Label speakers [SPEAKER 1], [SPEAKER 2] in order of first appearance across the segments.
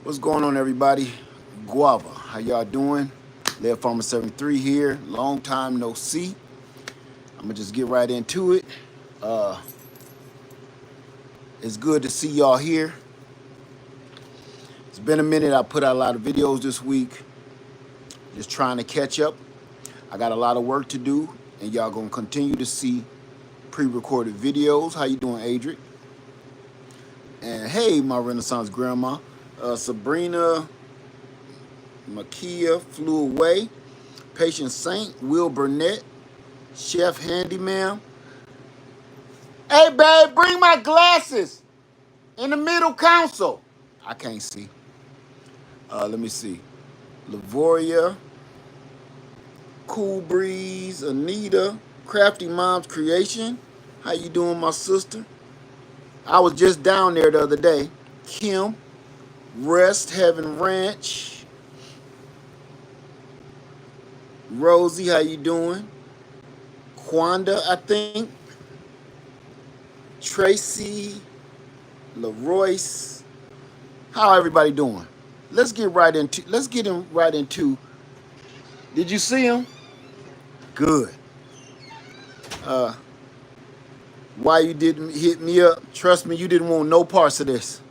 [SPEAKER 1] What's going on, everybody? Guava, how y'all doing? Live Farmer 73 here. Long time no see. I'm gonna just get right into it. Uh, it's good to see y'all here. It's been a minute. I put out a lot of videos this week. Just trying to catch up. I got a lot of work to do, and y'all gonna continue to see pre-recorded videos. How you doing, Adric? And hey, my Renaissance grandma, Sabrina Makia flew away. Patient Saint, Will Burnett, Chef Handyman. Hey, babe, bring my glasses in the middle console. I can't see. Let me see. Lavoria, Cool Breeze, Anita, Crafty Mom's Creation. How you doing, my sister? I was just down there the other day. Kim, Rest Heaven Ranch. Rosie, how you doing? Quanda, I think. Tracy, LaRoyce. How everybody doing? Let's get him right into. Did you see him? Good. Why you didn't hit me up? Trust me, you didn't want no parts of this.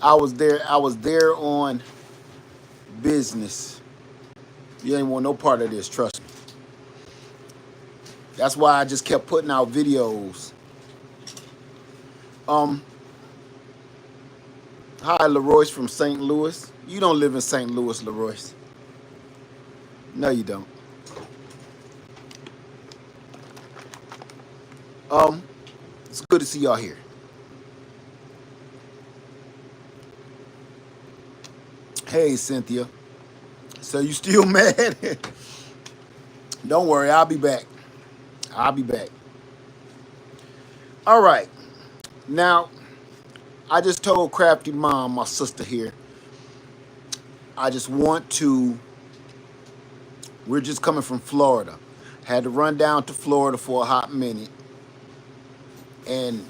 [SPEAKER 1] I was there on business. You ain't want no part of this, trust me. That's why I just kept putting out videos. Hi, LaRoyce from St. Louis. You don't live in St. Louis, LaRoyce. No, you don't. It's good to see y'all here. Hey, Cynthia. So you still mad? Don't worry, I'll be back. I'll be back. All right. Now, I just told Crafty Mom, my sister here, I just want to, we're just coming from Florida. Had to run down to Florida for a hot minute. And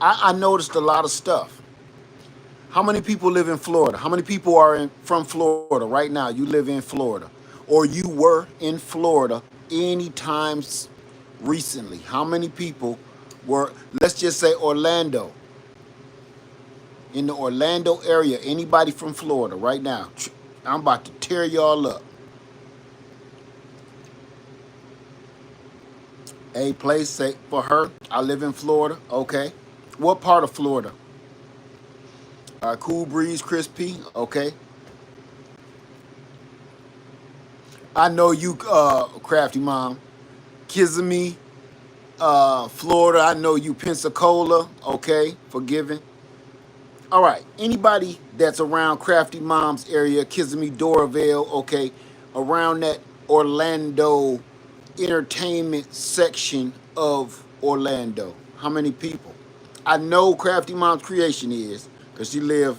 [SPEAKER 1] I noticed a lot of stuff. How many people live in Florida? How many people are from Florida right now? You live in Florida. Or you were in Florida any times recently. How many people were, let's just say Orlando. In the Orlando area, anybody from Florida right now? I'm about to tear y'all up. A place for her. I live in Florida. Okay. What part of Florida? Cool Breeze, Crispy. Okay. I know you, Crafty Mom. Kissimmee, Florida. I know you, Pensacola. Okay. Forgiven. All right. Anybody that's around Crafty Mom's area, Kissimmee, Doraville. Okay. Around that Orlando entertainment section of Orlando. How many people? I know Crafty Mom's Creation is, because she live,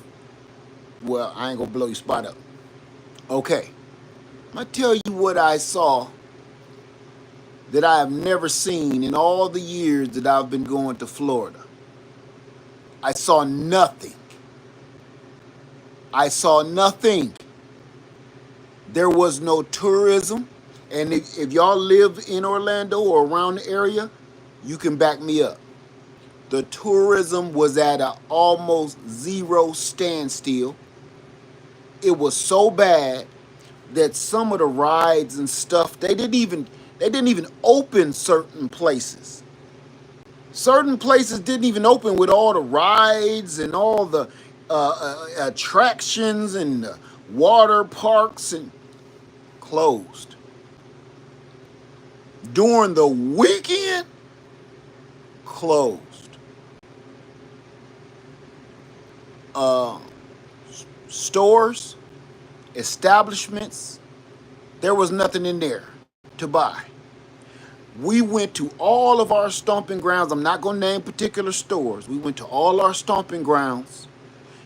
[SPEAKER 1] well, I ain't gonna blow your spot up. Okay. I'm gonna tell you what I saw that I have never seen in all the years that I've been going to Florida. I saw nothing. I saw nothing. There was no tourism. And if y'all live in Orlando or around the area, you can back me up. The tourism was at an almost zero standstill. It was so bad that some of the rides and stuff, they didn't even open certain places. Certain places didn't even open with all the rides and all the attractions and the water parks, and closed. During the weekend, closed. Stores, establishments, there was nothing in there to buy. We went to all of our stomping grounds. I'm not going to name particular stores. We went to all our stomping grounds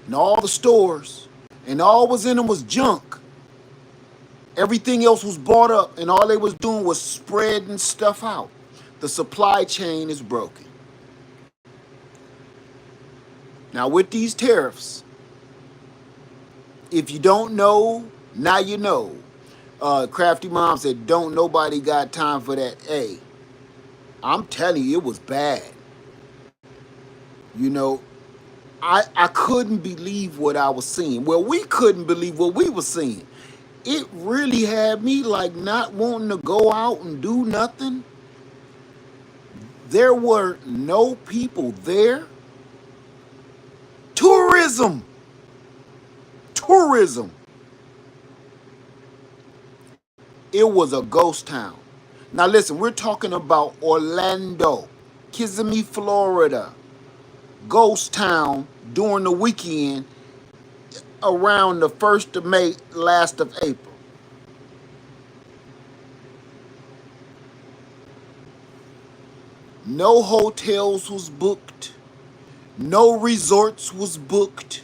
[SPEAKER 1] and all the stores, and all was in them was junk. Everything else was bought up, and all they was doing was spreading stuff out. The supply chain is broken. Now with these tariffs, if you don't know, now you know. Crafty Mom said, "Don't nobody got time for that." Hey, I'm telling you, it was bad. You know, I couldn't believe what I was seeing. Well, we couldn't believe what we were seeing. It really had me like not wanting to go out and do nothing. There were no people there. Tourism. Tourism. It was a ghost town. Now listen, we're talking about Orlando, Kissimmee, Florida. Ghost town during the weekend around the 1st of May, last of April. No hotels was booked. No resorts was booked.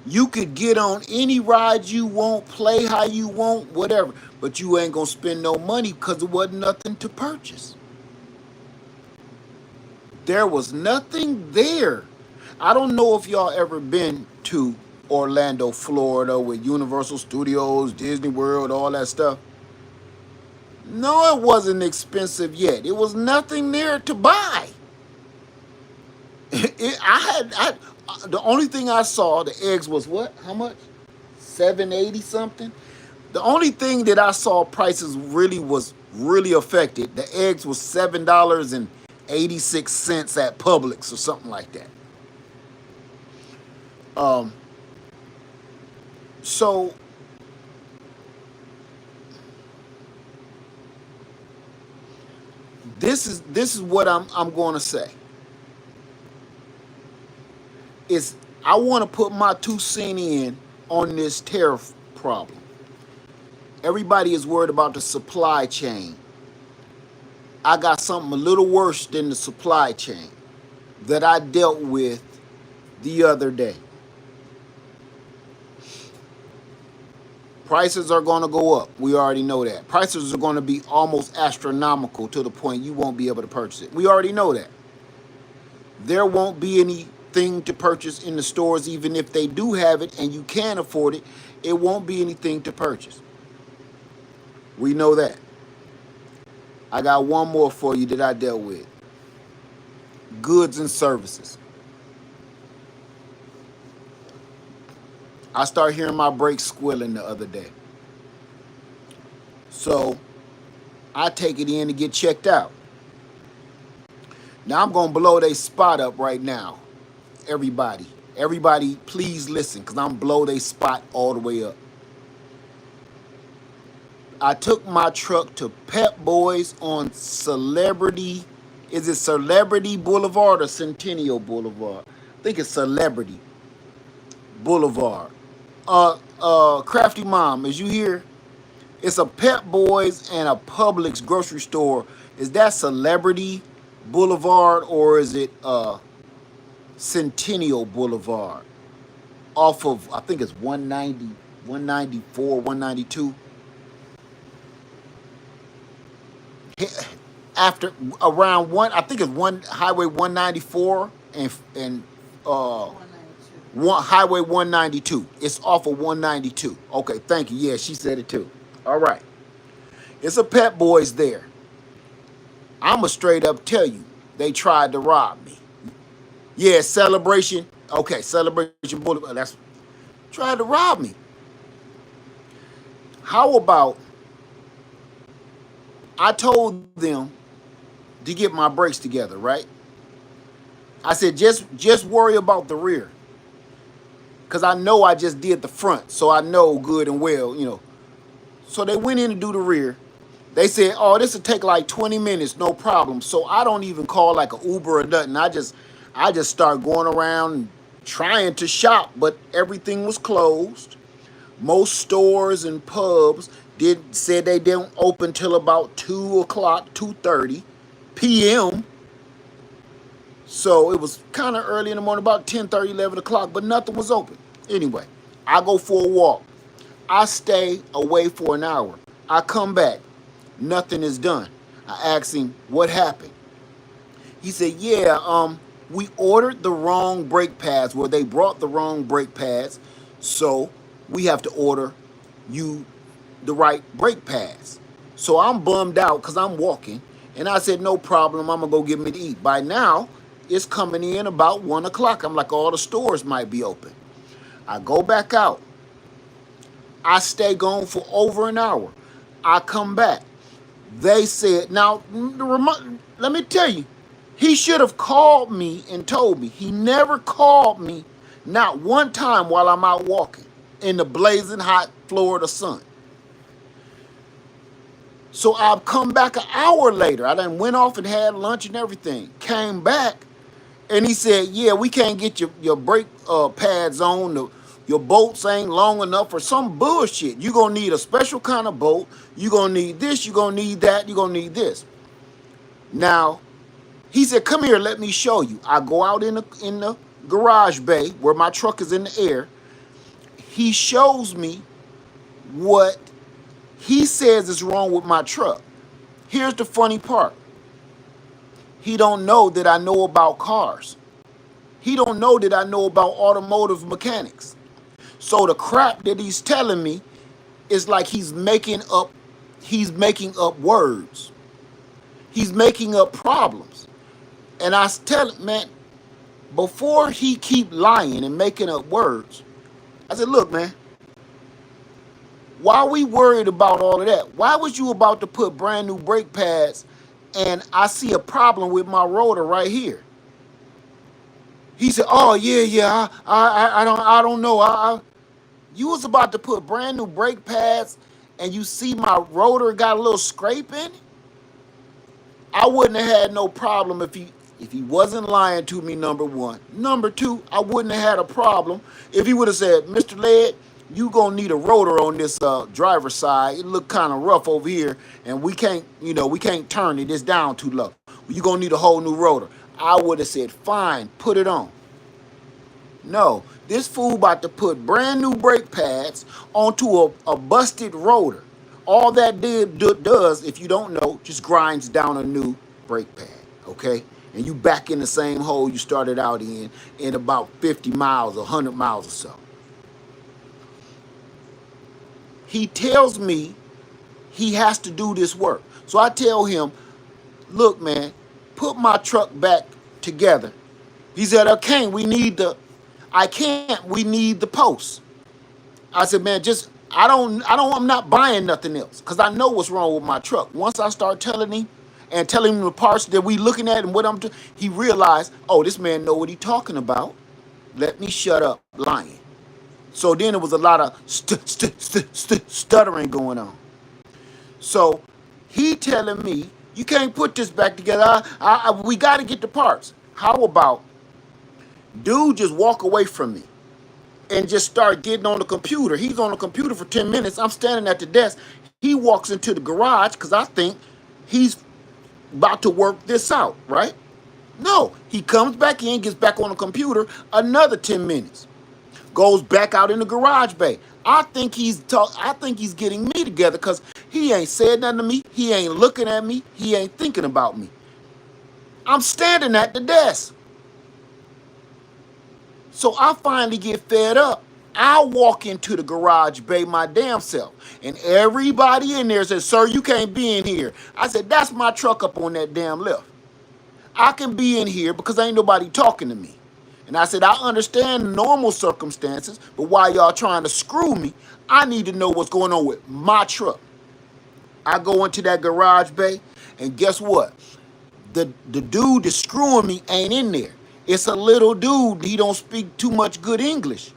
[SPEAKER 1] You could get on any ride you want, play how you want, whatever. But you ain't gonna spend no money because there wasn't nothing to purchase. There was nothing there. I don't know if y'all ever been to Orlando, Florida with Universal Studios, Disney World, all that stuff. No, it wasn't expensive yet. It was nothing there to buy. The only thing I saw, the eggs was what? How much? 780 something. The only thing that I saw prices really was really affected. The eggs was $7.86 at Publix or something like that. Um, so this is what I'm going to say. Is I want to put my 2 cents in on this tariff problem. Everybody is worried about the supply chain. I got something a little worse than the supply chain that I dealt with the other day. Prices are going to go up. We already know that. Prices are going to be almost astronomical to the point you won't be able to purchase it. We already know that. There won't be anything to purchase in the stores, even if they do have it and you can afford it. It won't be anything to purchase. We know that. I got one more for you that I dealt with. Goods and services. I started hearing my brakes squealing the other day. So I take it in to get checked out. Now I'm going to blow their spot up right now. Everybody, please listen, because I'm blow their spot all the way up. I took my truck to Pep Boys on Celebrity. Is it Celebrity Boulevard or Centennial Boulevard? I think it's Celebrity Boulevard. Crafty Mom, is you here? It's a Pep Boys and a Publix grocery store. Is that Celebrity Boulevard or is it Centennial Boulevard? Off of, I think it's 190, 194, 192. After around I think it's Highway 194 and Highway 192. It's off of 192. Okay, thank you. Yeah, she said it too. All right. It's a Pep Boys there. I'ma straight up tell you, they tried to rob me. Yeah, Celebration. Okay, Celebration Boulevard. That's tried to rob me. How about I told them to get my brakes together, right? I said just worry about the rear. Cause I know I just did the front, so I know good and well, you know. So they went in to do the rear. They said, "Oh, this will take like 20 minutes, no problem." So I don't even call like an Uber or nothing. I just start going around trying to shop, but everything was closed. Most stores and pubs said they didn't open till about 2 o'clock, 2:30 p.m. So it was kind of early in the morning, about 10:30, 11 o'clock, but nothing was open. Anyway, I go for a walk. I stay away for an hour. I come back. Nothing is done. I asked him what happened. He said, "Yeah, We ordered the wrong brake pads, where they brought the wrong brake pads, so we have to order you the right brake pads. So I'm bummed out because I'm walking, and I said, no problem, I'm gonna go get me to eat. By now, it's coming in about 1 o'clock. I'm like, all the stores might be open. I go back out. I stay gone for over an hour. I come back. They said, now, let me tell you, he should have called me and told me. He never called me, not one time while I'm out walking in the blazing hot Florida sun. So I've come back an hour later. I done went off and had lunch and everything. Came back, and he said, yeah, we can't get your brake pads on. Your bolts ain't long enough or some bullshit. You're going to need a special kind of bolt. You're going to need this. You're going to need that. You're going to need this. Now, he said, come here, let me show you. I go out in the garage bay where my truck is in the air. He shows me what he says is wrong with my truck. Here's the funny part. He don't know that I know about cars. He don't know that I know about automotive mechanics. So the crap that he's telling me is like he's making up words. He's making up problems. And I tell him, man, before he keep lying and making up words, I said, look, man, why are we worried about all of that? Why was you about to put brand new brake pads and I see a problem with my rotor right here? He said, oh, yeah, I don't know. You was about to put brand new brake pads and you see my rotor got a little scrape in it? I wouldn't have had no problem if he wasn't lying to me, number one. Number two, I wouldn't have had a problem if he would have said, Mr. Led, you gonna need a rotor on this driver's side. It look kind of rough over here, and we can't turn it. It's down too low. You gonna need a whole new rotor. I would have said, fine, put it on. No, this fool about to put brand new brake pads onto a busted rotor. All that does, if you don't know, just grinds down a new brake pad, okay? And you back in the same hole you started out in about 50 miles, 100 miles or so. He tells me he has to do this work. So I tell him, look, man, put my truck back together. He said, we need the posts. I said, man, I'm not buying nothing else because I know what's wrong with my truck. Once I start telling him the parts that we looking at and what I'm doing, he realized, oh, this man know what he talking about. Let me shut up lying. So then there was a lot of stuttering going on. So he telling me, you can't put this back together. We got to get the parts. How about dude just walk away from me and just start getting on the computer? He's on the computer for 10 minutes. I'm standing at the desk. He walks into the garage because I think he's about to work this out, right? No, he comes back in, gets back on the computer, another 10 minutes. Goes back out in the garage bay. I think he's getting me together because he ain't said nothing to me. He ain't looking at me. He ain't thinking about me. I'm standing at the desk. So I finally get fed up. I walk into the garage bay my damn self. And everybody in there says, sir, you can't be in here. I said, that's my truck up on that damn left. I can be in here because ain't nobody talking to me. And I said, I understand normal circumstances, but while y'all trying to screw me, I need to know what's going on with my truck. I go into that garage bay, and guess what? The dude that's screwing me ain't in there. It's a little dude. He don't speak too much good English.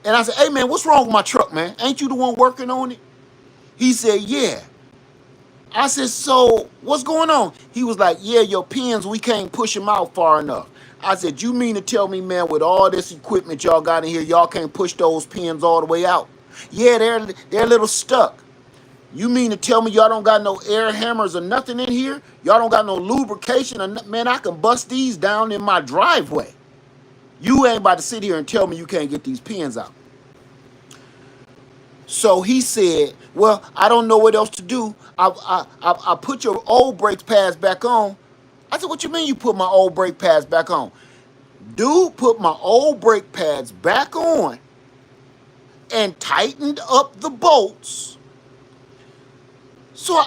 [SPEAKER 1] And I said, hey, man, what's wrong with my truck, man? Ain't you the one working on it? He said, yeah. I said, so what's going on? He was like, yeah, your pins, we can't push them out far enough. I said, you mean to tell me, man, with all this equipment y'all got in here, y'all can't push those pins all the way out? Yeah, they're a little stuck. You mean to tell me y'all don't got no air hammers or nothing in here? Y'all don't got no lubrication? Man, I can bust these down in my driveway. You ain't about to sit here and tell me you can't get these pins out. So he said, well, I don't know what else to do. I put your old brake pads back on. I said, what you mean you put my old brake pads back on? Dude put my old brake pads back on and tightened up the bolts. So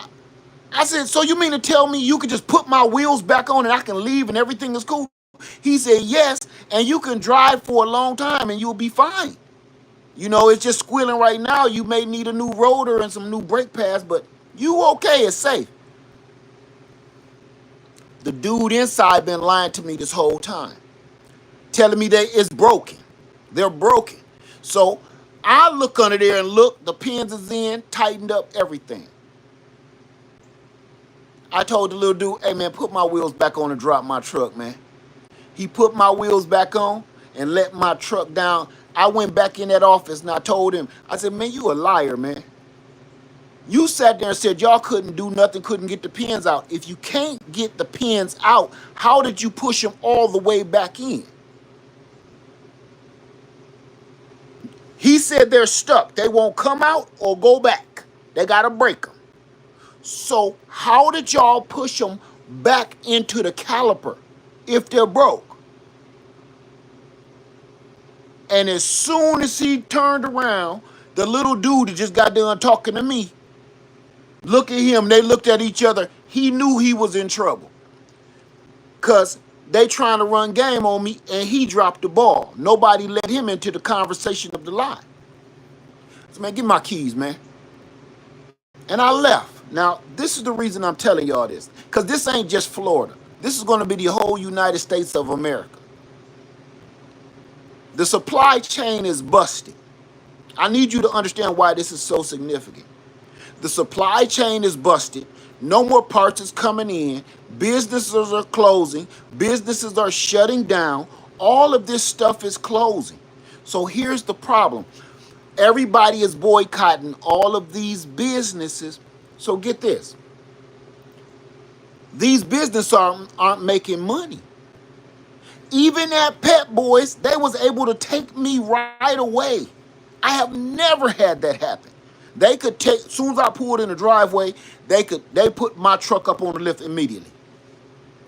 [SPEAKER 1] I said, so you mean to tell me you could just put my wheels back on and I can leave and everything is cool? He said, yes, and you can drive for a long time and you'll be fine. You know, it's just squealing right now. You may need a new rotor and some new brake pads, but you okay, it's safe. The dude inside been lying to me this whole time, telling me that it's broken. They're broken. So I look under there and look, the pins is in, tightened up everything. I told the little dude, hey man, put my wheels back on and drop my truck, man. He put my wheels back on and let my truck down. I went back in that office and I told him, I said, man, you a liar, man. You sat there and said y'all couldn't do nothing, couldn't get the pins out. If you can't get the pins out, how did you push them all the way back in? He said they're stuck. They won't come out or go back. They got to break them. So how did y'all push them back into the caliper if they're broke? And as soon as he turned around, the little dude that just got done talking to me, look at him, they looked at each other. He knew he was in trouble. Because they trying to run game on me and he dropped the ball. Nobody let him into the conversation of the lie. So man, give me my keys, man. And I left. Now, this is the reason I'm telling y'all this. Because this ain't just Florida. This is going to be the whole United States of America. The supply chain is busted. I need you to understand why this is so significant. The supply chain is busted. No more parts is coming in. Businesses are closing. Businesses are shutting down. All of this stuff is closing. So here's the problem. Everybody is boycotting all of these businesses. So get this. These businesses aren't making money. Even at Pep Boys, they was able to take me right away. I have never had that happen. They could take, as soon as I pulled in the driveway, they put my truck up on the lift immediately.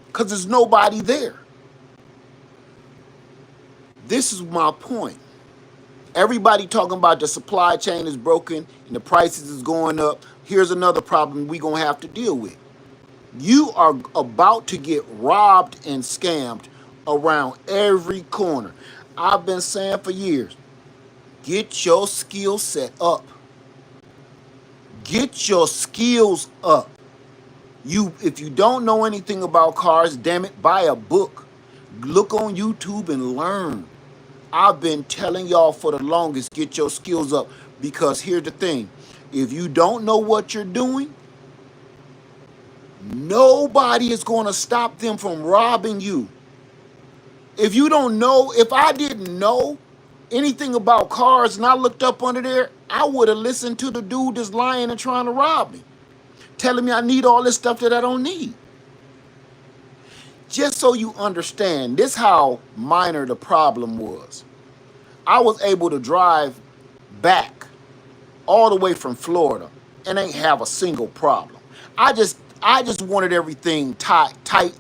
[SPEAKER 1] Because there's nobody there. This is my point. Everybody talking about the supply chain is broken and the prices is going up. Here's another problem we're going to have to deal with. You are about to get robbed and scammed around every corner. I've been saying for years, get your skill set up. Get your skills up. If you don't know anything about cars, damn it, buy a book. Look on YouTube and learn. I've been telling y'all for the longest, get your skills up. Because here's the thing. If you don't know what you're doing, nobody is going to stop them from robbing you. If you don't know, if I didn't know anything about cars and I looked up under there, I would have listened to the dude that's lying and trying to rob me, telling me I need all this stuff that I don't need. Just so you understand, this how minor the problem was. I was able to drive back all the way from Florida and ain't have a single problem. I just wanted everything tight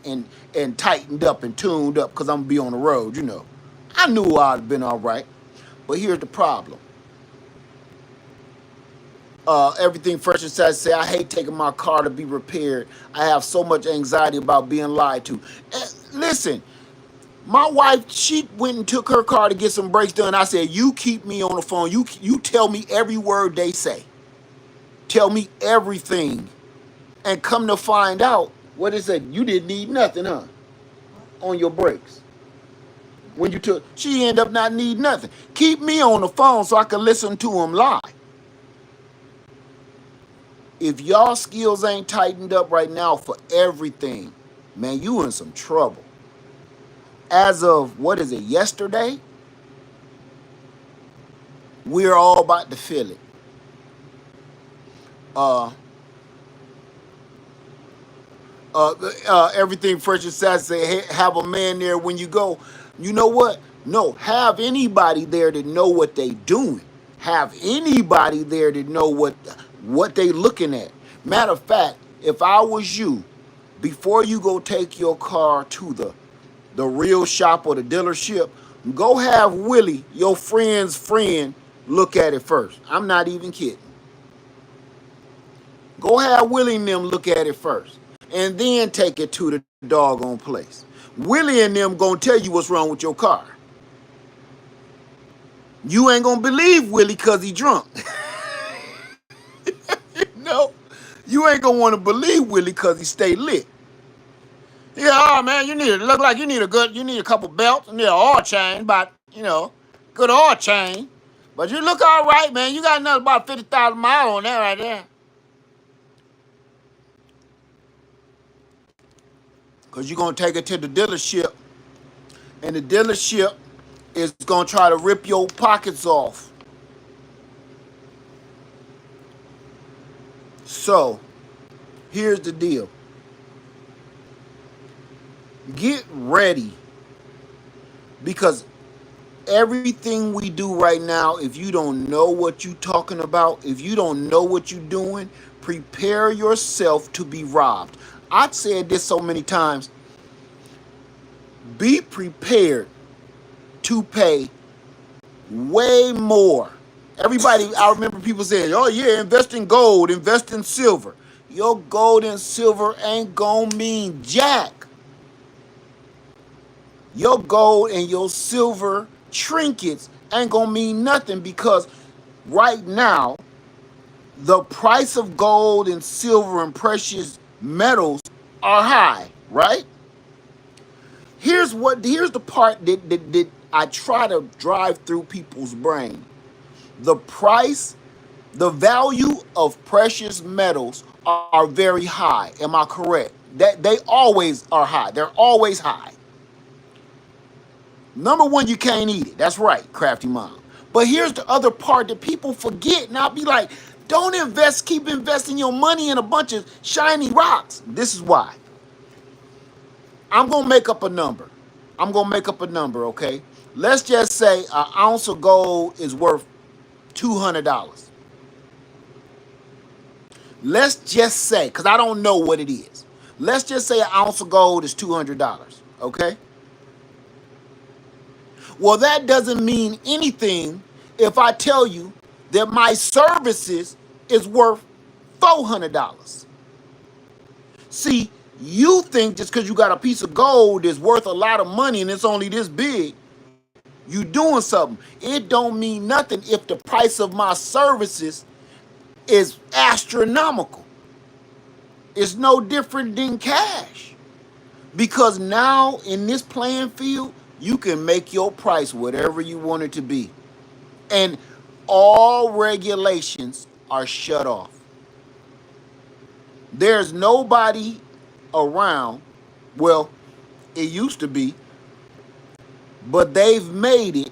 [SPEAKER 1] and tightened up and tuned up because I'm gonna be on the road, you know. I knew I'd have been all right. But here's the problem. Everything Fresh and Sad say, I hate taking my car to be repaired. I have so much anxiety about being lied to. Listen, my wife, she went and took her car to get some brakes done. I said, you keep me on the phone. You tell me every word they say. Tell me everything. And come to find out, what is it? You didn't need nothing, huh? On your brakes. When you took, she ended up not needing nothing. Keep me on the phone so I can listen to them lie. If y'all skills ain't tightened up right now for everything, man, you in some trouble. As of, what is it, yesterday? We're all about to feel it. Everything Fresh and Sad say, hey, have a man there when you go. You know what? No, have anybody there that know what they doing. Have anybody there that know what they looking at. Matter of fact, if I was you, before you go take your car to the real shop or the dealership, go have Willie, your friend's friend, look at it first. I'm not even kidding. Go have Willie and them look at it first. And then take it to the doggone place. Willie and them gonna tell you what's wrong with your car. You ain't gonna believe Willie because he drunk. No, you ain't gonna want to believe Willie because he stay lit. Yeah, oh man, look like you need a couple belts, you need an oil change, but good oil change. But you look all right, man. You got another about 50,000 miles on that right there. Cause you're gonna take it to the dealership, and the dealership is gonna try to rip your pockets off. So, here's the deal. Get ready, because everything we do right now, if you don't know what you're talking about, if you don't know what you're doing, prepare yourself to be robbed. I've said this so many times. Be prepared to pay way more. Everybody, I remember people saying, oh yeah, invest in gold, invest in silver. Your gold and silver ain't gonna mean jack. Your gold and your silver trinkets ain't gonna mean nothing, because right now, the price of gold and silver and precious metals are high, right? Here's the part that I try to drive through people's brain. The value of precious metals are very high. Am I correct? That they always are high. They're always high. Number one, you can't eat it. That's right, Crafty Mom. But here's the other part that people forget. And I'll be like, don't keep investing your money in a bunch of shiny rocks. This is why. I'm going to make up a number. Okay? Let's just say an ounce of gold is worth $200. Let's just say, because I don't know what it is. Let's just say an ounce of gold is $200. Okay? Well, that doesn't mean anything if I tell you that my services is worth $400. See, you think just because you got a piece of gold that's worth a lot of money and it's only this big, you doing something. It don't mean nothing if the price of my services is astronomical. It's no different than cash. Because now in this playing field, you can make your price whatever you want it to be. And all regulations are shut off. There's nobody around. Well, it used to be, but they've made it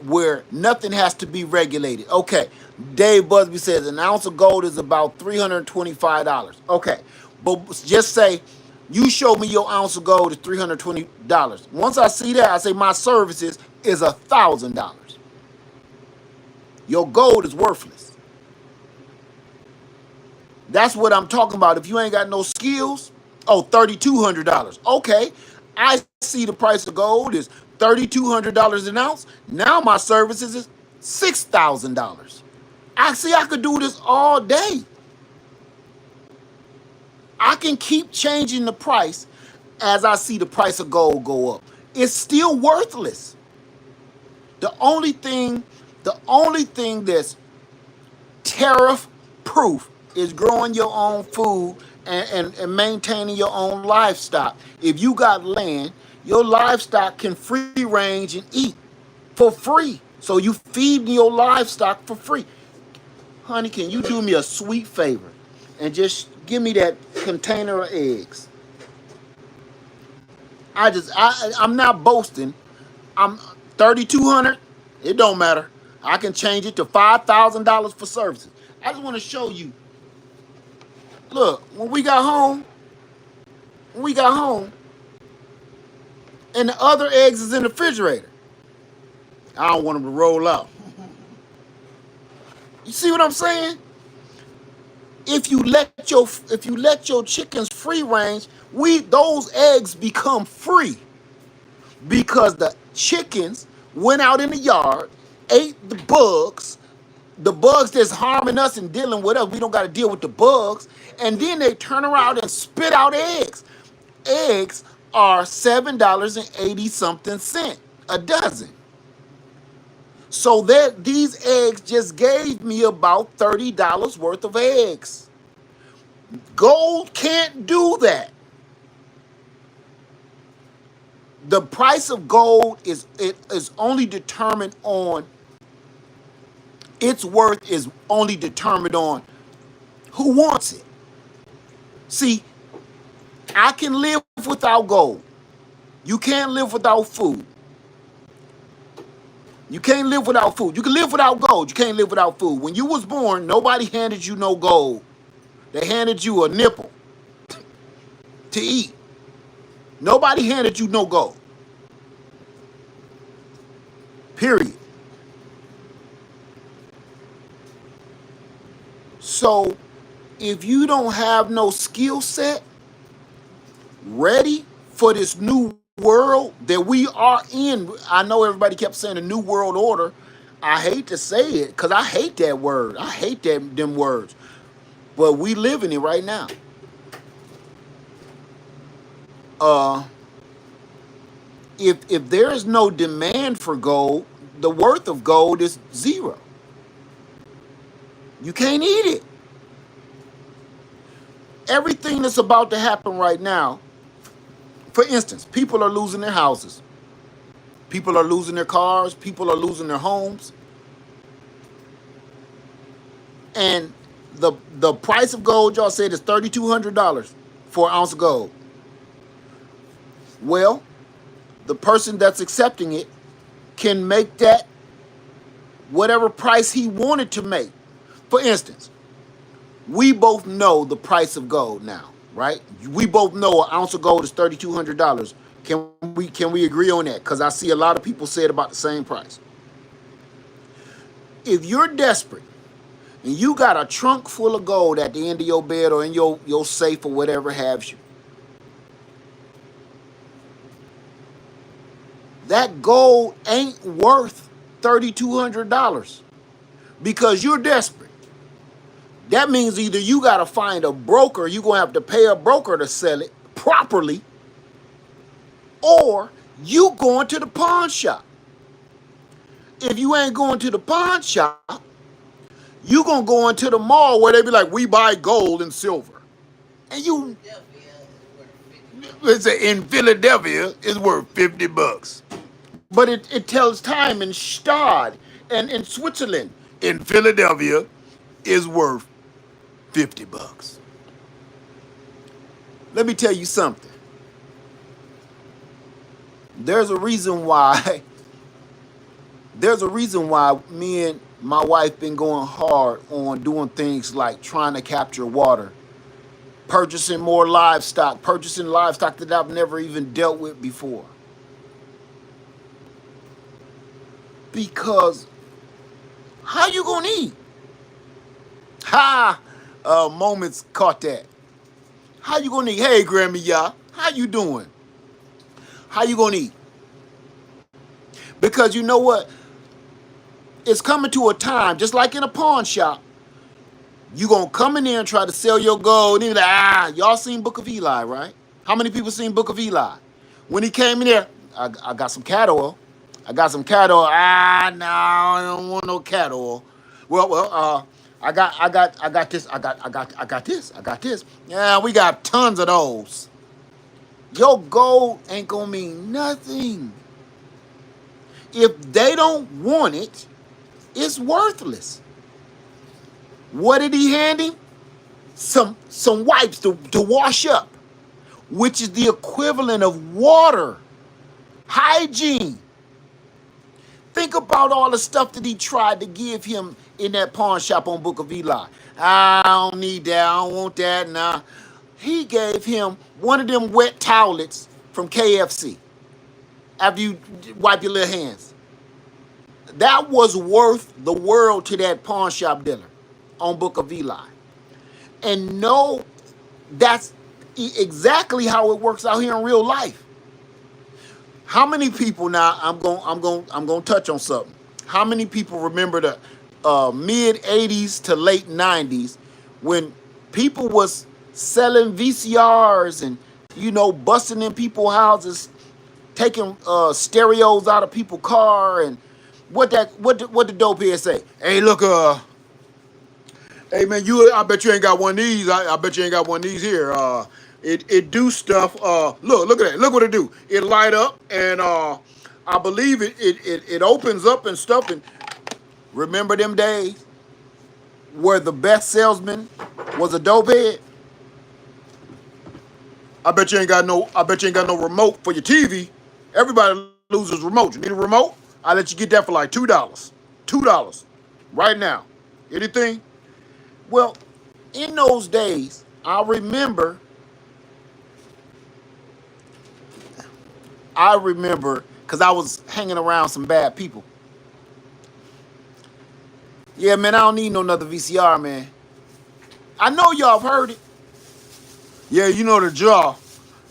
[SPEAKER 1] where nothing has to be regulated. Okay, Dave Busby says an ounce of gold is about $325. Okay, but just say you show me your ounce of gold is $320. Once I see that, I say my services is $1,000. Your gold is worthless. That's what I'm talking about. If you ain't got no skills, $3,200. Okay, I see the price of gold is $3,200 an ounce. Now my services is $6,000. I could do this all day. I can keep changing the price as I see the price of gold go up. It's still worthless. The only thing that's tariff-proof is growing your own food and maintaining your own livestock. If you got land, your livestock can free range and eat for free. So you feed your livestock for free. Honey, can you do me a sweet favor and just give me that container of eggs? I'm not boasting. I'm $3,200. It don't matter. I can change it to $5,000 for services. I just want to show you. Look, when we got home, and the other eggs is in the refrigerator. I don't want them to roll out. You see what I'm saying? if you let your chickens free range, those eggs become free because the chickens went out in the yard, ate the bugs that's harming us and dealing with us. We don't got to deal with the bugs, and then they turn around and spit out eggs. Eggs are $7.80 something a dozen. So that these eggs just gave me about $30 worth of eggs. Gold can't do that. The price of gold is only determined on its worth is only determined on who wants it. See, I can live without gold. You can't live without food. You can't live without food. You can live without gold. You can't live without food. When you was born, nobody handed you no gold. They handed you a nipple to eat. Nobody handed you no gold. Period. So if you don't have no skill set ready for this new world that we are in, I know everybody kept saying a new world order. I hate to say it because I hate that word. I hate them words. But we live in it right now. If there is no demand for gold, the worth of gold is zero. You can't eat it. Everything that's about to happen right now, for instance, people are losing their houses. People are losing their cars. People are losing their homes. And the price of gold, y'all said, is $3,200 for an ounce of gold. Well, the person that's accepting it can make that whatever price he wanted to make. For instance, we both know the price of gold now, right? We both know an ounce of gold is $3,200. Can we agree on that? Because I see a lot of people say it about the same price. If you're desperate and you got a trunk full of gold at the end of your bed or in your safe or whatever have you, that gold ain't worth $3,200 because you're desperate. That means either you got to find a broker, you're going to have to pay a broker to sell it properly, or you going to the pawn shop. If you ain't going to the pawn shop, you going to go into the mall where they be like, we buy gold and silver. And you, in Philadelphia, it's worth $50. But it tells time in Stad and in Switzerland. In Philadelphia, is worth $50. Let me tell you something. There's a reason why me and my wife been going hard on doing things like trying to capture water, purchasing more livestock, purchasing livestock that I've never even dealt with before. Because how you gonna eat? Moments caught that. How you gonna eat? Hey, Grammy, y'all. How you doing? How you gonna eat? Because you know what? It's coming to a time, just like in a pawn shop, you gonna come in there and try to sell your gold. And like, y'all seen Book of Eli, right? How many people seen Book of Eli? When he came in there, I got some cat oil. I got some cat oil. No, I don't want no cat oil. I got this. I got this. Yeah, we got tons of those. Your gold ain't gonna mean nothing. If they don't want it, it's worthless. What did he hand him? Some wipes to wash up, which is the equivalent of water. Hygiene. Think about all the stuff that he tried to give him in that pawn shop on Book of Eli. I don't need that. I don't want that. Nah. He gave him one of them wet towelettes from KFC after you wipe your little hands. That was worth the world to that pawn shop dealer on Book of Eli. and know that's exactly how it works out here in real life. How many people now? I'm going to touch on something. How many people remember the mid '80s to late '90s when people was selling VCRs and busting in people's houses, taking stereos out of people's car, and what the dope head say? Hey, look, hey man, I bet you ain't got one of these. I bet you ain't got one of these here. It do stuff. Look at that. Look what it do. It light up and I believe it opens up and stuff. And remember them days where the best salesman was a dope head? I bet you ain't got no. I bet you ain't got no remote for your TV. Everybody loses remote. You need a remote? I'll let you get that for like $2. $2 right now. Anything? Well, in those days, I remember because I was hanging around some bad people. Yeah, man, I don't need no another VCR, man. I know y'all have heard it. Yeah, you know the jaw.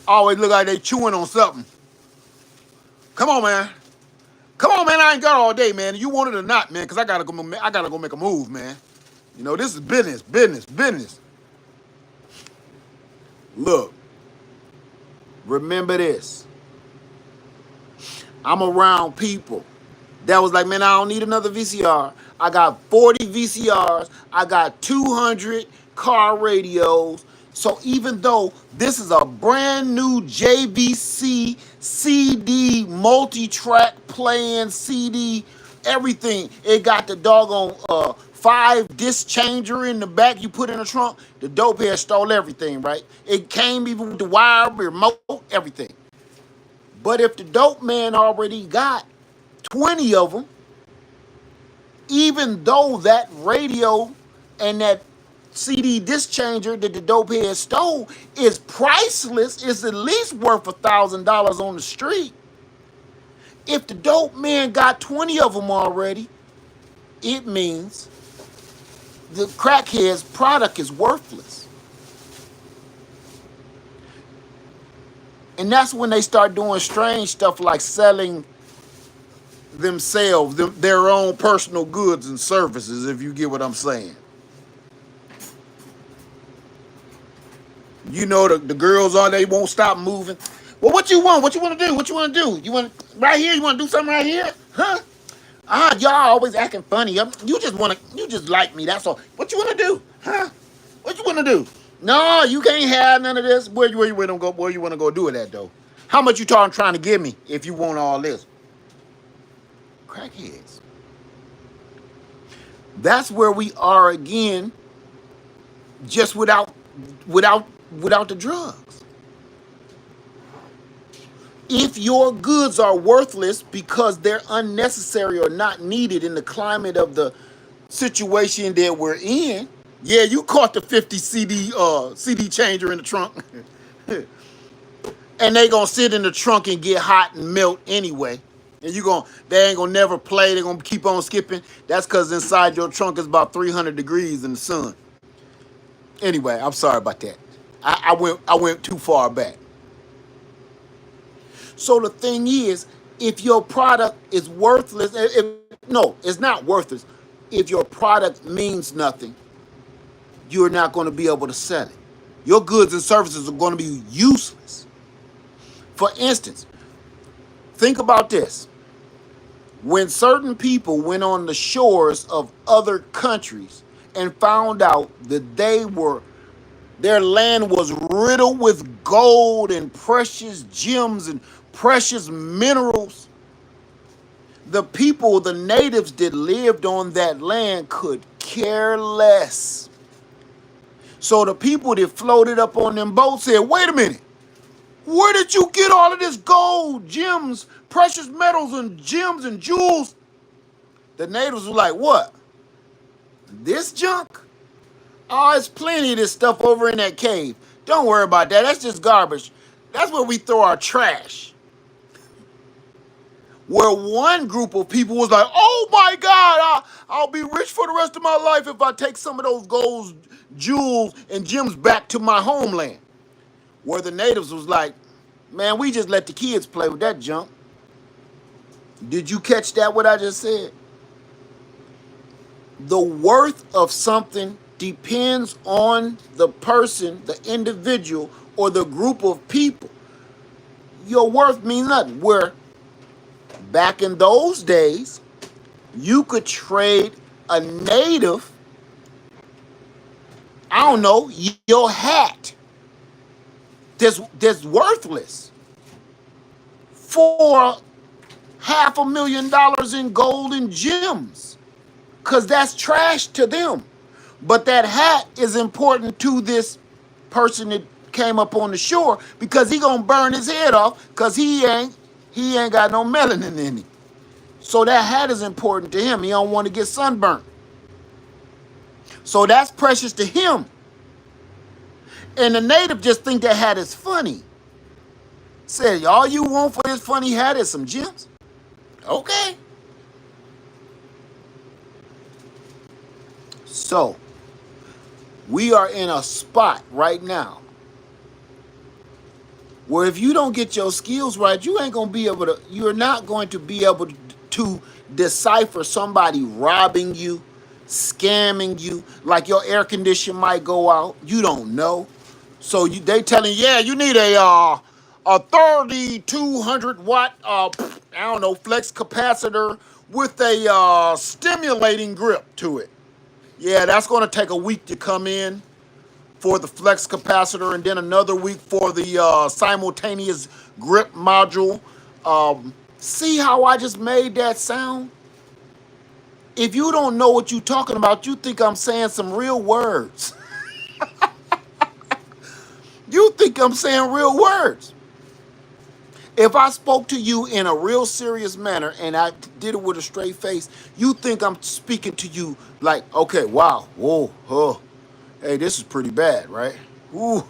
[SPEAKER 1] Always look like they chewing on something. Come on, man. Come on, man. I ain't got all day, man. You want it or not, man? Because I gotta go make a move, man. This is business. Look, remember this. I'm around people that was like, man, I don't need another VCR. I got 40 VCRs. I got 200 car radios. So even though this is a brand new JVC CD, multi-track playing CD, everything, it got the doggone 5-disc changer in the back you put in the trunk. The dope head stole everything, right? It came even with the wire, remote, everything. But if the dope man already got 20 of them, even though that radio and that CD disc changer that the dope head stole is priceless, it's at least worth $1,000 on the street. If the dope man got 20 of them already, it means the crackhead's product is worthless. And that's when they start doing strange stuff like selling themselves, their own personal goods and services, if you get what I'm saying. The girls they won't stop moving. Well, what you want? What you want to do? What you want to do? You want right here? You want to do something right here? Huh? Y'all always acting funny. You just like me. That's all. What you want to do? Huh? What you want to do? No, you can't have none of this. Where you want to go? Where you want to go do it at though? How much you trying to give me if you want all this? Crackheads. That's where we are again. Just without the drugs. If your goods are worthless because they're unnecessary or not needed in the climate of the situation that we're in, yeah, you caught the 50 CD changer in the trunk. And they gonna sit in the trunk and get hot and melt anyway. And they ain't gonna never play, they're gonna keep on skipping. That's because inside your trunk is about 300 degrees in the sun. Anyway, I'm sorry about that. I went too far back. So the thing is, if your product is worthless, it's not worthless. If your product means nothing, you're not going to be able to sell it. Your goods and services are going to be useless. For instance, think about this. When certain people went on the shores of other countries and found out that their land was riddled with gold and precious gems and precious minerals, the natives that lived on that land could care less. So the people that floated up on them boats said, wait a minute, where did you get all of this gold, gems, precious metals and gems and jewels? The natives were like, what? This junk? Oh, there's plenty of this stuff over in that cave. Don't worry about that. That's just garbage. That's where we throw our trash. Where one group of people was like, oh my God, I'll be rich for the rest of my life if I take some of those gold, jewels, and gems back to my homeland. Where the natives was like, man, we just let the kids play with that junk. Did you catch that, what I just said? The worth of something depends on the person, the individual, or the group of people. Your worth means nothing. Where back in those days, you could trade a native, I don't know, your hat that's worthless for $500,000 in gold and gems. Because that's trash to them. But that hat is important to this person that came up on the shore because he gonna burn his head off because he ain't got no melanin in him. So that hat is important to him. He don't want to get sunburned. So that's precious to him. And the native just think that hat is funny. Said, all you want for this funny hat is some gems? Okay. So, we are in a spot right now where if you don't get your skills right, you're not going to be able to decipher somebody robbing you, scamming you, like your air conditioner might go out. You don't know. So they telling you, yeah, you need a 3200 watt, I don't know, flex capacitor with a stimulating grip to it. Yeah, that's going to take a week to come in for the flex capacitor, and then another week for the simultaneous grip module. See how I just made that sound? If you don't know what you're talking about, you think I'm saying some real words. You think I'm saying real words. If I spoke to you in a real serious manner and I did it with a straight face, you think I'm speaking to you like, okay, wow, whoa, oh, hey, this is pretty bad, right? Ooh,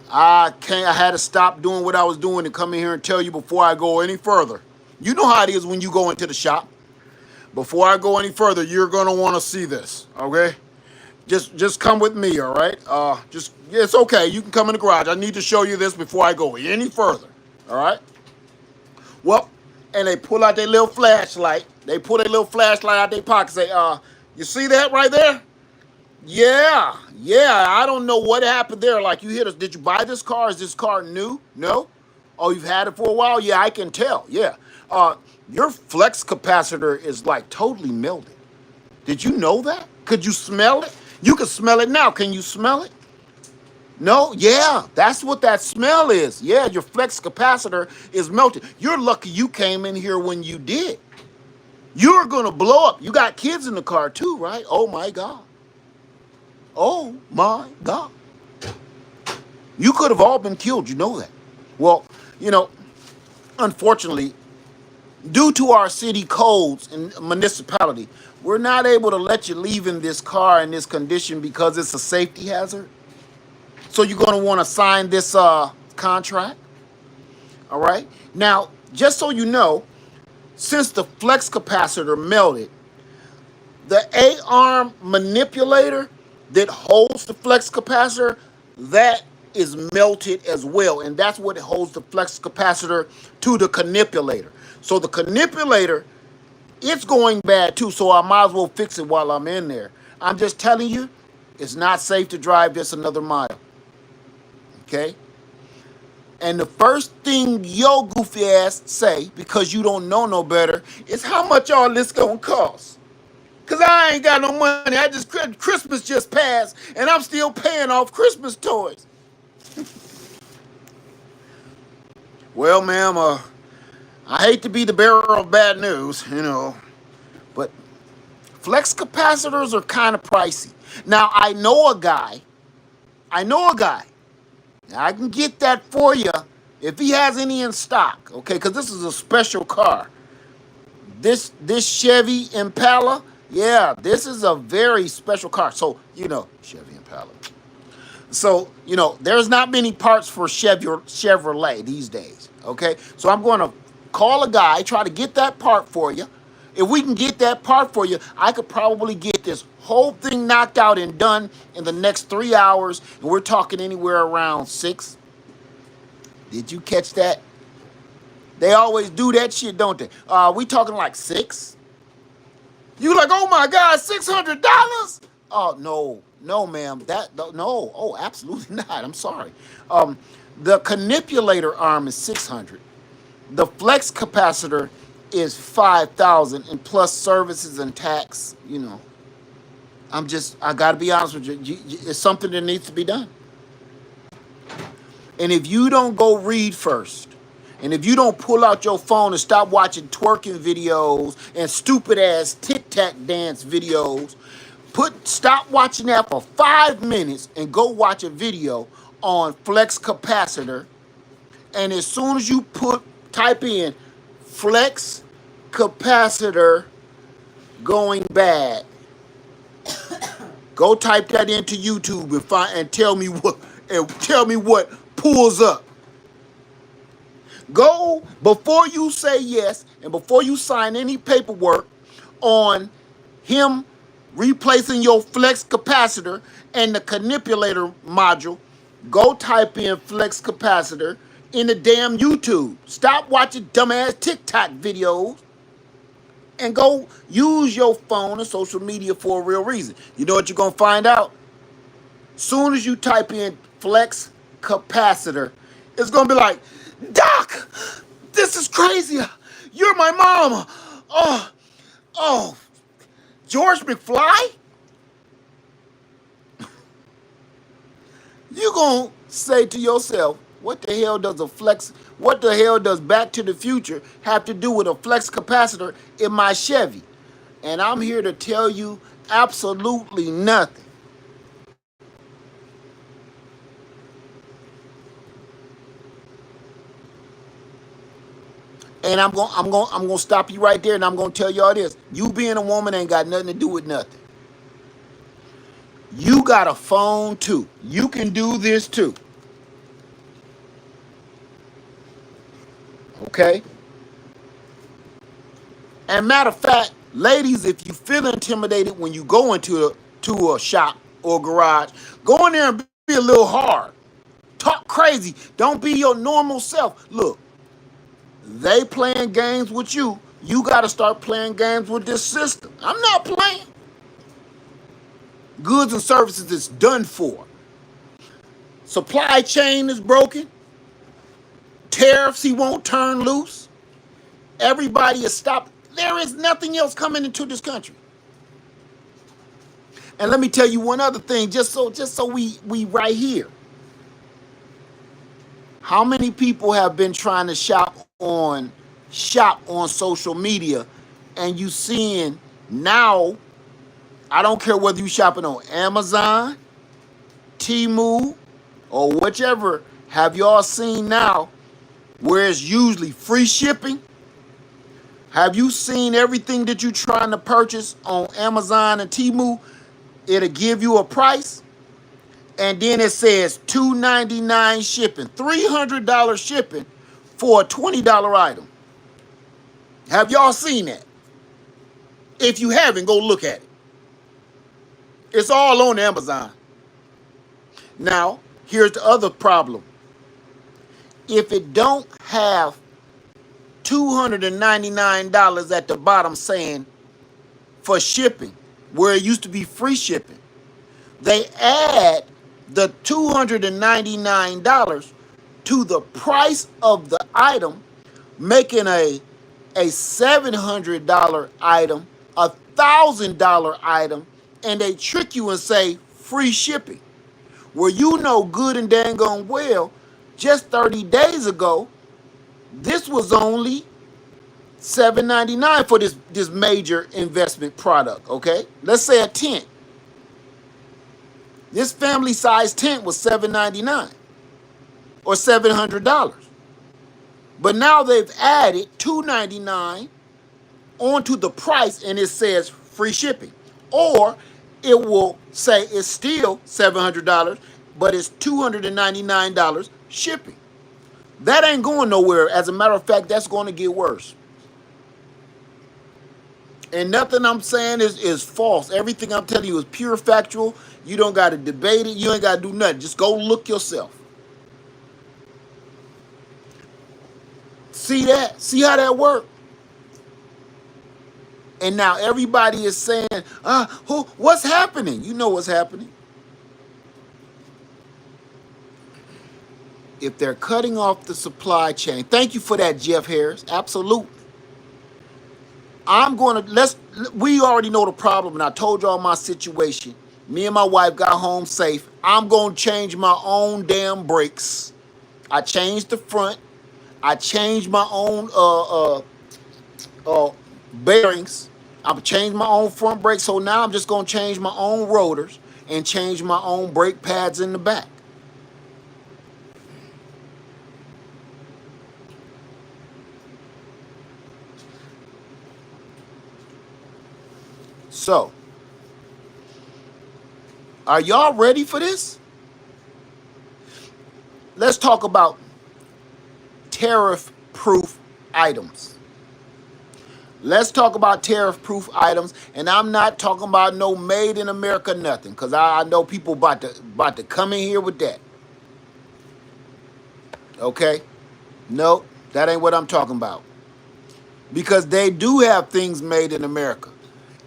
[SPEAKER 1] I had to stop doing what I was doing to come in here and tell you before I go any further. You know how it is when you go into the shop. Before I go any further, you're gonna want to see this, okay? Just come with me, all right? It's okay. You can come in the garage. I need to show you this before I go any further, all right? Well, and they pull out their little flashlight. They pull their little flashlight out their pocket. Say, you see that right there? Yeah. I don't know what happened there. Like you hit us. Did you buy this car? Is this car new? No. Oh, you've had it for a while? Yeah, I can tell. Yeah. Your flex capacitor is like totally melted. Did you know that? Could you smell it? You can smell it now. Can you smell it? No? Yeah, that's what that smell is. Yeah, your flex capacitor is melted. You're lucky you came in here when you did. You're going to blow up. You got kids in the car too, right? Oh my God. Oh my God. You could have all been killed. You know that. Well, unfortunately, due to our city codes and municipality, we're not able to let you leave in this car in this condition because it's a safety hazard. So you're going to want to sign this contract. All right. Now, just so you know, since the flex capacitor melted, the A-arm manipulator that holds the flex capacitor, that is melted as well. And that's what holds the flex capacitor to the canipulator. So the canipulator, it's going bad too, so I might as well fix it while I'm in there. I'm just telling you, it's not safe to drive this another mile. Okay? And the first thing your goofy ass say, because you don't know no better, is how much all this gonna cost. Because I ain't got no money. Christmas just passed, and I'm still paying off Christmas toys. Well, ma'am, I hate to be the bearer of bad news, but flex capacitors are kind of pricey. Now, I know a guy. I can get that for you if he has any in stock, okay? Because this is a special car. This Chevy Impala, yeah, this is a very special car. So, Chevy Impala. So, there's not many parts for Chevrolet these days, okay? So I'm going to call a guy, try to get that part for you. If we can get that part for you, I could probably get this whole thing knocked out and done in the next 3 hours. And we're talking anywhere around 6. Did you catch that? They always do that shit, don't they? We talking like 6? You like, oh my God, $600? Oh no, no, ma'am. No. Oh, absolutely not. I'm sorry. The manipulator arm is 600. The flex capacitor is 5,000, and plus services and tax. You know, I gotta be honest with you. It's something that needs to be done. And if you don't go read first, and if you don't pull out your phone and stop watching twerking videos and stupid ass tic-tac dance videos, stop watching that for 5 minutes and go watch a video on flex capacitor. And as soon as you type in flex capacitor going bad, go type that into YouTube and tell me what pulls up. Go, before you say yes and before you sign any paperwork on him replacing your flex capacitor and the manipulator module, go type in flex capacitor in the damn YouTube. Stop watching dumbass TikTok videos and go use your phone and social media for a real reason. You know what you're going to find out? Soon as you type in flex capacitor, it's going to be like, Doc, this is crazy. You're my mom. Oh, George McFly? You're going to say to yourself, what the hell does Back to the Future have to do with a flex capacitor in my Chevy? And I'm here to tell you absolutely nothing. And I'm gonna stop you right there, and I'm gonna tell y'all this: you being a woman ain't got nothing to do with nothing. You got a phone too. You can do this too. Okay? And matter of fact, ladies, if you feel intimidated when you go into a shop or garage, go in there and be a little hard. Talk crazy. Don't be your normal self. Look, they playing games with you. You got to start playing games with this system. I'm not playing. Goods and services is done for. Supply chain is broken. Tariffs he won't turn loose. Everybody is stopped. There is nothing else coming into this country. And let me tell you one other thing, just so we right here. How many people have been trying to shop on social media, and you seeing now, I don't care whether you shopping on Amazon, Temu, or whichever, have y'all seen now where it's usually free shipping? Have you seen everything that you're trying to purchase on Amazon and Temu? It'll give you a price, and then it says $299 shipping, $300 shipping for a $20 item. Have y'all seen that? If you haven't, go look at it. It's all on Amazon. Now, here's the other problem. If it don't have $299 at the bottom saying for shipping, where it used to be free shipping, they add the $299 to the price of the item, making a $700 item, a $1,000 item, and they trick you and say free shipping. Well, you know good and dang gone well, just 30 days ago, this was only $7.99 for this major investment product, okay? Let's say a tent. This family size tent was $7.99 or $700. But now they've added $299 onto the price, and it says free shipping. Or it will say it's still $700, but it's $299 shipping. That ain't going nowhere. As a matter of fact, that's going to get worse. And nothing I'm saying is false. Everything I'm telling you is pure factual. You don't got to debate it. You ain't got to do nothing. Just go look yourself. See that? See how that worked? And now everybody is saying, what's happening? You know what's happening. If they're cutting off the supply chain, thank you for that, Jeff Harris. Absolutely. We already know the problem, and I told y'all my situation. Me and my wife got home safe. I'm gonna change my own damn brakes. I changed the front. I changed my own bearings. I've changed my own front brakes, so now I'm just gonna change my own rotors and change my own brake pads in the back. So, are y'all ready for this? Let's talk about tariff-proof items. Let's talk about tariff-proof items, and I'm not talking about no made in America nothing, because I know people about to come in here with that. Okay? No, that ain't what I'm talking about. Because they do have things made in America.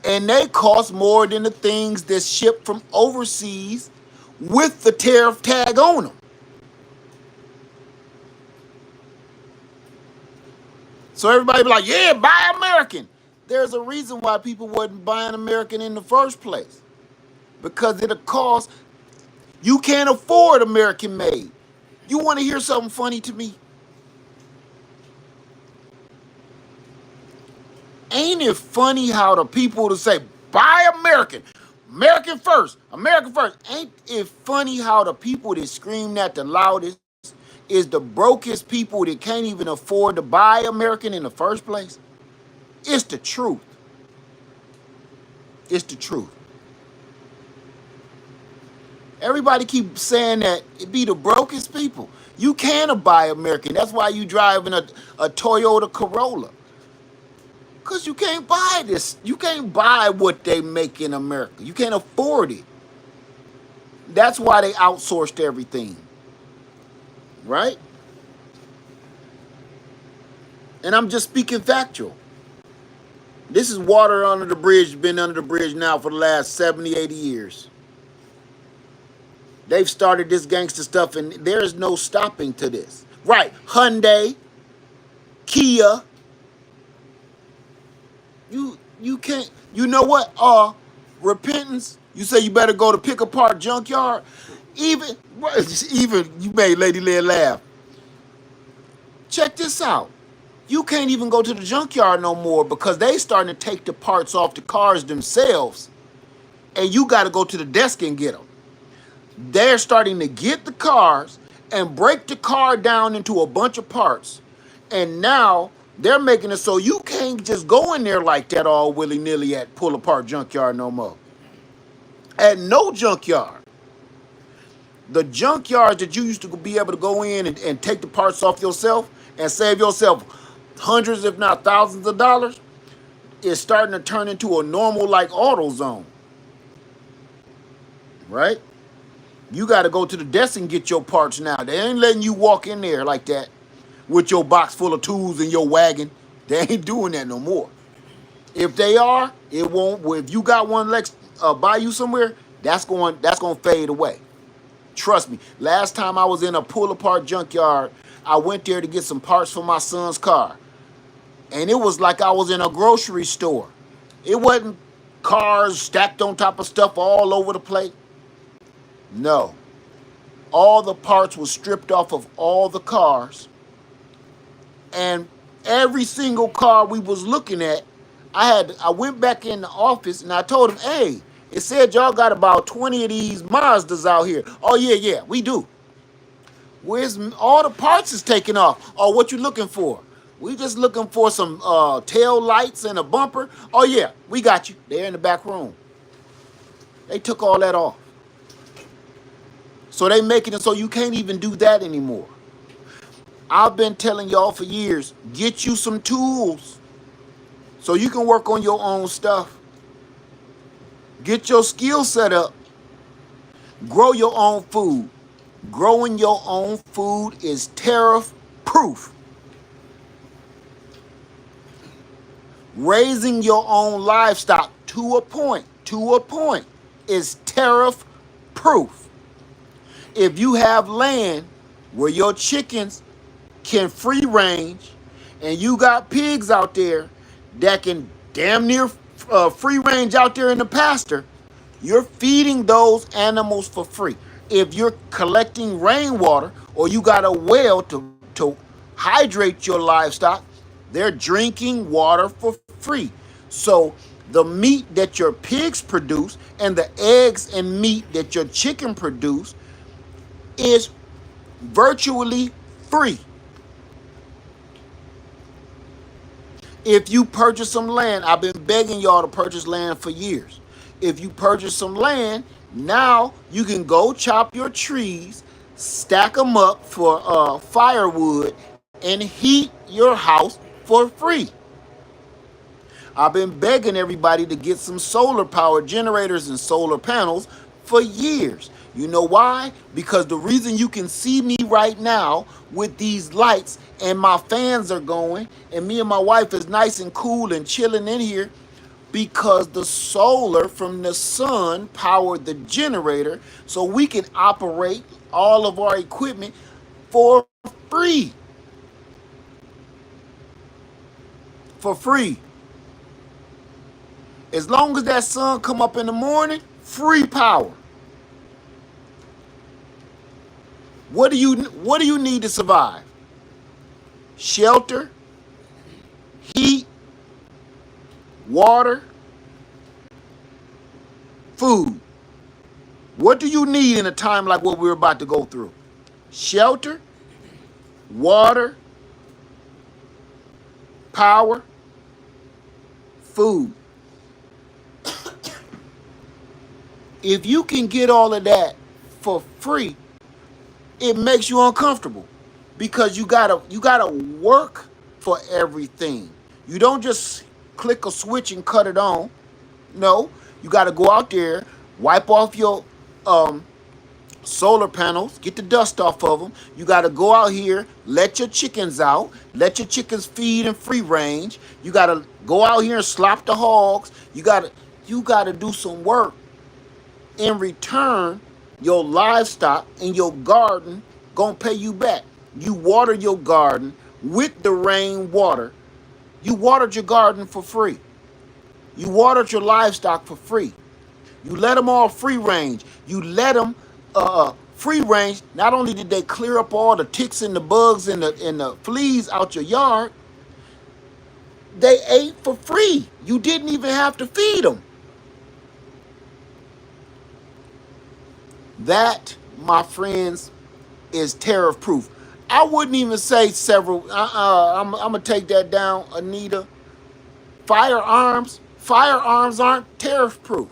[SPEAKER 1] And they cost more than the things that's shipped from overseas with the tariff tag on them. So everybody be like, yeah, buy American. There's a reason why people wasn't buying American in the first place. Because it'll cost, you can't afford American made. You want to hear something funny to me? Ain't it funny how the people to say, buy American, American first, American first. Ain't it funny how the people that scream that the loudest is the brokest people that can't even afford to buy American in the first place? It's the truth. It's the truth. Everybody keep saying that it be the brokest people. You can't buy American. That's why you driving a Toyota Corolla. Because you can't buy this. You can't buy what they make in America. You can't afford it. That's why they outsourced everything. Right? And I'm just speaking factual. This is water under the bridge, been under the bridge now for the last 70, 80 years. They've started this gangster stuff, and there is no stopping to this. Right. Hyundai, Kia. You can't. You know what? Repentance. You say you better go to pick apart junkyard. Even you made Lady Lynn laugh. Check this out. You can't even go to the junkyard no more because they starting to take the parts off the cars themselves, and you got to go to the desk and get them. They're starting to get the cars and break the car down into a bunch of parts, and now they're making it so you can't just go in there like that all willy-nilly at pull apart junkyard no more. At no junkyard. The junkyards that you used to be able to go in and take the parts off yourself and save yourself hundreds, if not thousands of dollars, is starting to turn into a normal like AutoZone. Right? You got to go to the desk and get your parts now. They ain't letting you walk in there like that with your box full of tools and your wagon. They ain't doing that no more. If they are, it won't. If you got one by you somewhere, that's going to fade away. Trust me. Last time I was in a pull apart junkyard, I went there to get some parts for my son's car, and it was like I was in a grocery store. It wasn't cars stacked on top of stuff all over the place. No. All the parts were stripped off of all the cars, and every single car we was looking at, I went back in the office and I told him, hey, it said y'all got about 20 of these Mazdas out here. Oh, yeah, we do. Where's all the parts is taken off? Oh, what you looking for? We just looking for some tail lights and a bumper. Oh, yeah, we got you. They're in the back room. They took all that off. So they making it so you can't even do that anymore. I've been telling y'all for years, get you some tools so you can work on your own stuff. Get your skill set up. Grow your own food. Growing your own food is tariff proof. Raising your own livestock to a point, is tariff proof. If you have land where your chickens can free range and you got pigs out there that can damn near free range out there in the pasture, you're feeding those animals for free. If you're collecting rainwater or you got a well to hydrate your livestock, they're drinking water for free. So the meat that your pigs produce and the eggs and meat that your chicken produce is virtually free. If you purchase some land, I've been begging y'all to purchase land for years. If you purchase some land, now you can go chop your trees, stack them up for firewood, and heat your house for free. I've been begging everybody to get some solar power generators and solar panels for years. You know why? Because the reason you can see me right now with these lights and my fans are going and me and my wife is nice and cool and chilling in here, because the solar from the sun powered the generator so we can operate all of our equipment for free. For free. As long as that sun come up in the morning, free power. What do you need to survive? Shelter, heat, water, food. What do you need in a time like what we're about to go through? Shelter, water, power, food. If you can get all of that for free, it makes you uncomfortable because you gotta work for everything. You don't just click a switch and cut it on. No, you gotta go out there, wipe off your solar panels, get the dust off of them. You gotta go out here, let your chickens out, let your chickens feed in free range. You gotta go out here and slop the hogs. You gotta do some work. In return, your livestock and your garden gonna pay you back. You water your garden with the rain water. You watered your garden for free. You watered your livestock for free. You let them all free range. You let them free range. Not only did they clear up all the ticks and the bugs and the fleas out your yard, they ate for free. You didn't even have to feed them. That, my friends, is tariff proof. I wouldn't even say several. I'm gonna take that down, Anita. Firearms aren't tariff proof.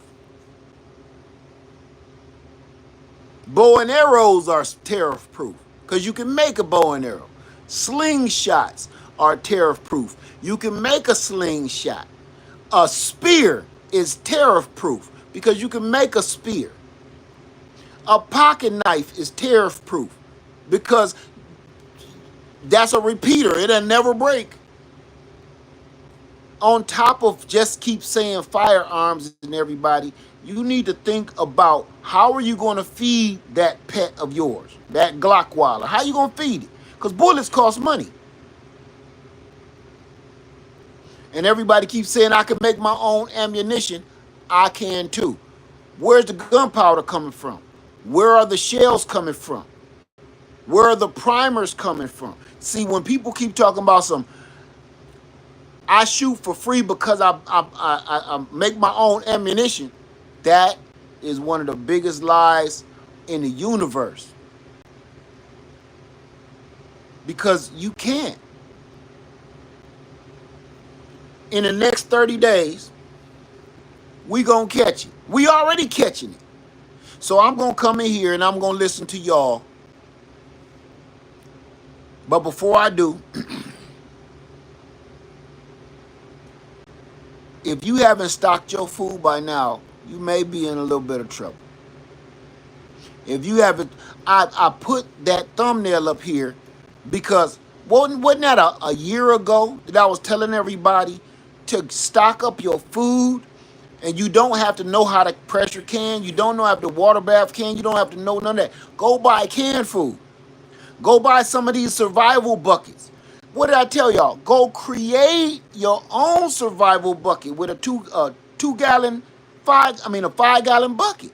[SPEAKER 1] Bow and arrows are tariff proof because you can make a bow and arrow. Slingshots are tariff proof. You can make a slingshot. A spear is tariff proof because you can make a spear. A pocket knife is tariff proof because that's a repeater. It'll never break. On top of just keep saying firearms and everybody, you need to think about how are you going to feed that pet of yours, that Glockwaller? How are you going to feed it? Because bullets cost money. And everybody keeps saying I can make my own ammunition. I can too. Where's the gunpowder coming from? Where are the shells coming from? Where are the primers coming from? See, when people keep talking about I shoot for free because I make my own ammunition, that is one of the biggest lies in the universe. Because you can't. In the next 30 days, we gonna catch it. We already catching it. So I'm going to come in here and I'm going to listen to y'all But before I do, if you haven't stocked your food by now, you may be in a little bit of trouble. If you haven't, I put that thumbnail up here because wasn't that a year ago that I was telling everybody to stock up your food, and you don't have to know how to pressure can, you don't know how to water bath can, you don't have to know none of that. Go buy canned food. Go buy some of these survival buckets. What did I tell y'all? Go create your own survival bucket with a 2 gallon, a 5 gallon bucket.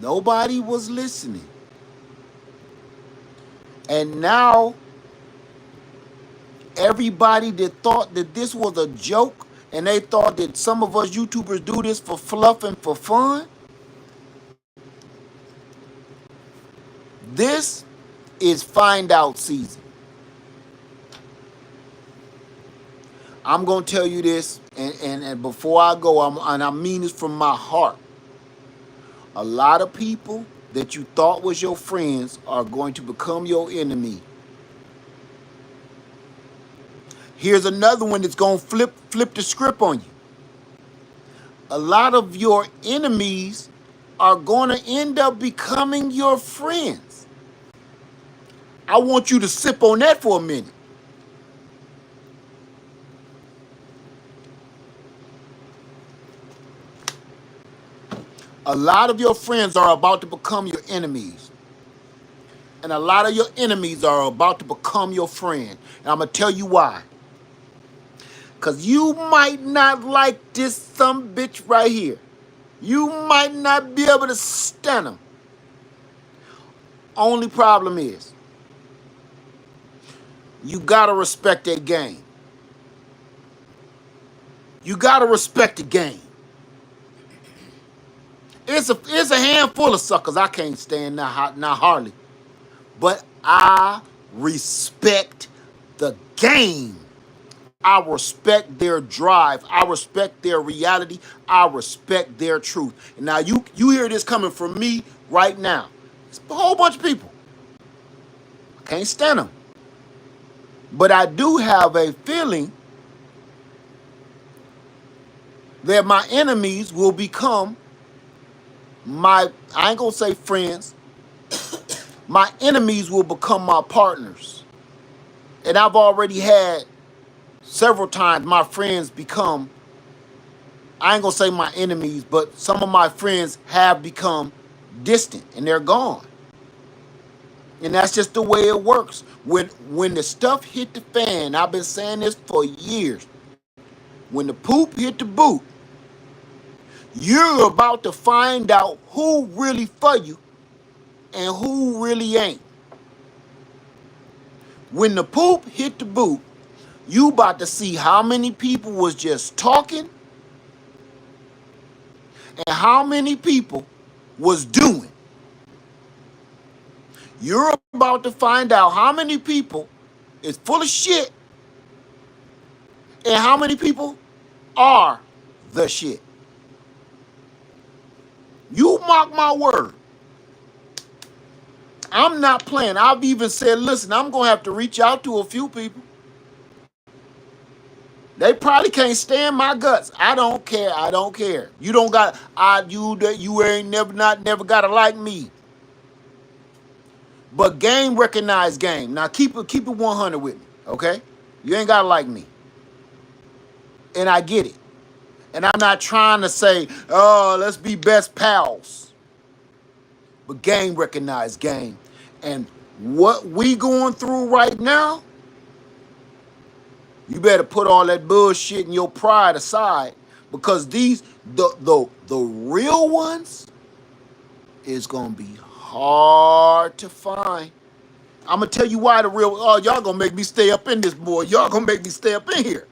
[SPEAKER 1] Nobody was listening. And now everybody that thought that this was a joke and they thought that some of us YouTubers do this for fluff and for fun, this is find out season. I'm going to tell you this, and before I go, I mean this from my heart. A lot of people that you thought was your friends are going to become your enemy. Here's another one that's going to flip the script on you. A lot of your enemies are going to end up becoming your friends. I want you to sip on that for a minute. A lot of your friends are about to become your enemies. And a lot of your enemies are about to become your friend. And I'm going to tell you why. Because you might not like this some bitch right here. You might not be able to stand him. Only problem is, you got to respect that game. You got to respect the game. It's a handful of suckers I can't stand, not hardly. But I respect the game. I respect their drive. I respect their reality. I respect their truth. And now you hear this coming from me right now. It's a whole bunch of people. I can't stand them. But I do have a feeling that my enemies will become I ain't gonna say friends, my enemies will become my partners. And I've already had several times my friends become, I ain't gonna say my enemies, but some of my friends have become distant and they're gone. And that's just the way it works. When the stuff hit the fan, I've been saying this for years. When the poop hit the boot, you're about to find out who really for you and who really ain't. When the poop hit the boot, you about to see how many people was just talking and how many people was doing. You're about to find out how many people is full of shit and how many people are the shit. You mark my word. I'm not playing. I've even said, listen, I'm going to have to reach out to a few people. They probably can't stand my guts. I don't care. I don't care. You don't got, you ain't never got to like me. But game recognize game. Now keep it 100 with me, okay? You ain't got to like me. And I get it. And I'm not trying to say, oh, let's be best pals. But game recognize game. And what we going through right now, you better put all that bullshit and your pride aside, because the real ones is gonna be hard to find. I'm gonna tell you why the real. Oh, y'all gonna make me stay up in this, boy. Y'all gonna make me stay up in here.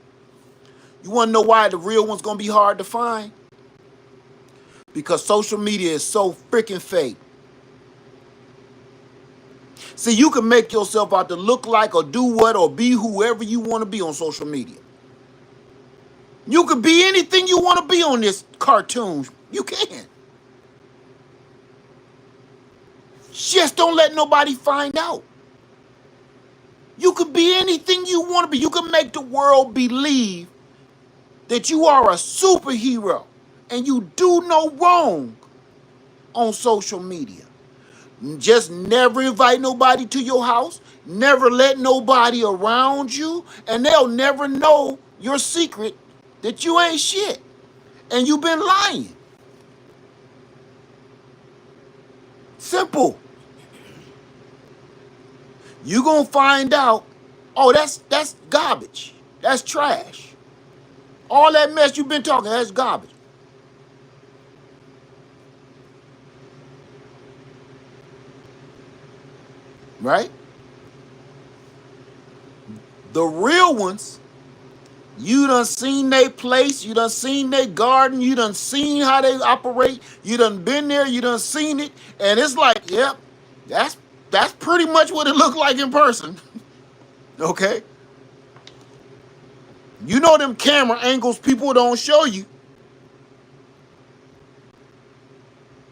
[SPEAKER 1] You wanna know why the real one's gonna be hard to find? Because social media is so freaking fake. See, you can make yourself out to look like or do what or be whoever you want to be on social media. You can be anything you want to be on this cartoon. You can. Just don't let nobody find out. You could be anything you want to be. You can make the world believe that you are a superhero and you do no wrong on social media. Just never invite nobody to your house, never let nobody around you, and they'll never know your secret that you ain't shit and you've been lying. Simple. You gonna find out, oh, that's garbage. That's trash. All that mess you've been talking, that's garbage. Right? The real ones, you done seen they place, you done seen they garden, you done seen how they operate, you done been there, you done seen it, and it's like, yep, that's pretty much what it looked like in person. Okay? You know them camera angles people don't show you.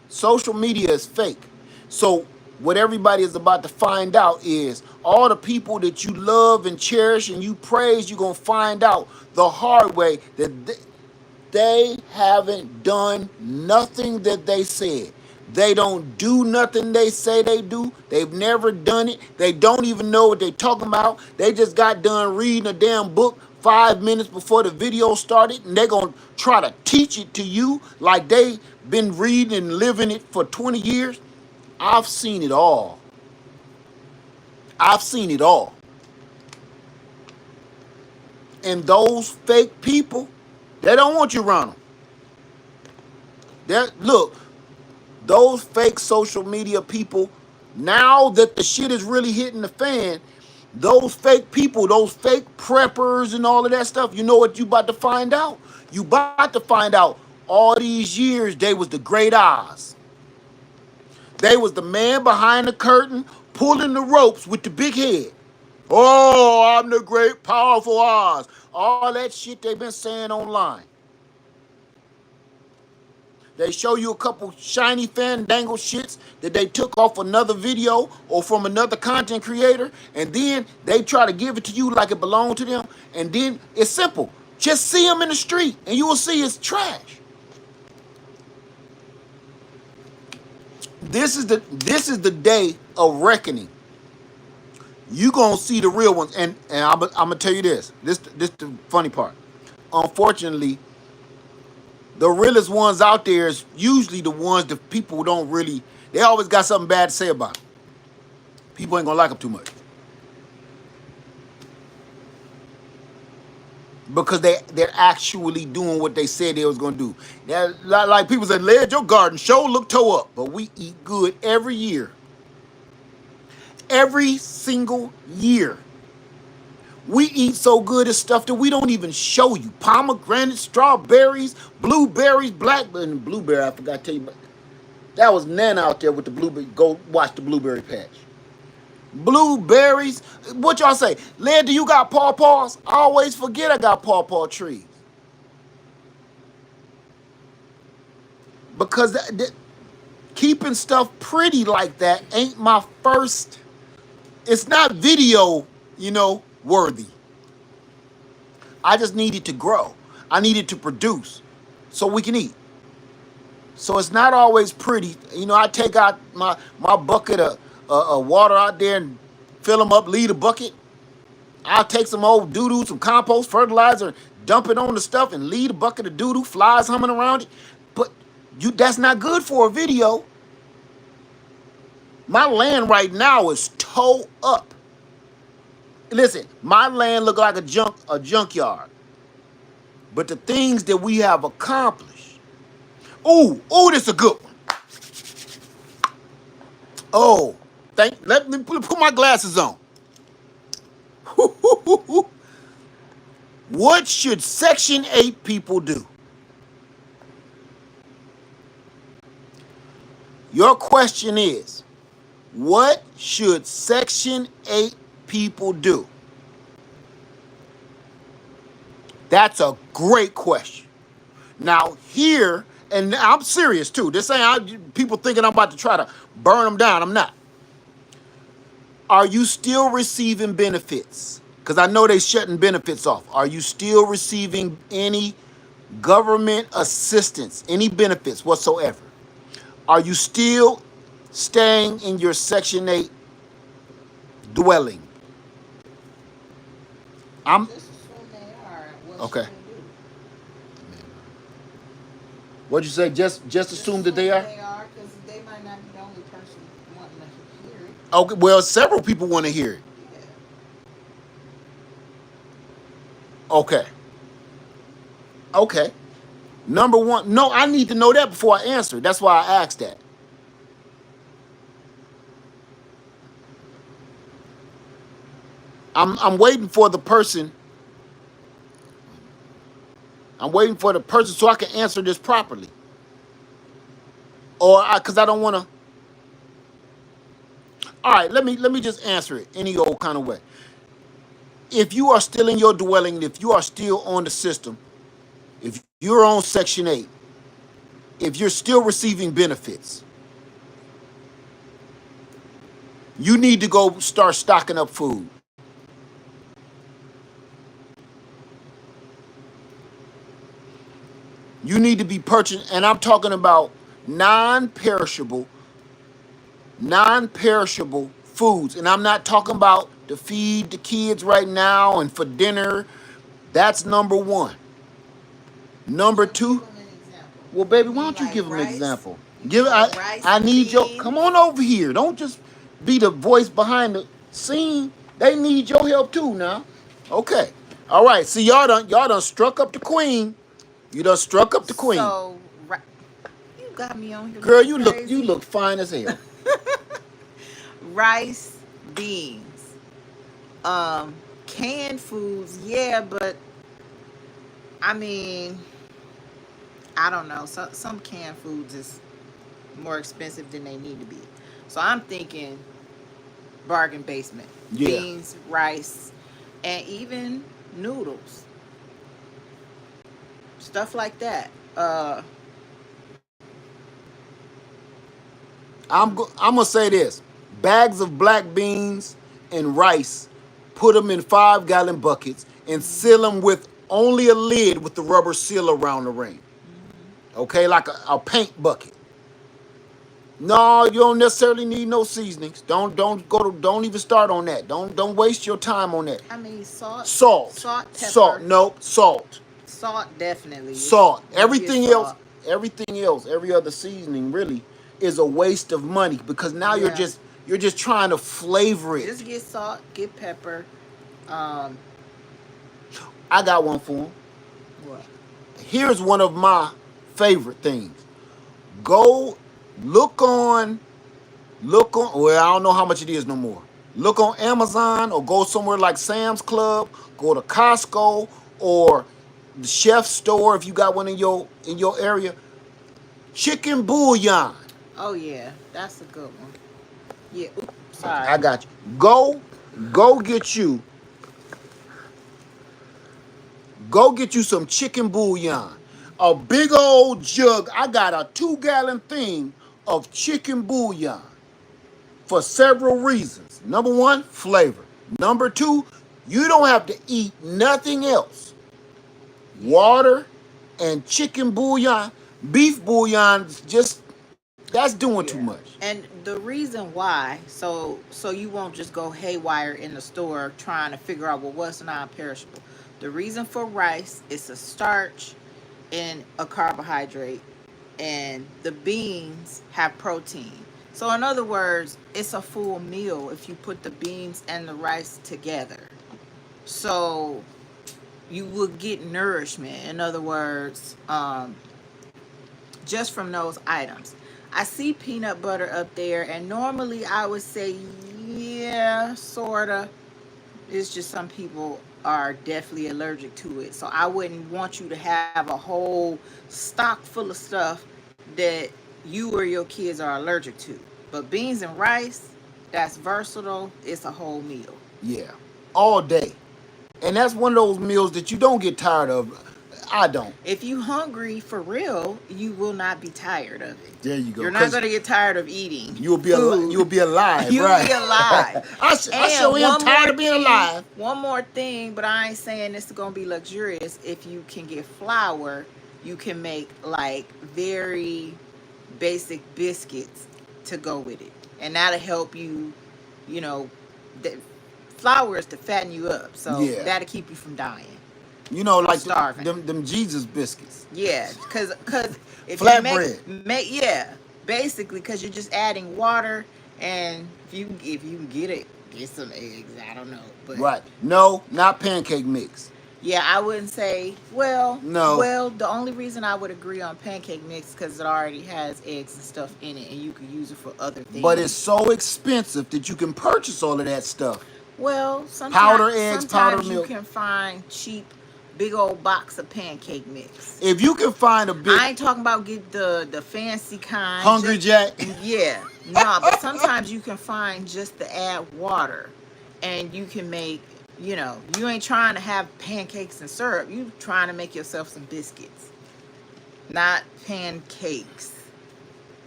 [SPEAKER 1] Social media is fake. So what everybody is about to find out is all the people that you love and cherish and you praise, you're going to find out the hard way that they haven't done nothing that they said. They don't do nothing they say they do. They've never done it. They don't even know what they're talking about. They just got done reading a damn book 5 minutes before the video started, and they're going to try to teach it to you like they been reading and living it for 20 years. I've seen it all. I've seen it all. And those fake people, they don't want you around them. Look, those fake social media people, now that the shit is really hitting the fan, those fake people, those fake preppers and all of that stuff, you know what you about to find out? You about to find out all these years they was the great Oz. They was the man behind the curtain pulling the ropes with the big head. Oh, I'm the great powerful Oz. All that shit they've been saying online. They show you a couple shiny fandangle shits that they took off another video or from another content creator, and then they try to give it to you like it belonged to them. And then it's simple. Just see them in the street and you will see it's trash. This is the day of reckoning. You gonna see the real ones, and I'm gonna tell you this. This the funny part. Unfortunately, the realest ones out there is usually the ones that people don't really. They always got something bad to say about them. People ain't gonna like them too much because they're actually doing what they said they was gonna do. Now, like people said, "Led, your garden show look toe up," but we eat good every year. Every single year. We eat so good at stuff that we don't even show you. Pomegranates, strawberries, blueberries, blueberry, I forgot to tell you about. That was Nana out there with the blueberry. Go watch the blueberry patch. Blueberries. What y'all say? Led, do you got pawpaws? I always forget I got pawpaw trees. Because keeping stuff pretty like that ain't my first. It's not video, worthy. I just need it to grow. I need it to produce so we can eat. So it's not always pretty. I take out my bucket of water out there and fill them up, leave the bucket. I'll take some old doo-doo, some compost, fertilizer, dump it on the stuff and leave the bucket of doo-doo, flies humming around it. But that's not good for a video. My land right now is toe up. Listen, my land look like a junkyard. But the things that we have accomplished. Ooh, this is a good one. Oh, let me put my glasses on. What should Section 8 people do? Your question is, what should Section 8 people do? That's a great question. Now, here And I'm serious too. This ain't people thinking I'm about to try to burn them down. I'm not. Are you still receiving benefits? Because I know they shutting benefits off. Are you still receiving any government assistance, any benefits whatsoever? Are you still staying in your Section 8 dwelling? I'm
[SPEAKER 2] Just assume they are. What
[SPEAKER 1] okay.
[SPEAKER 2] should we do?
[SPEAKER 1] What'd you say? Just
[SPEAKER 2] Just
[SPEAKER 1] assume that they
[SPEAKER 2] assume
[SPEAKER 1] are?
[SPEAKER 2] they are, because they might not be the only person wanting to hear it.
[SPEAKER 1] Okay, well, several people want to hear it.
[SPEAKER 2] Yeah.
[SPEAKER 1] Okay. Okay. Number one, no, I need to know that before I answer. That's why I asked that. I'm waiting for the person. I'm waiting for the person so I can answer this properly. Or because I don't want to. All right, let me just answer it any old kind of way. If you are still in your dwelling, if you are still on the system, if you're on Section 8, if you're still receiving benefits, you need to go start stocking up food. You need to be purchasing, and I'm talking about non-perishable, non-perishable foods. And I'm not talking about to feed the kids right now and for dinner. That's number one. Number
[SPEAKER 2] So give
[SPEAKER 1] two,
[SPEAKER 2] them an example.
[SPEAKER 1] well,
[SPEAKER 2] You
[SPEAKER 1] baby, why
[SPEAKER 2] mean
[SPEAKER 1] don't you
[SPEAKER 2] like
[SPEAKER 1] give them an
[SPEAKER 2] rice?
[SPEAKER 1] example?
[SPEAKER 2] You
[SPEAKER 1] Give
[SPEAKER 2] mean
[SPEAKER 1] I
[SPEAKER 2] like rice
[SPEAKER 1] I
[SPEAKER 2] and
[SPEAKER 1] need your come
[SPEAKER 2] beans?
[SPEAKER 1] on over here. Don't just be the voice behind the scene. They need your help too now. Okay. All right. See y'all done struck up the queen. You done struck up the queen.
[SPEAKER 2] So, you got me on here
[SPEAKER 1] Girl,
[SPEAKER 2] looking
[SPEAKER 1] you look
[SPEAKER 2] crazy.
[SPEAKER 1] fine as hell.
[SPEAKER 2] Rice, beans, canned foods, yeah, but I mean, I don't know. Some canned foods is more expensive than they need to be. So I'm thinking bargain basement.
[SPEAKER 1] Yeah.
[SPEAKER 2] Beans, rice, and even noodles. Stuff like that.
[SPEAKER 1] I'm gonna say this: bags of black beans and rice, put them in 5-gallon buckets and seal them with only a lid with the rubber seal around the ring. Okay, like a paint bucket. No, you don't necessarily need no seasonings. Don't even start on that. Don't waste your time on that.
[SPEAKER 2] I mean,
[SPEAKER 1] Salt,
[SPEAKER 2] salt,
[SPEAKER 1] salt,
[SPEAKER 2] pepper,
[SPEAKER 1] nope, salt,
[SPEAKER 2] salt definitely. It's,
[SPEAKER 1] salt.
[SPEAKER 2] you get salt.
[SPEAKER 1] Everything else, every other seasoning really is a waste of money because now you're
[SPEAKER 2] Yeah.
[SPEAKER 1] just you're just trying to flavor
[SPEAKER 2] Just
[SPEAKER 1] it.
[SPEAKER 2] get salt, get pepper. Um,
[SPEAKER 1] I got one for them.
[SPEAKER 2] what?
[SPEAKER 1] Here's one of my favorite things. Go look on well, I don't know how much it is no more. Look on Amazon or go somewhere like Sam's Club, go to Costco or the chef store if you got one in your area. Chicken bouillon.
[SPEAKER 2] Oh yeah, that's a good one. Yeah. Oops, sorry.
[SPEAKER 1] I got you. Go get you some chicken bouillon. A big old jug. I got a 2-gallon thing of chicken bouillon for several reasons. Number one, flavor. Number two, you don't have to eat nothing else.
[SPEAKER 2] Yeah.
[SPEAKER 1] Water and chicken bouillon, beef bouillon, just that's doing too
[SPEAKER 2] Yeah.
[SPEAKER 1] much.
[SPEAKER 2] And the reason why, so you won't just go haywire in the store trying to figure out, well, what's non-perishable. The reason for rice is a starch and a carbohydrate, and the beans have protein. So in other words, it's a full meal if you put the beans and the rice together. So you will get nourishment. In other words, just from those items. I see peanut butter up there, and normally I would say, yeah, sorta. It's just some people are definitely allergic to it. So I wouldn't want you to have a whole stock full of stuff that you or your kids are allergic to. But beans and rice, that's versatile. It's a whole meal.
[SPEAKER 1] Yeah, all day. And that's one of those meals that you don't get tired of. I don't.
[SPEAKER 2] If you hungry for real, you will not be tired of it.
[SPEAKER 1] There you go.
[SPEAKER 2] You're not going to get tired of eating
[SPEAKER 1] You'll be
[SPEAKER 2] food.
[SPEAKER 1] you'll be alive,
[SPEAKER 2] You'll
[SPEAKER 1] right?
[SPEAKER 2] be alive.
[SPEAKER 1] I sure am tired of being alive.
[SPEAKER 2] One more thing, but I ain't saying this is going to be luxurious. If you can get flour, you can make like very basic biscuits to go with it. And that'll help you, you know, flour is to fatten you up. So
[SPEAKER 1] Yeah.
[SPEAKER 2] that'll keep you from dying.
[SPEAKER 1] You know, like
[SPEAKER 2] starving.
[SPEAKER 1] them Jesus biscuits.
[SPEAKER 2] Yeah, because if
[SPEAKER 1] flatbread.
[SPEAKER 2] you make basically because you're just adding water, and if you can get some eggs. I don't know, but
[SPEAKER 1] Right. No, not pancake mix.
[SPEAKER 2] yeah, I wouldn't say. Well,
[SPEAKER 1] no.
[SPEAKER 2] Well, the only reason I would agree on pancake mix because it already has eggs and stuff in it, and you can use it for other things.
[SPEAKER 1] But it's so expensive that you can purchase all of that stuff.
[SPEAKER 2] Well, sometimes
[SPEAKER 1] powder eggs, powder milk.
[SPEAKER 2] You can find cheap. Big old box of pancake mix.
[SPEAKER 1] If you can find a big,
[SPEAKER 2] I ain't talking about get the fancy kind.
[SPEAKER 1] Hungry Jack.
[SPEAKER 2] Yeah, no, but sometimes you can find just to add water, and you can make. You know, you ain't trying to have pancakes and syrup. You trying to make yourself some biscuits, not pancakes,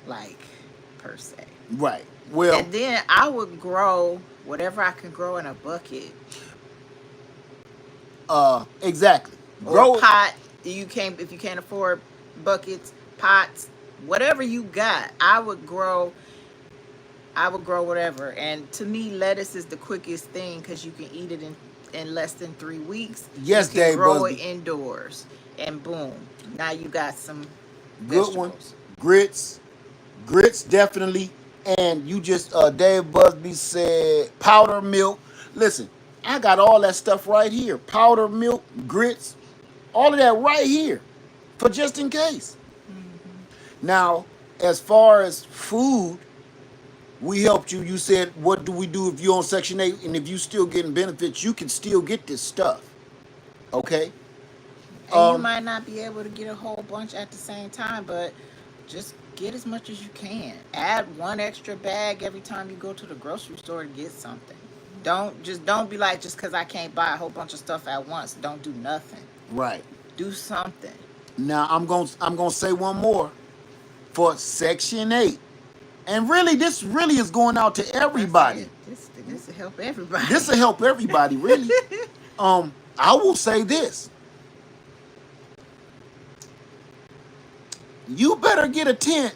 [SPEAKER 2] like per se.
[SPEAKER 1] Right. Well,
[SPEAKER 2] and then I would grow whatever I can grow in a bucket.
[SPEAKER 1] Exactly.
[SPEAKER 2] Or pot. If you can't afford buckets, pots, whatever you got, I would grow whatever. And to me, lettuce is the quickest thing because you can eat it in less than 3 weeks.
[SPEAKER 1] Yes,
[SPEAKER 2] you can
[SPEAKER 1] Dave
[SPEAKER 2] grow
[SPEAKER 1] Busby.
[SPEAKER 2] it indoors, and boom, now you got some
[SPEAKER 1] good
[SPEAKER 2] vegetables.
[SPEAKER 1] One. Grits definitely. And you just Dave Busby said powder milk. Listen, I got all that stuff right here. Powder milk, grits, all of that right here for just in case. Mm-hmm. Now, as far as food, we helped you. You said, what do we do if you're on Section 8? And if you still getting benefits, you can still get this stuff. Okay?
[SPEAKER 2] And you might not be able to get a whole bunch at the same time, but just get as much as you can. Add one extra bag every time you go to the grocery store to get something. Don't be like, just because I can't buy a whole bunch of stuff at once, don't do nothing.
[SPEAKER 1] Right.
[SPEAKER 2] Do something.
[SPEAKER 1] Now I'm gonna say one more for Section 8. And really, this really is going out to everybody.
[SPEAKER 2] This will help everybody.
[SPEAKER 1] This will help everybody, really. I will say this. You better get a tent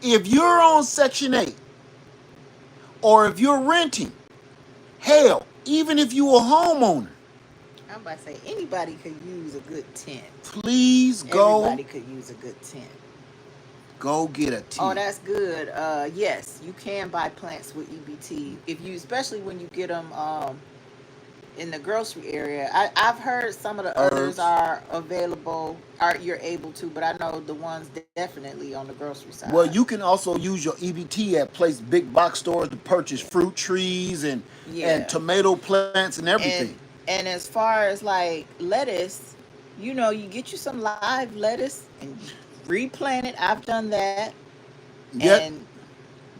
[SPEAKER 1] if you're on Section 8. Or if you're renting, hell, even if you're a homeowner.
[SPEAKER 2] I'm about to say, anybody could use a good tent.
[SPEAKER 1] Please go.
[SPEAKER 2] Everybody could use a good tent.
[SPEAKER 1] Go get a tent.
[SPEAKER 2] Oh, that's good. Yes, you can buy plants with EBT. Especially when you get them in the grocery area. I've heard some of the others are available, you're able to, but I know the ones definitely on the grocery side.
[SPEAKER 1] Well, you can also use your EBT at big box stores to purchase fruit trees and tomato plants and everything.
[SPEAKER 2] And as far as like lettuce, you get you some live lettuce and replant it. I've done that.
[SPEAKER 1] Yep.
[SPEAKER 2] And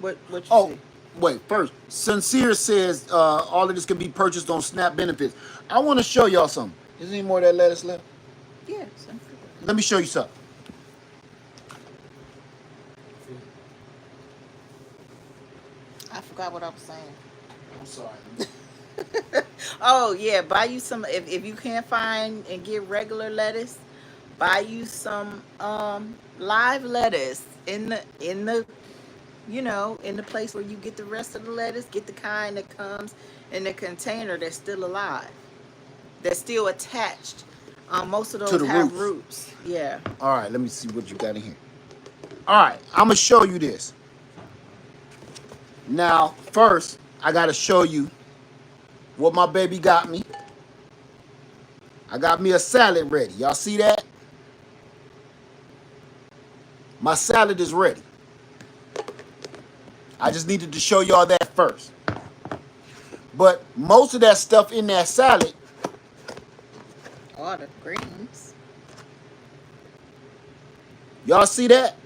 [SPEAKER 2] what you say?
[SPEAKER 1] Wait, first, Sincere says all of this can be purchased on SNAP benefits. I want to show y'all something. Is there any more of that lettuce left?
[SPEAKER 2] Yeah.
[SPEAKER 1] Let me show you something.
[SPEAKER 2] I forgot what I was saying.
[SPEAKER 1] I'm sorry.
[SPEAKER 2] Oh, yeah. Buy you some, if you can't find and get regular lettuce, buy you some live lettuce in the in the place where you get the rest of the lettuce. Get the kind that comes in the container that's still alive, that's still attached. Most of those have roots. Yeah.
[SPEAKER 1] All right, let me see what you got in here. All right, I'm gonna show you this. Now, first, I gotta show you what my baby got me. I got me a salad ready. Y'all see that? My salad is ready. I just needed to show y'all that first. But most of that stuff in that salad.
[SPEAKER 2] All the greens.
[SPEAKER 1] Y'all see that?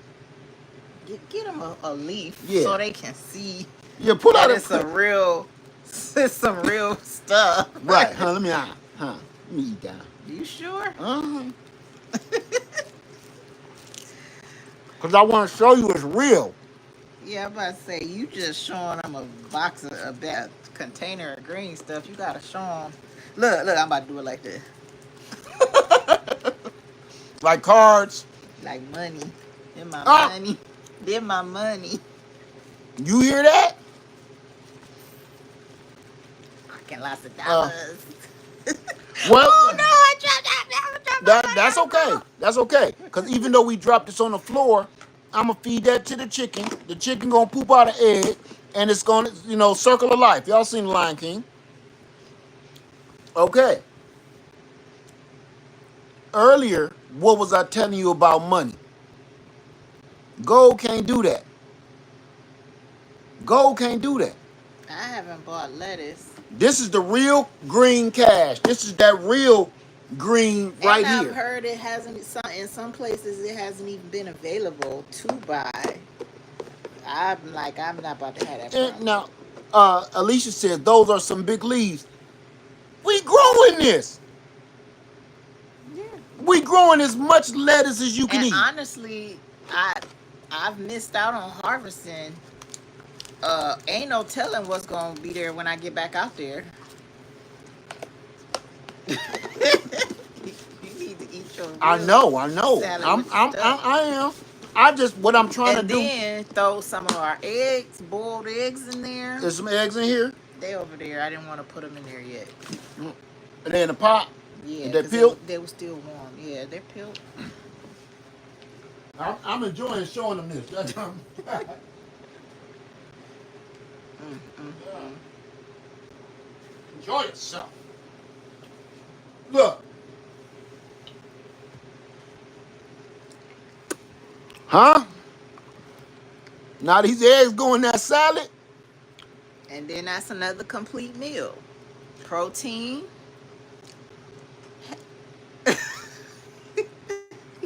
[SPEAKER 2] Get them a leaf
[SPEAKER 1] so
[SPEAKER 2] they can see.
[SPEAKER 1] Yeah, pull out
[SPEAKER 2] it's some real stuff.
[SPEAKER 1] Right, huh? Let me Let me eat that.
[SPEAKER 2] You sure?
[SPEAKER 1] Uh-huh. Because I want to show you it's real.
[SPEAKER 2] Yeah, I'm about to say you just showing them a box of a container of green stuff. You gotta show them. Look, I'm about to do it like this,
[SPEAKER 1] Like cards.
[SPEAKER 2] like money. Then my
[SPEAKER 1] Ah,
[SPEAKER 2] money. Then my money.
[SPEAKER 1] you hear that?
[SPEAKER 2] Fucking lots of
[SPEAKER 1] Uh,
[SPEAKER 2] dollars.
[SPEAKER 1] well,
[SPEAKER 2] Oh no! I dropped my money
[SPEAKER 1] that's
[SPEAKER 2] on the
[SPEAKER 1] okay.
[SPEAKER 2] floor.
[SPEAKER 1] That's okay. Because even though we dropped this on the floor, I'm going to feed that to the chicken. The chicken going to poop out an egg, and it's going to, circle of life. Y'all seen The Lion King. Okay. Earlier, what was I telling you about money? Gold can't do that. Gold can't do that.
[SPEAKER 2] I haven't bought lettuce,
[SPEAKER 1] This is the real green cash. This is that real green
[SPEAKER 2] and
[SPEAKER 1] right
[SPEAKER 2] I've
[SPEAKER 1] here.
[SPEAKER 2] heard it hasn't. In some places, it hasn't even been available to buy. I'm not about to have that
[SPEAKER 1] And
[SPEAKER 2] problem.
[SPEAKER 1] now, Alicia says those are some big leaves. We growing this.
[SPEAKER 2] Yeah.
[SPEAKER 1] We growing as much lettuce as you can
[SPEAKER 2] And
[SPEAKER 1] eat.
[SPEAKER 2] honestly, I've missed out on harvesting. Ain't no telling what's gonna be there when I get back out there. You need to eat your
[SPEAKER 1] I
[SPEAKER 2] real
[SPEAKER 1] know, I know.
[SPEAKER 2] salad with the stuff.
[SPEAKER 1] I am. I just what I'm trying to
[SPEAKER 2] And
[SPEAKER 1] do
[SPEAKER 2] then throw some of our eggs, boiled eggs in there.
[SPEAKER 1] is some eggs in here,
[SPEAKER 2] They over there. I didn't want to put them in there yet.
[SPEAKER 1] and then the pot,
[SPEAKER 2] Yeah,
[SPEAKER 1] and that
[SPEAKER 2] because
[SPEAKER 1] peel.
[SPEAKER 2] they were still warm. Yeah, they're peeled.
[SPEAKER 1] I'm enjoying showing them this.
[SPEAKER 2] Mm, mm, mm.
[SPEAKER 1] Enjoy yourself. Look. Huh? Now these eggs go in that salad.
[SPEAKER 2] And then that's another complete meal. Protein.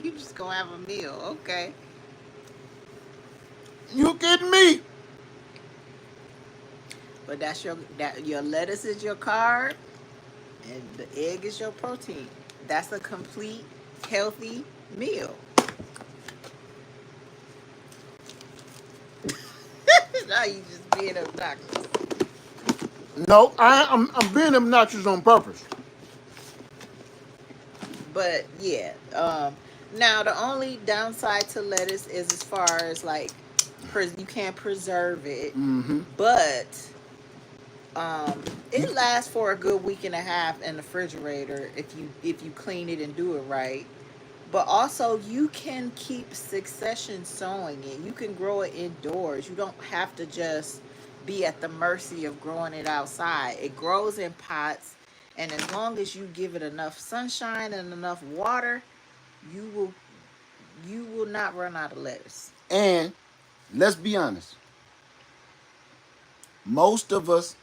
[SPEAKER 2] You just gonna have a meal, okay?
[SPEAKER 1] You kidding me?
[SPEAKER 2] But your lettuce is your carb, and the egg is your protein. That's a complete healthy meal. Now you just being obnoxious.
[SPEAKER 1] No, I'm being obnoxious on purpose.
[SPEAKER 2] But yeah, now the only downside to lettuce is as far as like, you can't preserve it,
[SPEAKER 1] Mm-hmm.
[SPEAKER 2] but
[SPEAKER 1] You,
[SPEAKER 2] it lasts for a good week and a half in the refrigerator if you clean it and do it right. But also you can keep succession sowing it. You can grow it indoors. You don't have to just be at the mercy of growing it outside. It grows in pots, and as long as you give it enough sunshine and enough water, you will you will not run out of lettuce.
[SPEAKER 1] and let's be honest, most of us,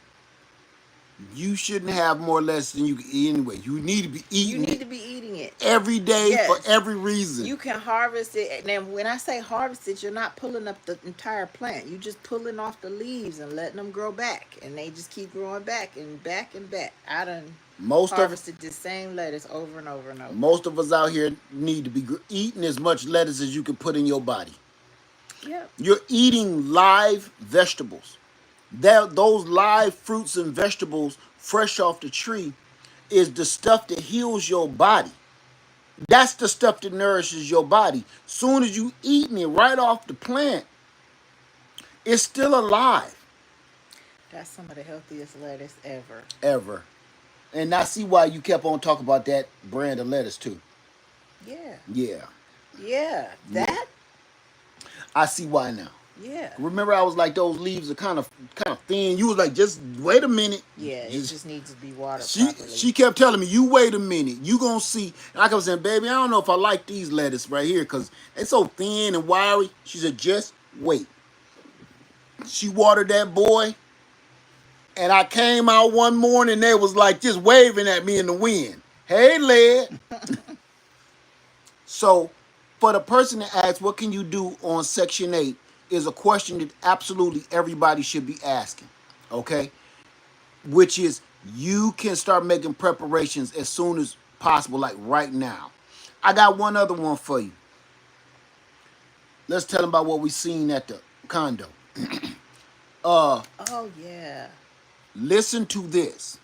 [SPEAKER 1] you shouldn't have more lettuce than you can eat anyway. You need to be
[SPEAKER 2] You
[SPEAKER 1] eating
[SPEAKER 2] need
[SPEAKER 1] it
[SPEAKER 2] to be eating it.
[SPEAKER 1] every day for
[SPEAKER 2] Yes.
[SPEAKER 1] every reason.
[SPEAKER 2] You can harvest it. And then when I say harvest it, you're not pulling up the entire plant. You just pulling off the leaves and letting them grow back. And they just keep growing back and back and back. I done
[SPEAKER 1] Most of
[SPEAKER 2] harvested the same lettuce over and over and over.
[SPEAKER 1] most of us out here need to be eating as much lettuce as you can put in your body.
[SPEAKER 2] Yep.
[SPEAKER 1] You're eating live vegetables. Those live fruits and vegetables fresh off the tree is the stuff that heals your body. That's the stuff that nourishes your body. Soon as you eating it right off the plant, it's still alive.
[SPEAKER 2] That's some of the healthiest lettuce ever.
[SPEAKER 1] Ever. And I see why you kept on talking about that brand of lettuce too.
[SPEAKER 2] Yeah.
[SPEAKER 1] Yeah.
[SPEAKER 2] Yeah.
[SPEAKER 1] Yeah.
[SPEAKER 2] That?
[SPEAKER 1] I see why now.
[SPEAKER 2] Yeah.
[SPEAKER 1] Remember I was like those leaves are kind of thin. You was like, just wait a minute.
[SPEAKER 2] Yeah. It just needs to be watered
[SPEAKER 1] She
[SPEAKER 2] properly.
[SPEAKER 1] she kept telling me, you wait a minute, you gonna see. And I kept saying, baby, I don't know if I like these lettuce right here because they're so thin and wiry. She said, just wait. She watered that boy, and I came out one morning, they was like just waving at me in the wind. Hey, lad. So for the person that asks, what can you do on Section 8 is a question that absolutely everybody should be asking, okay? Which is, you can start making preparations as soon as possible, like right now. I got one other one for you. Let's tell them about what we seen at the condo. Uh,
[SPEAKER 2] Oh yeah.
[SPEAKER 1] listen to this.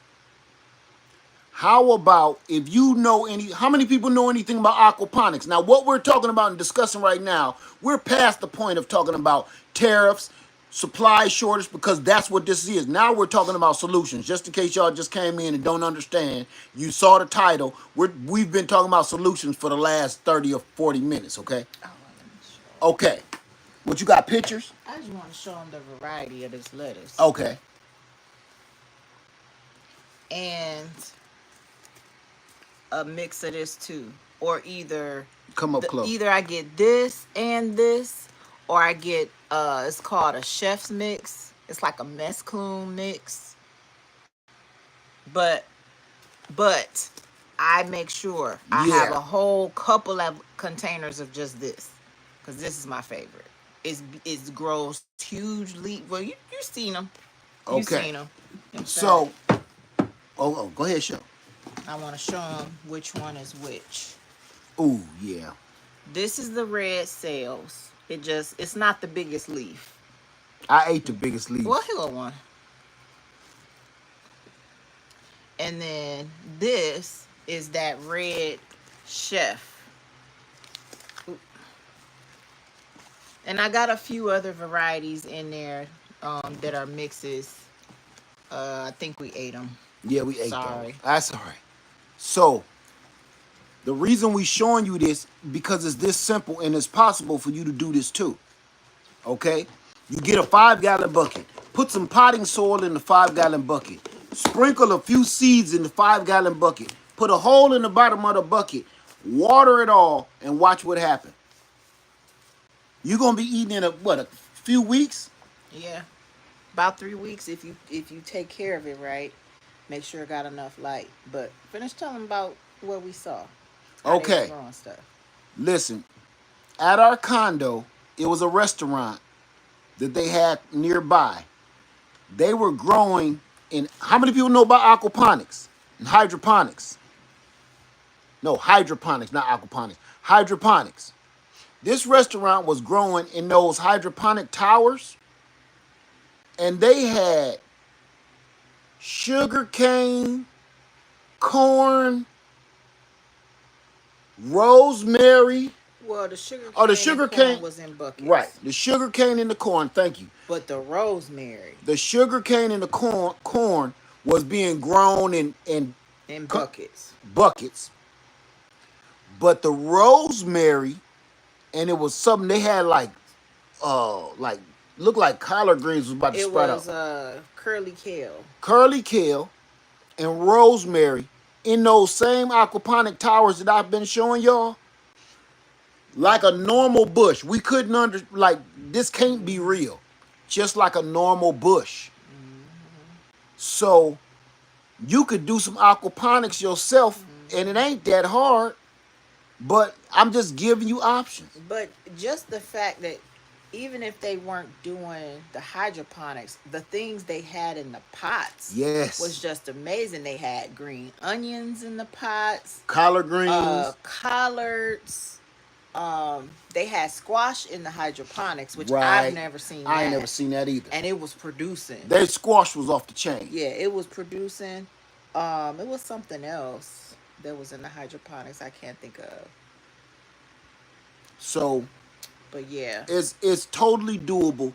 [SPEAKER 1] How about if you know how many people know anything about aquaponics? Now, what we're talking about and discussing right now, we're past the point of talking about tariffs, supply shortage, because that's what this is. Now we're talking about solutions. Just in case y'all just came in and don't understand, you saw the title. We've been talking about solutions for the last 30 or 40 minutes, okay?
[SPEAKER 2] Oh, let me show.
[SPEAKER 1] Okay. What you got, pictures?
[SPEAKER 2] I just want to show them the variety of this lettuce.
[SPEAKER 1] Okay.
[SPEAKER 2] And a mix of this too, or
[SPEAKER 1] Come up close.
[SPEAKER 2] either I get this and this, or I get it's called a chef's mix. It's like a mesclun mix, but but I make sure I have
[SPEAKER 1] Yeah.
[SPEAKER 2] a whole couple of containers of just this, because this is my favorite. It grows huge leaf. Well, you seen them. You
[SPEAKER 1] Okay.
[SPEAKER 2] seen them.
[SPEAKER 1] So, go ahead, show.
[SPEAKER 2] I want to show them which one is which.
[SPEAKER 1] Ooh, yeah.
[SPEAKER 2] This is the red sales. It's not the biggest leaf.
[SPEAKER 1] I ate the biggest leaf.
[SPEAKER 2] Well, here one. And then this is that red chef. Ooh. And I got a few other varieties in there that are mixes. I think we ate them.
[SPEAKER 1] Yeah, we ate
[SPEAKER 2] Sorry.
[SPEAKER 1] them. That's all right. So, the reason we showing you this, because it's this simple and it's possible for you to do this too. Okay? You get a 5-gallon bucket. Put some potting soil in the 5-gallon bucket. Sprinkle a few seeds in the 5-gallon bucket. Put a hole in the bottom of the bucket. Water it all and watch what happens. You're going to be eating in a few weeks?
[SPEAKER 2] Yeah. About 3 weeks if you take care of it right. Make sure it got enough light. But finish telling them about what we saw.
[SPEAKER 1] Okay.
[SPEAKER 2] Stuff.
[SPEAKER 1] Listen, at our condo, it was a restaurant that they had nearby. They were growing in, how many people know about aquaponics and hydroponics? No, hydroponics, not aquaponics. Hydroponics. This restaurant was growing in those hydroponic towers, and they had sugar cane, corn, rosemary.
[SPEAKER 2] Well, the sugar cane,
[SPEAKER 1] the sugar cane
[SPEAKER 2] was in buckets.
[SPEAKER 1] Right. The sugar cane and the corn, thank you.
[SPEAKER 2] But the rosemary.
[SPEAKER 1] The sugar cane and the corn was being grown in
[SPEAKER 2] buckets.
[SPEAKER 1] Buckets. But the rosemary, and it was something they had like looked like collard greens was about to sprout out.
[SPEAKER 2] It was curly kale.
[SPEAKER 1] Curly kale and rosemary in those same aquaponic towers that I've been showing y'all. Like a normal bush. We couldn't this can't be real. Just like a normal bush. So you could do some aquaponics yourself, and it ain't that hard. But I'm just giving you options.
[SPEAKER 2] But just the fact that even if they weren't doing the hydroponics, the things they had in the pots was just amazing. They had green onions in the pots,
[SPEAKER 1] collard greens,
[SPEAKER 2] collards. They had squash in the hydroponics, which I've never seen.
[SPEAKER 1] I ain't never seen that either.
[SPEAKER 2] And it was producing.
[SPEAKER 1] Their squash was off the chain.
[SPEAKER 2] Yeah, it was producing. It was something else that was in the hydroponics I can't think of.
[SPEAKER 1] So,
[SPEAKER 2] but yeah,
[SPEAKER 1] it's totally doable,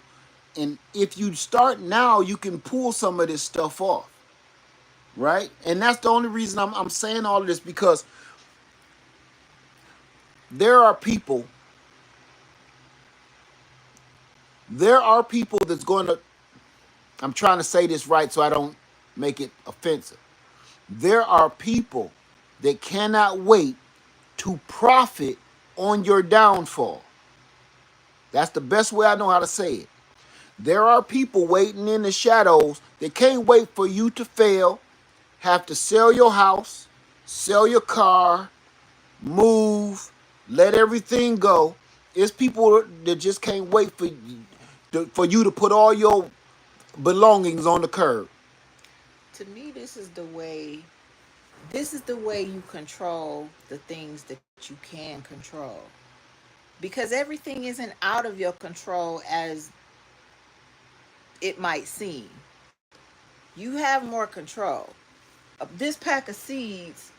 [SPEAKER 1] and if you start now, you can pull some of this stuff off, right? And that's the only reason I'm saying all of this, because there are people that's going to, I'm trying to say this right so I don't make it offensive. There are people that cannot wait to profit on your downfall. That's the best way I know how to say it. There are people waiting in the shadows that can't wait for you to fail, have to sell your house, sell your car, move, let everything go. It's people that just can't wait for you to put all your belongings on the curb.
[SPEAKER 2] to me, this is the way you control the things that you can control. Because everything isn't out of your control as it might seem. You have more control. This pack of seeds,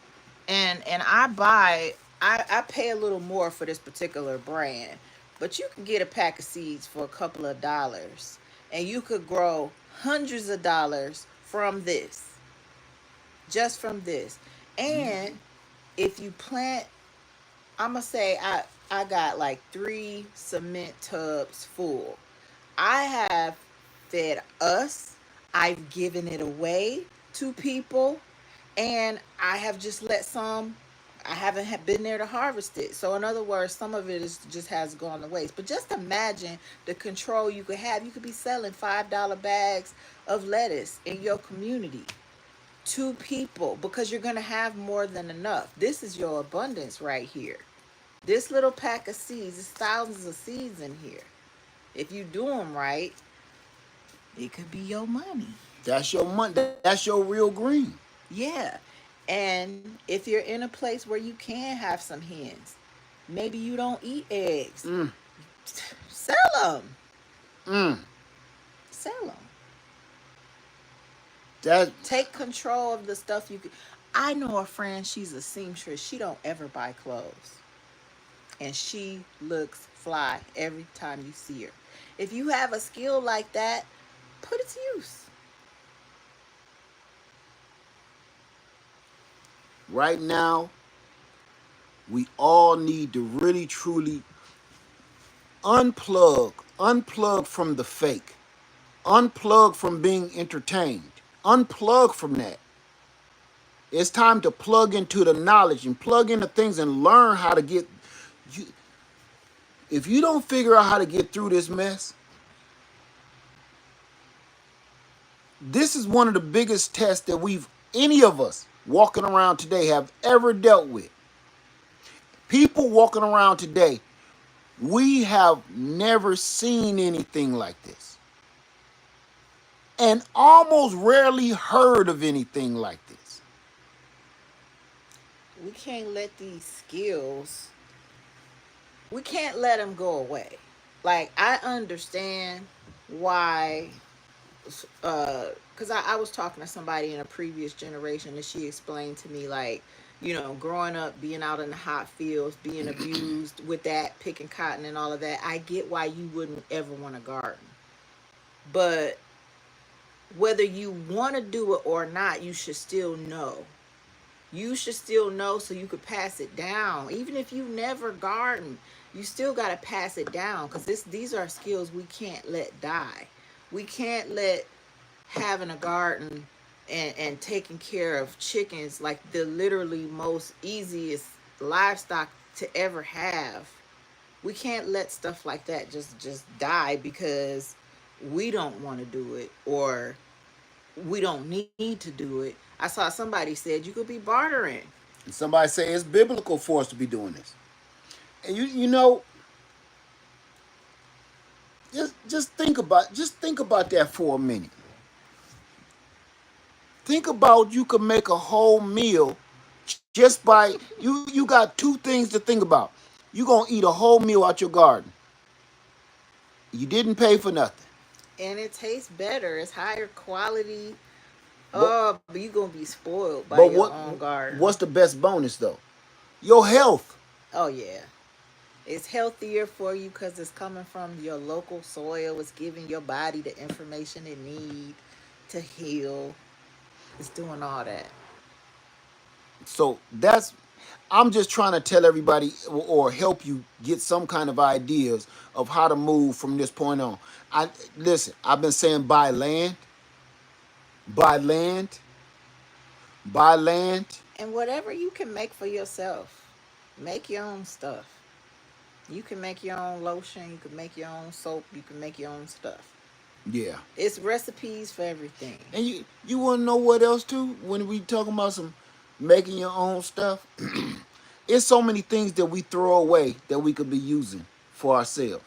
[SPEAKER 2] and I pay a little more for this particular brand, but you can get a pack of seeds for a couple of dollars, and you could grow hundreds of dollars from this, just from this. And if you plant, I'm gonna say I got like 3 cement tubs full. I have fed us. I've given it away to people, and I have just let some. I haven't been there to harvest it. So in other words, some of it is just has gone to waste. But just imagine the control you could have. You could be selling $5 bags of lettuce in your community to people because you're gonna have more than enough. This is your abundance right here. This little pack of seeds, there's thousands of seeds in here. If you do them right, it could be your money.
[SPEAKER 1] That's your money. That's your real green.
[SPEAKER 2] Yeah. And if you're in a place where you can have some hens, maybe you don't eat eggs,
[SPEAKER 1] Mm,
[SPEAKER 2] sell them.
[SPEAKER 1] mm.
[SPEAKER 2] Sell them.
[SPEAKER 1] That
[SPEAKER 2] Take control of the stuff you can. I know a friend, she's a seamstress. She don't ever buy clothes. And she looks fly every time you see her. If you have a skill like that, put it to use.
[SPEAKER 1] right now, we all need to really truly unplug from the fake, unplug from being entertained, unplug from that. It's time to plug into the knowledge and plug into things and learn how to get. You, if you don't figure out how to get through this mess, this is one of the biggest tests that any of us walking around today have ever dealt with. People walking around today, we have never seen anything like this and almost rarely heard of anything like this.
[SPEAKER 2] We can't let these skills, we can't let them go away. Like, I understand why, because I was talking to somebody in a previous generation and she explained to me, like, growing up, being out in the hot fields, being abused with that, picking cotton and all of that. I get why you wouldn't ever want to garden. But whether you want to do it or not, you should still know. You should still know so you could pass it down. Even if you never garden, you still got to pass it down because these are skills we can't let die. We can't let having a garden and taking care of chickens, like the literally most easiest livestock to ever have. We can't let stuff like that just die because we don't want to do it or we don't need to do it. I saw somebody said you could be bartering.
[SPEAKER 1] And somebody say it's biblical for us to be doing this. And you know, just think about that for a minute. Think about you could make a whole meal just by you got 2 things to think about. You gonna eat a whole meal out your garden. You didn't pay for nothing.
[SPEAKER 2] And it tastes better. It's higher quality.
[SPEAKER 1] But
[SPEAKER 2] Oh, but you're gonna be spoiled by
[SPEAKER 1] but
[SPEAKER 2] your
[SPEAKER 1] what
[SPEAKER 2] own garden.
[SPEAKER 1] what's the best bonus though? Your health.
[SPEAKER 2] Oh yeah. It's healthier for you because it's coming from your local soil. It's giving your body the information it needs to heal. It's doing all that.
[SPEAKER 1] So that's I'm just trying to tell everybody or help you get some kind of ideas of how to move from this point on. I listen, I've been saying buy land, buy land.
[SPEAKER 2] And whatever you can make for yourself, make your own stuff. You can make your own lotion. You can make your own soap. You can make your own stuff.
[SPEAKER 1] Yeah.
[SPEAKER 2] It's recipes for everything.
[SPEAKER 1] And you want to know what else too? When we talking about some making your own stuff, it's so many things that we throw away that we could be using for ourselves.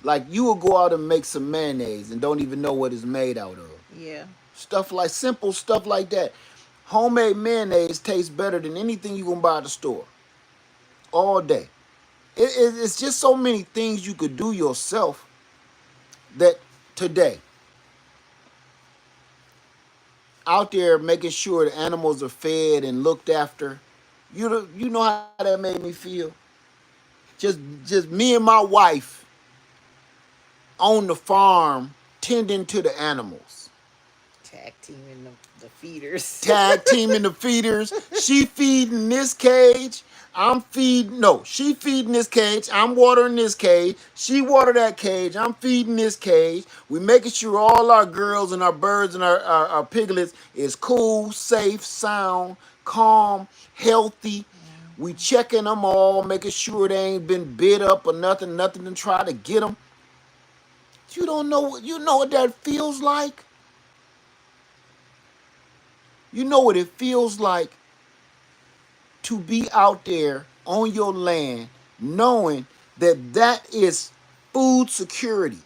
[SPEAKER 1] Like you will go out and make some mayonnaise and don't even know what it's made out of.
[SPEAKER 2] Yeah.
[SPEAKER 1] Stuff like simple stuff like that. Homemade mayonnaise tastes better than anything you gonna buy at the store all day. It's just so many things you could do yourself that today out there making sure the animals are fed and looked after. You know how that made me feel. Just me and my wife on the farm tending to the animals.
[SPEAKER 2] Tag teaming the feeders.
[SPEAKER 1] Tag teaming the feeders. She feeding this cage. I'm feeding, no, she feeding this cage. I'm watering this cage. She water that cage. I'm feeding this cage. We making sure all our girls and our birds and our piglets is cool, safe, sound, calm, healthy. We checking them all, making sure they ain't been bit up or nothing to try to get them. You don't know, you know what that feels like? You know what it feels like to be out there on your land knowing that that is food security.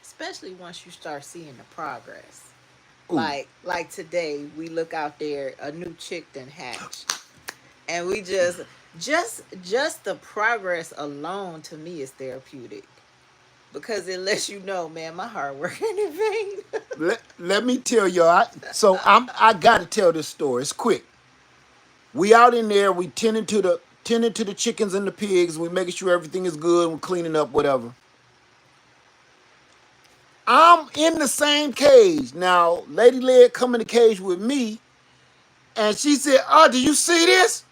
[SPEAKER 2] Especially once you start seeing the progress.
[SPEAKER 1] Ooh.
[SPEAKER 2] Like today, we look out there, a new chick done hatched, and we just the progress alone to me is therapeutic because it lets you know, man, my hard work ain't in vain.
[SPEAKER 1] Let me tell y'all. I gotta tell this story. It's quick. We out in there. We tending to the chickens and the pigs. We making sure everything is good. We're cleaning up whatever. I'm in the same cage now. Lady Leg come in the cage with me, and she said, "Oh, do you see this?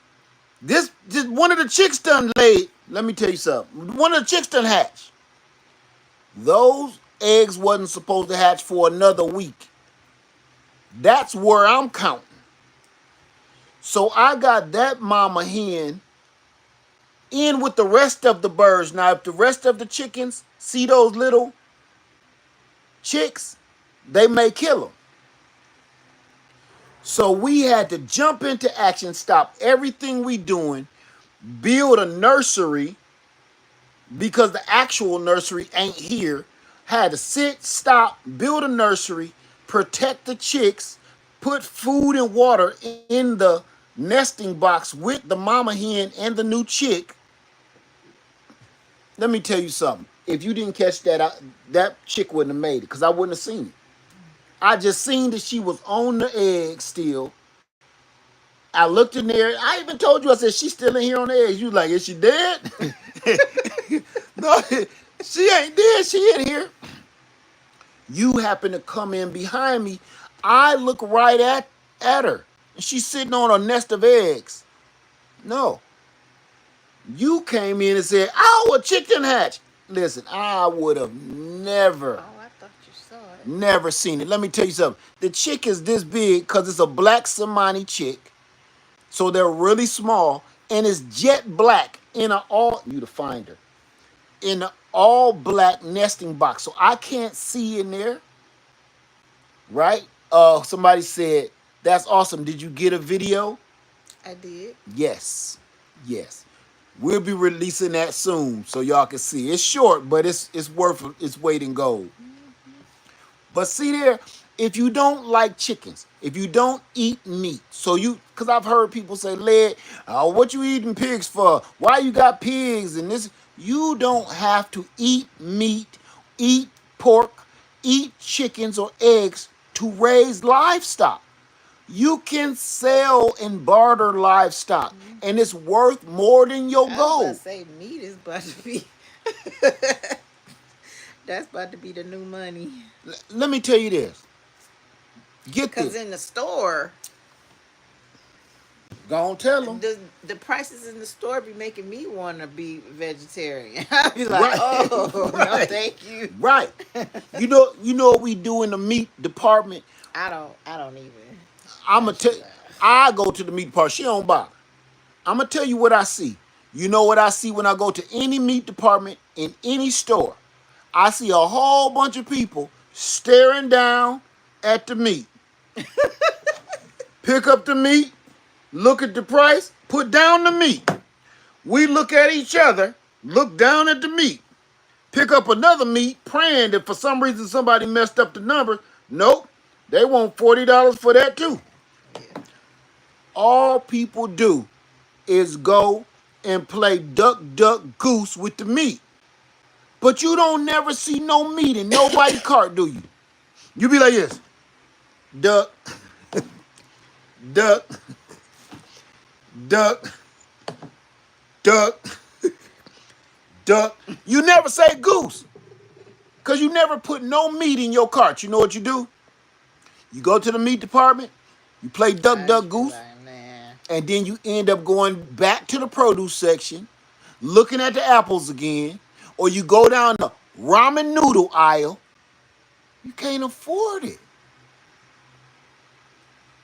[SPEAKER 1] This one of the chicks done laid. Let me tell you something. One of the chicks done hatched. Those eggs wasn't supposed to hatch for another week. That's where I'm counting. So I got that mama hen in with the rest of the birds. Now, if the rest of the chickens see those little chicks, they may kill them. So we had to jump into action, stop everything we doing, build a nursery because the actual nursery ain't here. Had to sit, stop, build a nursery, protect the chicks, put food and water in the nesting box with the mama hen and the new chick. Let me tell you something. If you didn't catch that, that chick wouldn't have made it because I wouldn't have seen it. I just seen that she was on the egg still. I looked in there. I even told you, I said, she's still in here on the eggs. You like, is she dead? No, she ain't dead. She in here. You happen to come in behind me. I look right at her. And she's sitting on a nest of eggs. No. You came in and said, "Oh, a chicken hatch." Listen, I would have never,
[SPEAKER 2] Oh, I thought you saw it.
[SPEAKER 1] never seen it. Let me tell you something. The chick is this big because it's a black Somali chick. So they're really small. And it's jet black in an all, you to find her, in an all black nesting box. So I can't see in there, right? Somebody said, "That's awesome. Did you get a video?"
[SPEAKER 2] I did.
[SPEAKER 1] Yes. Yes. We'll be releasing that soon so y'all can see. It's short, but it's worth its weight in gold. But see there, if you don't like chickens, if you don't eat meat, so you, because I've heard people say, "Led, what you eating pigs for? Why you got pigs and this?" You don't have to eat meat, eat pork, eat chickens or eggs to raise livestock. You can sell and barter livestock, and it's worth more than your
[SPEAKER 2] I was about to
[SPEAKER 1] gold.
[SPEAKER 2] say meat is about to be that's about to be the new money.
[SPEAKER 1] Let me tell you this. Get
[SPEAKER 2] Cause
[SPEAKER 1] this.
[SPEAKER 2] in the store,
[SPEAKER 1] Go on, tell them.
[SPEAKER 2] the prices in the store be making me want to be vegetarian. I be like,
[SPEAKER 1] Right,
[SPEAKER 2] oh no,
[SPEAKER 1] right,
[SPEAKER 2] thank you.
[SPEAKER 1] right. You know what we do in the meat department.
[SPEAKER 2] I don't even.
[SPEAKER 1] I'ma
[SPEAKER 2] I
[SPEAKER 1] tell.
[SPEAKER 2] should.
[SPEAKER 1] I go to the meat department. She don't bother. I'ma tell you what I see. You know what I see when I go to any meat department in any store? I see a whole bunch of people staring down at the meat. Pick up the meat, look at the price, put down the meat. We look at each other, look down at the meat, pick up another meat, praying that for some reason somebody messed up the number. Nope. They want $40 for that too.
[SPEAKER 2] Yeah.
[SPEAKER 1] All people do is go and play duck, duck, goose with the meat. But you don't never see no meat in nobody cart, do you? You be like this, duck, duck, duck, duck, duck. You never say goose, because you never put no meat in your cart. You know what you do? You go to the meat department, you play duck,
[SPEAKER 2] I
[SPEAKER 1] duck,
[SPEAKER 2] just be
[SPEAKER 1] goose,
[SPEAKER 2] like, man.
[SPEAKER 1] and then you end up going back to the produce section, looking at the apples again, or you go down the ramen noodle aisle. You can't afford it.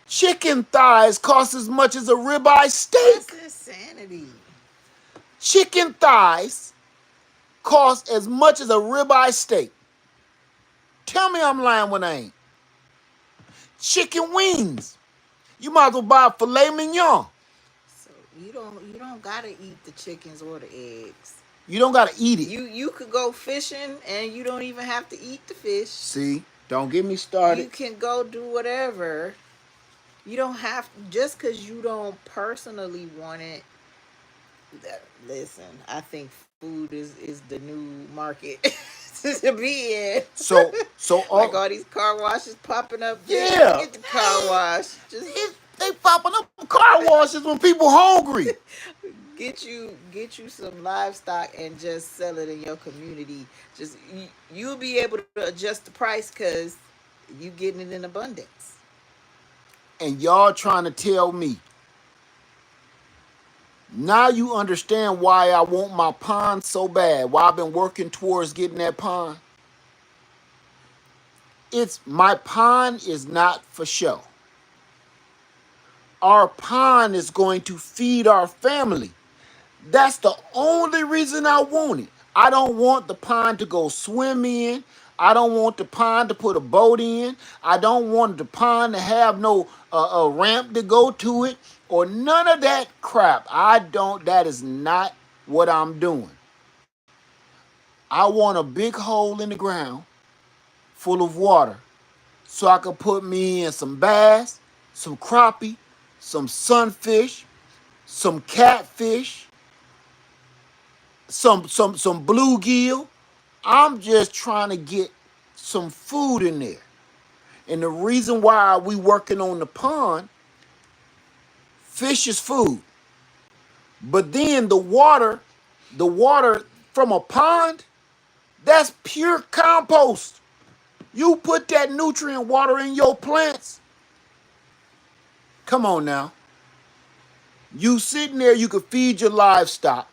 [SPEAKER 1] Chicken thighs cost as much as a ribeye
[SPEAKER 2] That's
[SPEAKER 1] steak.
[SPEAKER 2] insanity.
[SPEAKER 1] Chicken thighs cost as much as a ribeye steak. Tell me I'm lying when I ain't. Chicken wings. You might as well buy a filet mignon.
[SPEAKER 2] So you don't gotta eat the chickens or the eggs.
[SPEAKER 1] You don't gotta eat it.
[SPEAKER 2] You could go fishing and you don't even have to eat the fish.
[SPEAKER 1] See, don't get me
[SPEAKER 2] You
[SPEAKER 1] started.
[SPEAKER 2] can go do whatever. You don't have, just because you don't personally want it. Listen, I think food is the new market to be in.
[SPEAKER 1] So
[SPEAKER 2] Like
[SPEAKER 1] all
[SPEAKER 2] all these car washes popping up.
[SPEAKER 1] yeah.
[SPEAKER 2] Get the car wash. Just
[SPEAKER 1] They popping up car washes when people hungry.
[SPEAKER 2] get you some livestock and just sell it in your community. Just you'll be able to adjust the price because you getting it in abundance.
[SPEAKER 1] And y'all trying to tell me now you understand why I want my pond so bad, why I've been working towards getting that pond. It's my pond is not for show. Our pond is going to feed our family. That's the only reason I want it. I don't want the pond to go swim in. I don't want the pond to put a boat in. I don't want the pond to have no a ramp to go to it or none of that crap. I don't. That is not what I'm doing. I want a big hole in the ground full of water so I can put me in some bass, some crappie, some sunfish, some catfish, some bluegill. I'm just trying to get some food in there. And the reason why we working on the pond, fish is food. But then the water from a pond, that's pure compost. You put that nutrient water in your plants. Come on now. You sitting there, you could feed your livestock,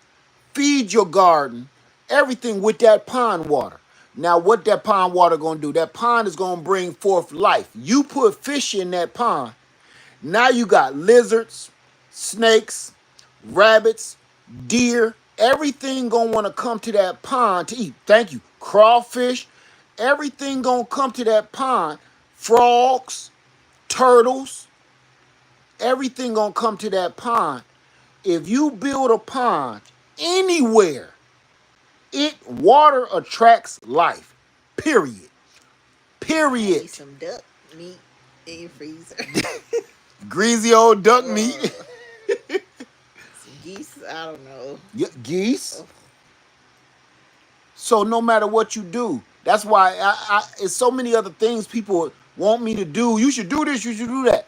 [SPEAKER 1] feed your garden, everything with that pond water. Now, what that pond water gonna do? That pond is gonna bring forth life. You put fish in that pond. Now you got lizards, snakes, rabbits, deer. Everything gonna want to come to that pond to eat. Thank you. Crawfish. Everything gonna come to that pond. Frogs, turtles. Everything gonna come to that pond. If you build a pond anywhere, it water attracts life. Period.
[SPEAKER 2] I need
[SPEAKER 1] Period.
[SPEAKER 2] some duck meat in your freezer.
[SPEAKER 1] Greasy old duck meat.
[SPEAKER 2] uh, some geese. I don't know.
[SPEAKER 1] Yeah, geese.
[SPEAKER 2] Oh,
[SPEAKER 1] So no matter what you do, that's why it's so many other things people want me to do. You should do this. You should do that.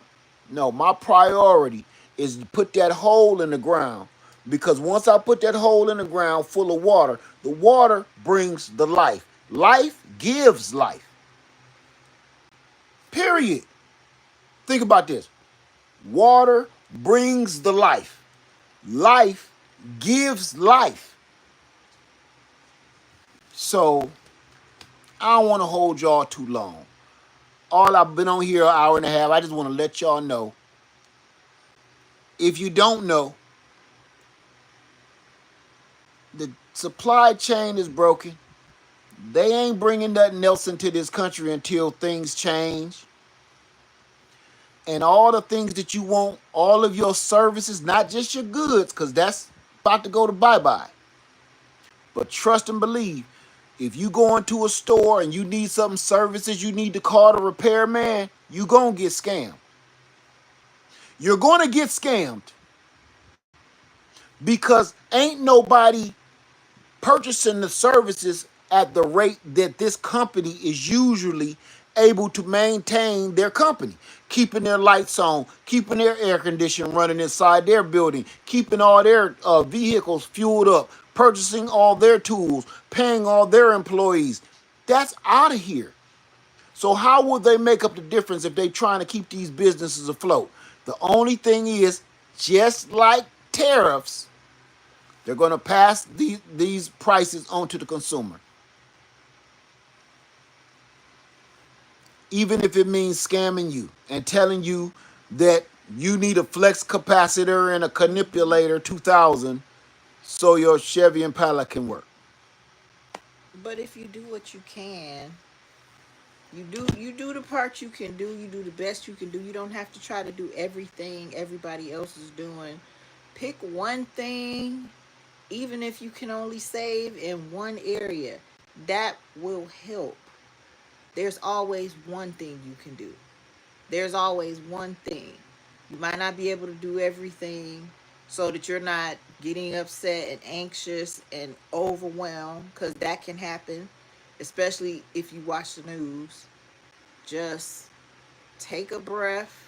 [SPEAKER 1] No, my priority is to put that hole in the ground because once I put that hole in the ground full of water, the water brings the life. Life gives life. Period. Think about this. Water brings the life. Life gives life. So I don't want to hold y'all too long. All I've been on here an hour and a half. I just want to let y'all know. If you don't know, the supply chain is broken. They ain't bringing nothing else into this country until things change. And all the things that you want, all of your services, not just your goods, because that's about to go to bye-bye. But trust and believe, If you go into a store and you need some services, you need to call the repairman, you gonna get scammed. You're gonna get scammed because ain't nobody purchasing the services at the rate that this company is usually able to maintain their company, keeping their lights on, keeping their air conditioning running inside their building, keeping all their vehicles fueled up, purchasing all their tools, paying all their employees. That's out of here. So how will they make up the difference if they're trying to keep these businesses afloat? The only thing is, just like tariffs, they're going to pass these prices on to the consumer. Even if it means scamming you and telling you that you need a flex capacitor and a manipulator 2000 so your Chevy Impala can work.
[SPEAKER 2] But if you do what you can, you do the part you can do, you do the best you can do. You don't have to try to do everything everybody else is doing. Pick one thing, even if you can only save in one area. That will help. There's always one thing you can do. There's always one thing. You might not be able to do everything so that you're not getting upset and anxious and overwhelmed, because that can happen, especially if you watch the news. Just take a breath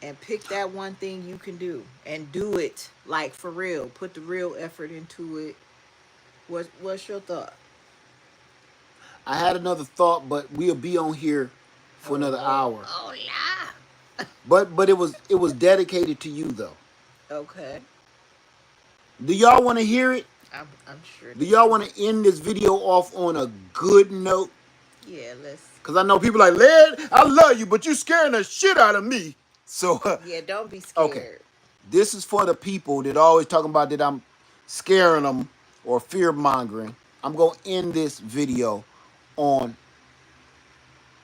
[SPEAKER 2] and pick that one thing you can do and do it like for real. Put the real effort into it. What's your thought?
[SPEAKER 1] I had another thought, but we'll be on here for another
[SPEAKER 2] Oh,
[SPEAKER 1] hour.
[SPEAKER 2] oh yeah.
[SPEAKER 1] But it was dedicated to you though.
[SPEAKER 2] Okay.
[SPEAKER 1] Do y'all want to hear it?
[SPEAKER 2] I'm sure
[SPEAKER 1] Do
[SPEAKER 2] they
[SPEAKER 1] y'all
[SPEAKER 2] do.
[SPEAKER 1] want to end this video off on a good note?
[SPEAKER 2] Yeah, let's.
[SPEAKER 1] Because I know people like, Led, I love you, but you scaring the shit out of me. So,
[SPEAKER 2] Yeah, don't be
[SPEAKER 1] okay.
[SPEAKER 2] scared.
[SPEAKER 1] This is for the people that always talking about that I'm scaring them or fear mongering. I'm going to end this video on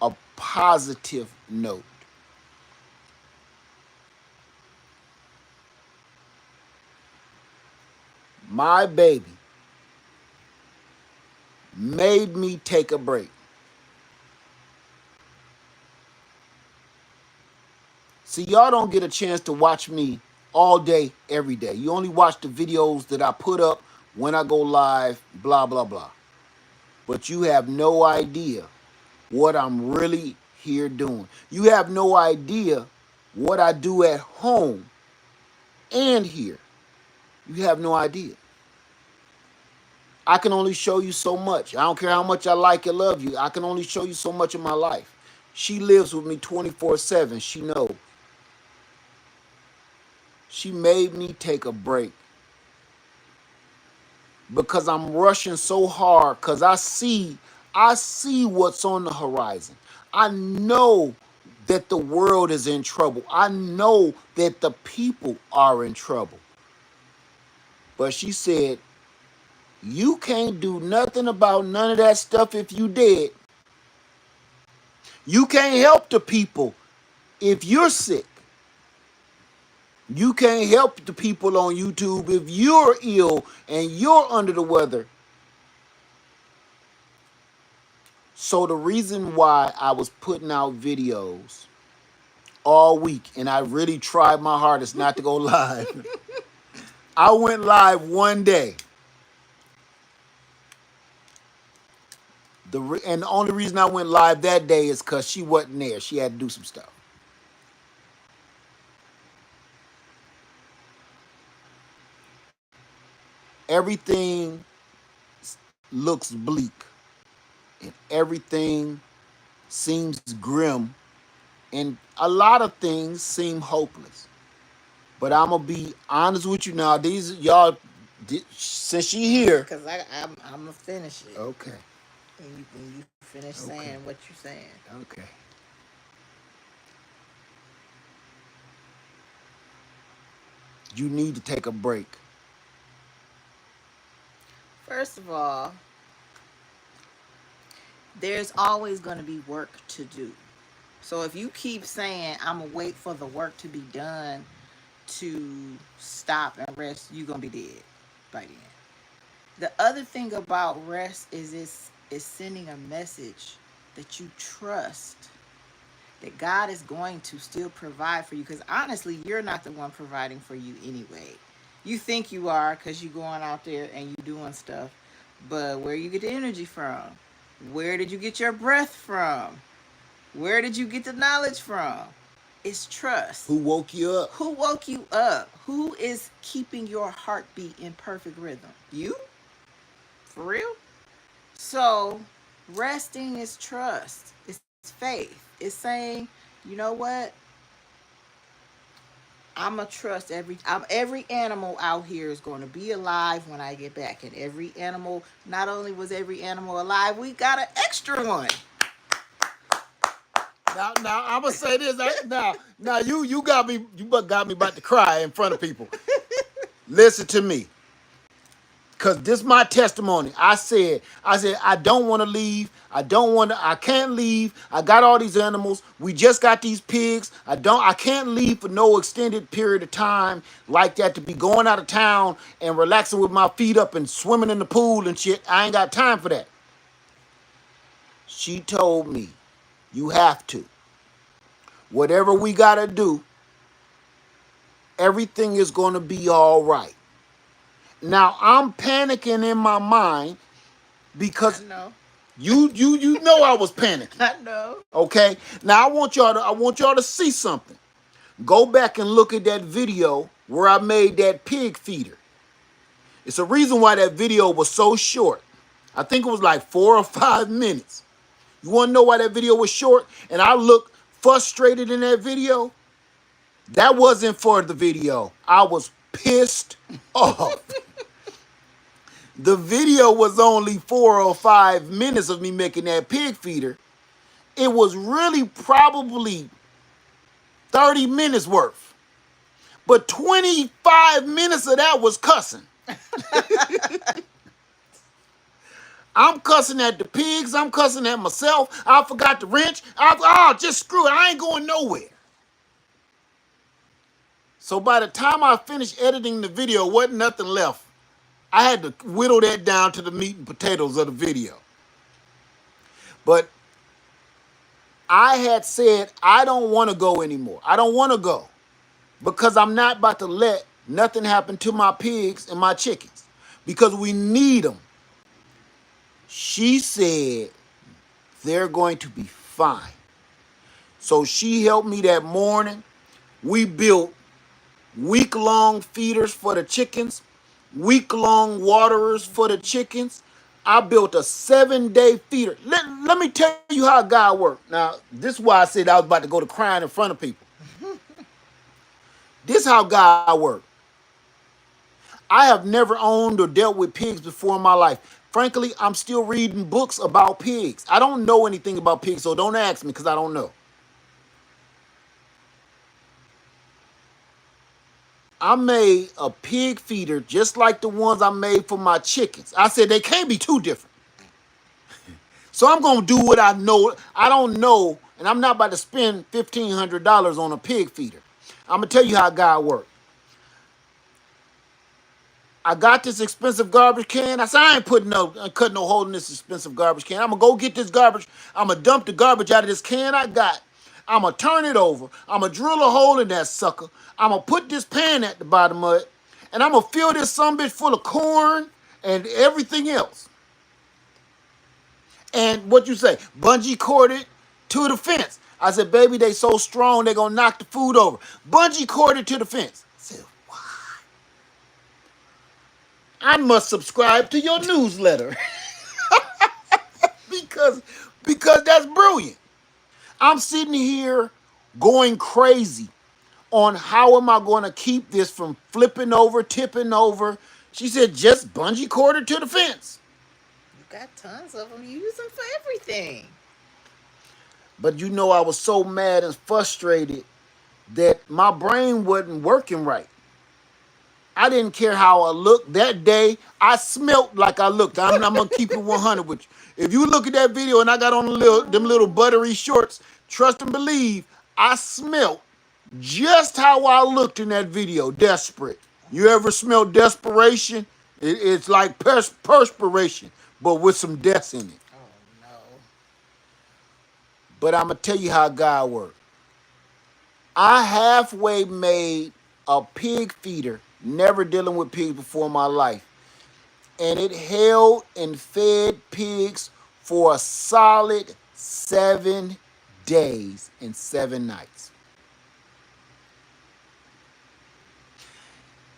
[SPEAKER 1] a positive note. My baby made me take a break. See, y'all don't get a chance to watch me all day, every day. You only watch the videos that I put up when I go live, blah, blah, blah. But you have no idea what I'm really here doing. You have no idea what I do at home and here. You have no idea. I can only show you so much. I don't care how much I like and love you. I can only show you so much of my life. She lives with me 24/7. She knows. She made me take a break because I'm rushing so hard because I see what's on the horizon. I know that the world is in trouble. I know that the people are in trouble. But she said, you can't do nothing about none of that stuff if you dead. You can't help the people if you're sick. You can't help the people on YouTube if you're ill and you're under the weather. So the reason why I was putting out videos all week, and I really tried my hardest not to go live. I went live one day. And the only reason I went live that day is because she wasn't there. She had to do some stuff. Everything looks bleak, and everything seems grim, and a lot of things seem hopeless. But I'm gonna be honest with you now. These y'all, since she here,
[SPEAKER 2] Cause I'm gonna finish it.
[SPEAKER 1] okay,
[SPEAKER 2] And you finish saying
[SPEAKER 1] okay,
[SPEAKER 2] what you're saying.
[SPEAKER 1] okay. You need to take a break.
[SPEAKER 2] First of all, there's always gonna be work to do. So if you keep saying I'm gonna wait for the work to be done to stop and rest, you're gonna be dead by then. The other thing about rest is it's sending a message that you trust that God is going to still provide for you. Because honestly, you're not the one providing for you anyway. You think you are because you're going out there and you doing stuff, but where you get the energy from? Where did you get your breath from? Where did you get the knowledge from? It's trust.
[SPEAKER 1] Who woke you up?
[SPEAKER 2] Who woke you up? Who is keeping your heartbeat in perfect rhythm? You? For real? So, resting is trust. It's faith. It's saying, you know what? I'm gonna trust every animal out here is going to be alive when I get back, and every animal. Not only was every animal alive, we got an extra one.
[SPEAKER 1] Now I'm gonna say this. Now you got me about to cry in front of people. Listen to me. Cause this is my testimony. I said, I don't want to leave. I can't leave. I got all these animals. We just got these pigs. I can't leave for no extended period of time like that to be going out of town and relaxing with my feet up and swimming in the pool and shit. I ain't got time for that. She told me, you have to. Whatever we gotta do, everything is gonna be all right. Now I'm panicking in my mind
[SPEAKER 2] I
[SPEAKER 1] because
[SPEAKER 2] know.
[SPEAKER 1] you know I was panicking.
[SPEAKER 2] I know.
[SPEAKER 1] Okay? Now I want y'all to see something. Go back and look at that video where I made that pig feeder. It's a reason why that video was so short. I think it was like 4 or 5 minutes. You want to know why that video was short? And I looked frustrated in that video. That wasn't for the video. I was pissed off. The video was only 4 or 5 minutes of me making that pig feeder. It was really probably 30 minutes worth. But 25 minutes of that was cussing. I'm cussing at the pigs. I'm cussing at myself. I forgot the wrench. Just screw it. I ain't going nowhere. So by the time I finished editing the video, wasn't nothing left. I had to whittle that down to the meat and potatoes of the video. But I had said, I don't want to go anymore. I don't want to go because I'm not about to let nothing happen to my pigs and my chickens because we need them. She said they're going to be fine. So she helped me that morning. We built week-long feeders for the chickens, week-long waterers for the chickens. I built a 7-day feeder. Let me tell you how God worked. Now, this is why I said I was about to go to crying in front of people. This is how God worked. I have never owned or dealt with pigs before in my life. Frankly, I'm still reading books about pigs. I don't know anything about pigs, so don't ask me because I don't know. I made a pig feeder just like the ones I made for my chickens. I said they can't be too different. So I'm going to do what I know. I don't know, and I'm not about to spend $1,500 on a pig feeder. I'm going to tell you how God worked. I got this expensive garbage can. I said, I ain't cutting no hole in this expensive garbage can. I'm going to go get this garbage. I'm going to dump the garbage out of this can I got. I'm going to turn it over. I'm going to drill a hole in that sucker. I'm going to put this pan at the bottom of it. And I'm going to fill this sumbitch full of corn and everything else. And what you say? Bungee corded to the fence. I said, baby, they so strong, they going to knock the food over. Bungee corded to the fence. I said, I must subscribe to your newsletter because that's brilliant. I'm sitting here going crazy on how am I going to keep this from flipping over, tipping over. She said, just bungee cord it to the fence.
[SPEAKER 2] You got tons of them. You use them for everything.
[SPEAKER 1] But you know, I was so mad and frustrated that my brain wasn't working right. I didn't care how I looked. That day, I smelt like I looked. I'm going to keep it 100 with you. If you look at that video and I got on them little buttery shorts, trust and believe, I smelt just how I looked in that video, desperate. You ever smell desperation? It's like perspiration, but with some deaths in it.
[SPEAKER 2] Oh no.
[SPEAKER 1] But I'm gonna tell you how God works. I halfway made a pig feeder, never dealing with pigs before in my life, and it held and fed pigs for a solid 7 days and 7 nights.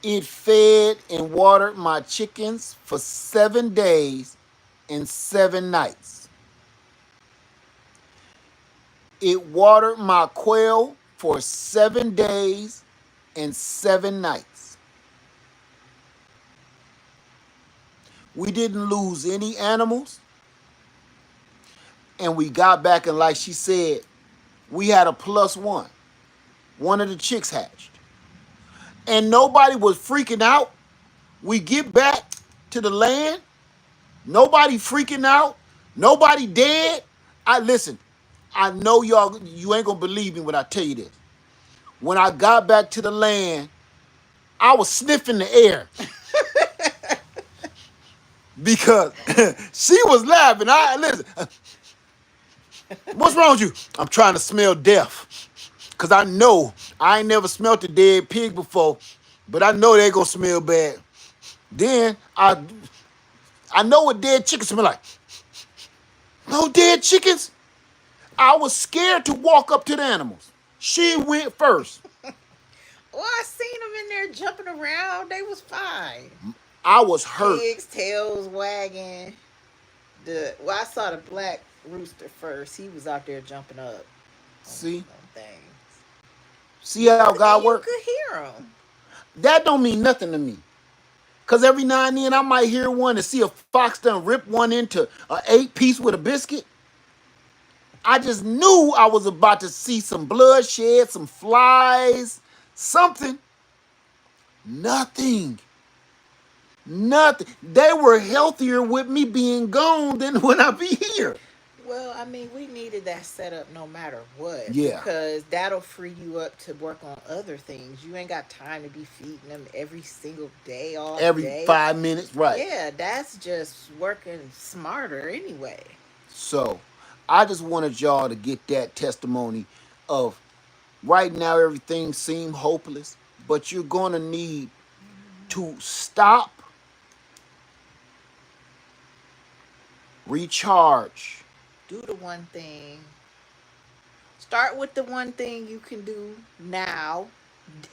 [SPEAKER 1] It fed and watered my chickens for 7 days and 7 nights. It watered my quail for 7 days and 7 nights. We didn't lose any animals, and we got back, and like she said, we had a plus one. One of the chicks hatched. And nobody was freaking out. We get back to the land. Nobody freaking out. Nobody dead. I listen. I know y'all. You ain't gonna believe me when I tell you this. When I got back to the land, I was sniffing the air because she was laughing. I listen. What's wrong with you? I'm trying to smell death. Cause I know I ain't never smelt a dead pig before, but I know they gonna smell bad. Then I know what dead chickens smell like. No dead chickens. I was scared to walk up to the animals. She went first.
[SPEAKER 2] Well, I seen them in there jumping around. They was fine.
[SPEAKER 1] I was hurt.
[SPEAKER 2] Pigs, tails wagging. I saw the black rooster first. He was out there jumping up
[SPEAKER 1] See?
[SPEAKER 2] on things.
[SPEAKER 1] See how God
[SPEAKER 2] And you
[SPEAKER 1] works?
[SPEAKER 2] could hear them.
[SPEAKER 1] That don't mean nothing to me. Cause every now and then I might hear one and see a fox done rip one into an 8-piece with a biscuit. I just knew I was about to see some bloodshed, some flies, something. Nothing. Nothing. They were healthier with me being gone than when I be here.
[SPEAKER 2] Well, I mean, we needed that setup no matter what
[SPEAKER 1] Yeah.
[SPEAKER 2] because that'll free you up to work on other things. You ain't got time to be feeding them every single day, all
[SPEAKER 1] Every
[SPEAKER 2] day.
[SPEAKER 1] 5 minutes, right.
[SPEAKER 2] Yeah, that's just working smarter anyway.
[SPEAKER 1] So I just wanted y'all to get that testimony of right now everything seems hopeless, but you're gonna need to stop, recharge.
[SPEAKER 2] Do the one thing. Start with the one thing you can do now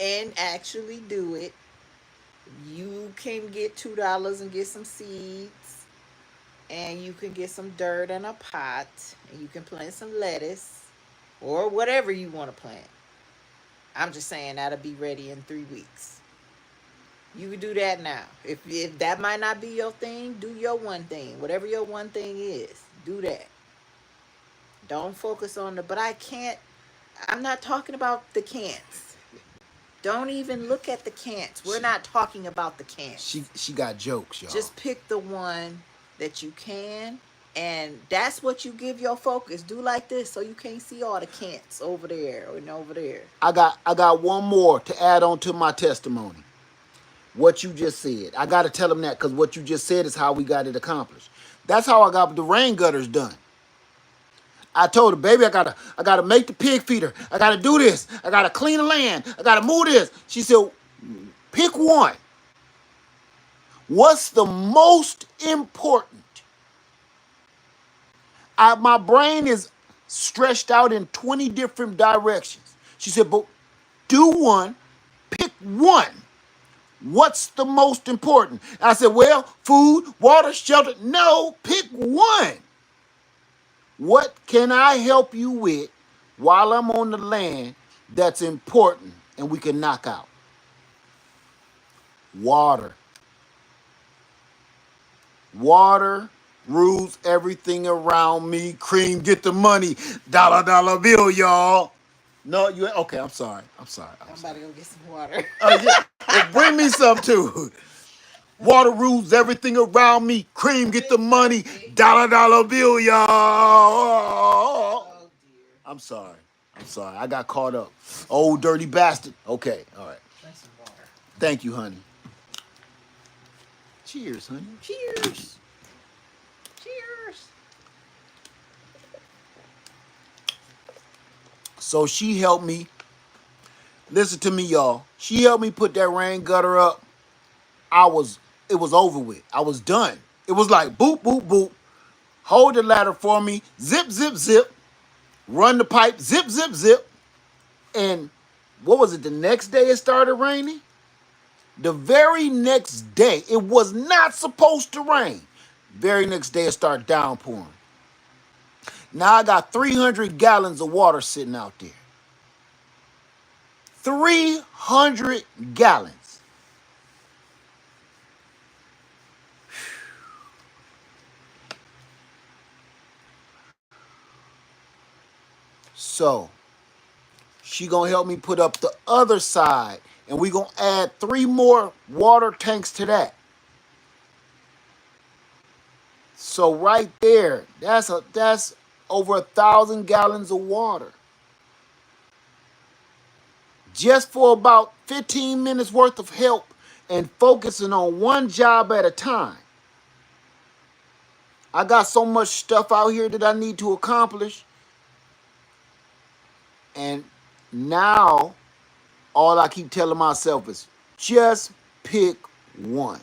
[SPEAKER 2] and actually do it. You can get $2 and get some seeds, and you can get some dirt in a pot, and you can plant some lettuce or whatever you want to plant. I'm just saying that'll be ready in 3 weeks. You can do that now. If that might not be your thing, do your one thing. Whatever your one thing is, do that. Don't focus on the, but I can't, I'm not talking about the can'ts. Don't even look at the can'ts. We're not talking about the can'ts.
[SPEAKER 1] She got jokes, y'all.
[SPEAKER 2] Just pick the one that you can, and that's what you give your focus. Do like this so you can't see all the can'ts over there and over there.
[SPEAKER 1] I got one more to add on to my testimony. What you just said. I got to tell them that because what you just said is how we got it accomplished. That's how I got the rain gutters done. I told her, baby, I gotta make the pig feeder. I gotta do this. I gotta clean the land. I gotta move this. She said, pick one. What's the most important? My brain is stretched out in 20 different directions. She said, but do one, pick one. What's the most important? I said, well, food, water, shelter. No, pick one. What can I help you with while I'm on the land that's important and we can knock out? Water. Water rules everything around me. Cream, get the money. Dollar, dollar bill, y'all. No, you okay, I'm sorry. I'm sorry.
[SPEAKER 2] I'm about to go get some water.
[SPEAKER 1] Yeah. Well, bring me some too. Water rules everything around me. Cream, get the money. Dollar, dollar bill, y'all.
[SPEAKER 2] Oh dear.
[SPEAKER 1] I'm sorry. I'm sorry. I got caught up. Old dirty bastard. Okay. All right.
[SPEAKER 2] Drink some water.
[SPEAKER 1] Thank you, honey. Cheers, honey.
[SPEAKER 2] Cheers. Cheers.
[SPEAKER 1] So she helped me. Listen to me, y'all. She helped me put that rain gutter up. It was over with. I was done. It was like boop, boop, boop. Hold the ladder for me. Zip, zip, zip. Run the pipe. Zip, zip, zip. And what was it? The next day it started raining. The very next day, it was not supposed to rain. Very next day, it started downpouring. Now I got 300 gallons of water sitting out there. 300 gallons. So she gonna help me put up the other side, and we gonna add 3 more water tanks to that. So right there, that's over 1,000 gallons of water. Just for about 15 minutes worth of help and focusing on one job at a time. I got so much stuff out here that I need to accomplish. And now all I keep telling myself is just pick one.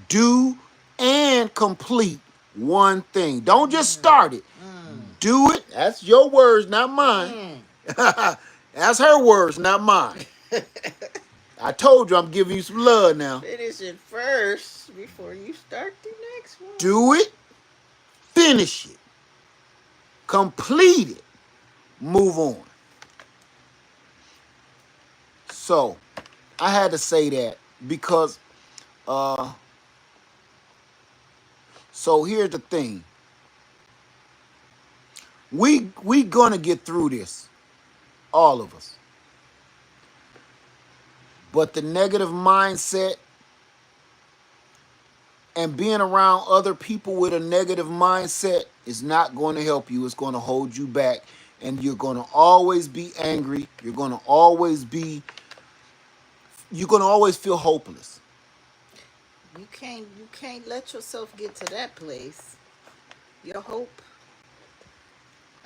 [SPEAKER 1] Do and complete one thing. Don't just start it. Do it. That's your words, not mine. That's her words, not mine. I told you I'm giving you some love now.
[SPEAKER 2] Finish it first before you start the next one.
[SPEAKER 1] Do it. Finish it. Complete it. Move on. So, I had to say that because so here's the thing. We gonna get through this. All of us. But the negative mindset and being around other people with a negative mindset is not going to help you. It's going to hold you back. And you're going to always be angry. You're going to always feel hopeless.
[SPEAKER 2] You can't let yourself get to that place. Your hope,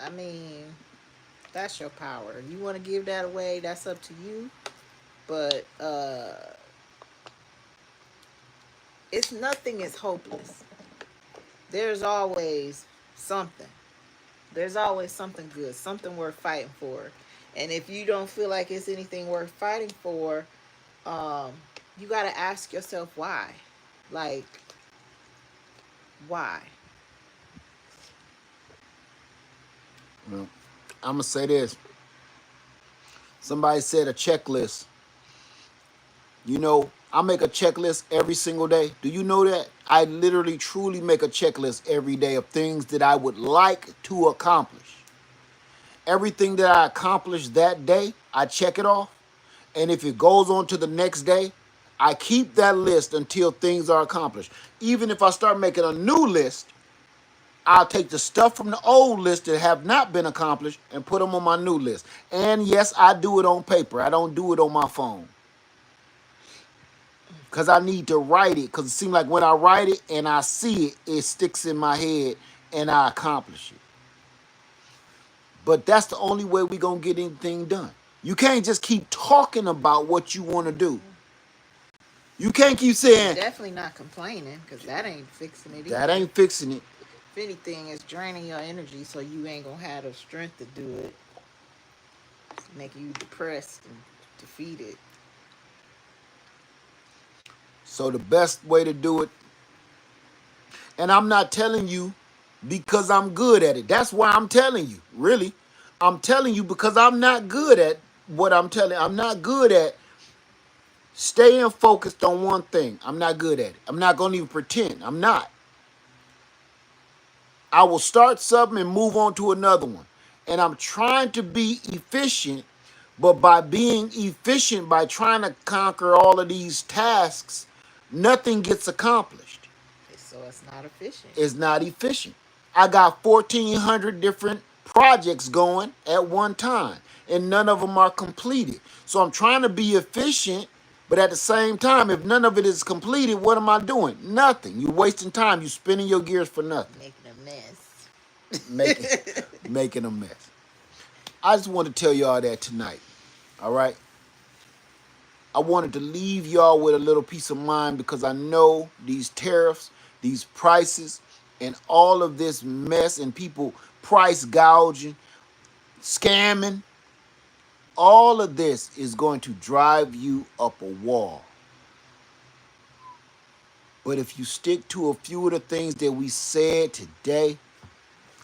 [SPEAKER 2] I mean, that's your power. You want to give that away, that's up to you. But it's nothing is hopeless. There's always something. There's always something good, something worth fighting for. And if you don't feel like it's anything worth fighting for, you got to ask yourself why. Like, why?
[SPEAKER 1] Well, I'm going to say this. Somebody said a checklist. You know, I make a checklist every single day. Do you know that? I literally, truly make a checklist every day of things that I would like to accomplish. Everything that I accomplish that day, I check it off. And if it goes on to the next day, I keep that list until things are accomplished. Even if I start making a new list, I'll take the stuff from the old list that have not been accomplished and put them on my new list. And yes, I do it on paper. I don't do it on my phone. Because I need to write it. Because it seems like when I write it and I see it, it sticks in my head and I accomplish it. But that's the only way we're going to get anything done. You can't just keep talking about what you want to do. You can't keep saying...
[SPEAKER 2] Definitely not complaining, because that ain't fixing it either.
[SPEAKER 1] That ain't fixing it.
[SPEAKER 2] If anything, it's draining your energy, so you ain't going to have the strength to do it. It's making you depressed and defeated.
[SPEAKER 1] So the best way to do it, and I'm not telling you because I'm good at it. That's why I'm telling you, really. I'm telling you because I'm not good at what I'm telling. I'm not good at staying focused on one thing. I'm not good at it. I'm not going to even pretend. I'm not. I will start something and move on to another one. And I'm trying to be efficient, but by being efficient, by trying to conquer all of these tasks, nothing gets accomplished.
[SPEAKER 2] So it's not efficient.
[SPEAKER 1] It's not efficient. I got 1,400 different projects going at one time, and none of them are completed. So I'm trying to be efficient, But at the same time, if none of it is completed, what am I doing? Nothing. You're wasting time. You're spinning your gears for nothing.
[SPEAKER 2] Making a mess.
[SPEAKER 1] Making making a mess. I just want to tell y'all that tonight. All right. I wanted to leave y'all with a little peace of mind because I know these tariffs, these prices, and all of this mess and people price gouging, scamming, all of this is going to drive you up a wall. But if you stick to a few of the things that we said today,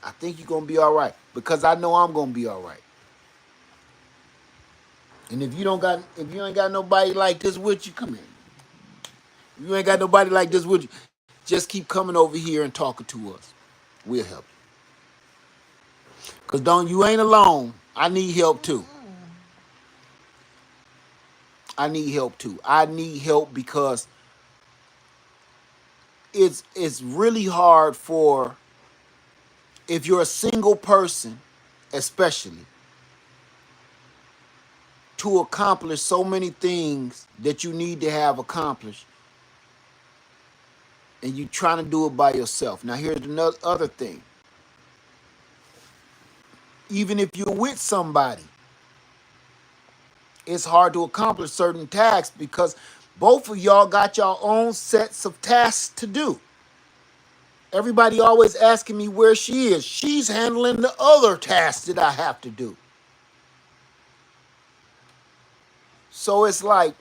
[SPEAKER 1] I think you're going to be all right because I know I'm going to be all right. And if you ain't got nobody like this with you, come in. If you ain't got nobody like this with you, just keep coming over here and talking to us. We'll help you. Cause you ain't alone. I need help too. I need help too. I need help because it's really hard for if you're a single person, especially, to accomplish so many things that you need to have accomplished, and you trying to do it by yourself. Now here's another other thing. Even if you're with somebody, it's hard to accomplish certain tasks because both of y'all got your own sets of tasks to do. Everybody always asking me where she is. She's handling the other tasks that I have to do. So it's like,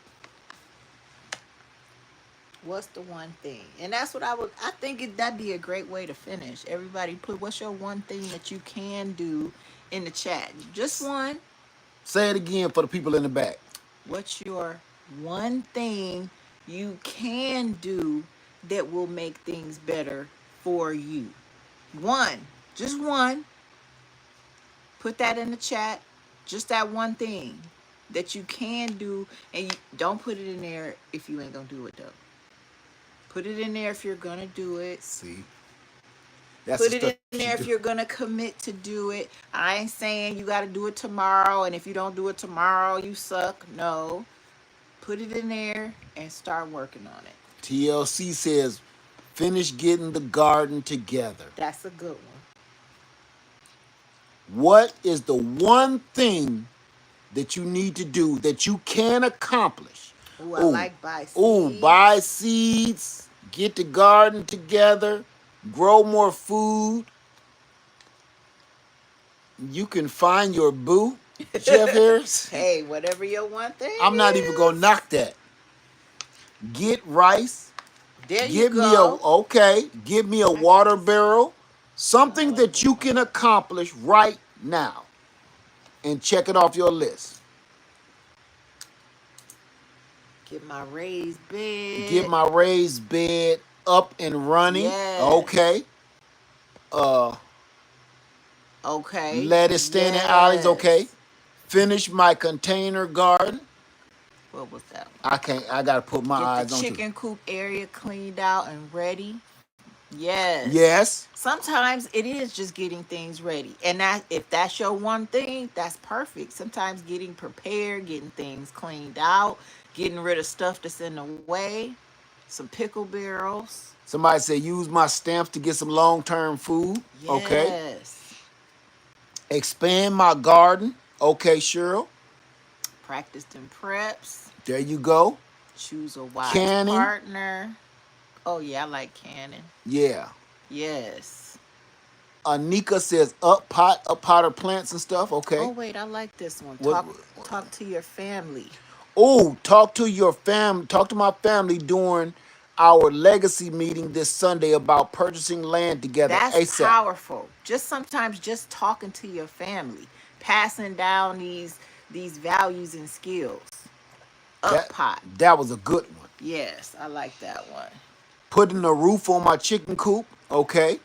[SPEAKER 2] What's the one thing? And that's what I think that'd be a great way to finish. Everybody put what's your one thing that you can do in the chat. Just one.
[SPEAKER 1] say it again for the people in the back.
[SPEAKER 2] What's your one thing you can do that will make things better for you? One. Just one. Put that in the chat. Just that one thing that you can do, and don't put it in there if you ain't gonna do it though. Put it in there if you're gonna do it.
[SPEAKER 1] See, that's
[SPEAKER 2] Put
[SPEAKER 1] the
[SPEAKER 2] it
[SPEAKER 1] stuff
[SPEAKER 2] in
[SPEAKER 1] you
[SPEAKER 2] there if
[SPEAKER 1] do.
[SPEAKER 2] you're gonna commit to do it. I ain't saying you gotta do it tomorrow, and if you don't do it tomorrow, you suck. No. Put it in there and start working on it.
[SPEAKER 1] TLC says, finish getting the garden together.
[SPEAKER 2] That's a good one.
[SPEAKER 1] What is the one thing that you need to do that you can accomplish?
[SPEAKER 2] Ooh, I
[SPEAKER 1] Ooh,
[SPEAKER 2] like buy
[SPEAKER 1] ooh, buy
[SPEAKER 2] seeds.
[SPEAKER 1] seeds, get the garden together, grow more food. You can find your boo, Jeff Harris.
[SPEAKER 2] Hey, whatever your one thing
[SPEAKER 1] I'm not even gonna
[SPEAKER 2] is,
[SPEAKER 1] knock that. Get rice.
[SPEAKER 2] there you
[SPEAKER 1] Give me a
[SPEAKER 2] go.
[SPEAKER 1] okay. Give me a
[SPEAKER 2] I got
[SPEAKER 1] water
[SPEAKER 2] you some.
[SPEAKER 1] barrel. Something
[SPEAKER 2] Water
[SPEAKER 1] that you
[SPEAKER 2] barrel.
[SPEAKER 1] can accomplish right now, and check it off your list.
[SPEAKER 2] Get my raised
[SPEAKER 1] Get
[SPEAKER 2] bed.
[SPEAKER 1] my raised bed up and running.
[SPEAKER 2] Yes.
[SPEAKER 1] Okay. Uh,
[SPEAKER 2] Okay.
[SPEAKER 1] lettuce standing alleys. Okay.
[SPEAKER 2] Yes.
[SPEAKER 1] Finish my container garden.
[SPEAKER 2] What was that one?
[SPEAKER 1] I can't. I gotta put my
[SPEAKER 2] Get the
[SPEAKER 1] eyes on you.
[SPEAKER 2] chicken coop area cleaned out and ready. Yes.
[SPEAKER 1] Yes.
[SPEAKER 2] Sometimes it is just getting things ready. And that if that's your one thing, that's perfect. Sometimes getting prepared, getting things cleaned out, getting rid of stuff that's in the way, some pickle barrels.
[SPEAKER 1] Somebody said use my stamps to get some long-term food. Okay.
[SPEAKER 2] Yes.
[SPEAKER 1] Expand my garden. Okay, Cheryl.
[SPEAKER 2] Practiced in preps.
[SPEAKER 1] There you go.
[SPEAKER 2] Choose a wise
[SPEAKER 1] Canning.
[SPEAKER 2] partner. Oh yeah, I like canning.
[SPEAKER 1] Yeah.
[SPEAKER 2] Yes.
[SPEAKER 1] Anika says up pot of plants and stuff.
[SPEAKER 2] Oh
[SPEAKER 1] Okay.
[SPEAKER 2] wait, I like this one.
[SPEAKER 1] What?
[SPEAKER 2] Talk to your family.
[SPEAKER 1] Oh, talk to your family. Talk to my family during our legacy meeting this Sunday about purchasing land together
[SPEAKER 2] That's
[SPEAKER 1] ASAP.
[SPEAKER 2] powerful. Just sometimes just talking to your family, passing down these values and skills. Up
[SPEAKER 1] That
[SPEAKER 2] pot.
[SPEAKER 1] that was a good one.
[SPEAKER 2] Yes, I like that one.
[SPEAKER 1] Putting a roof on my chicken coop. Okay.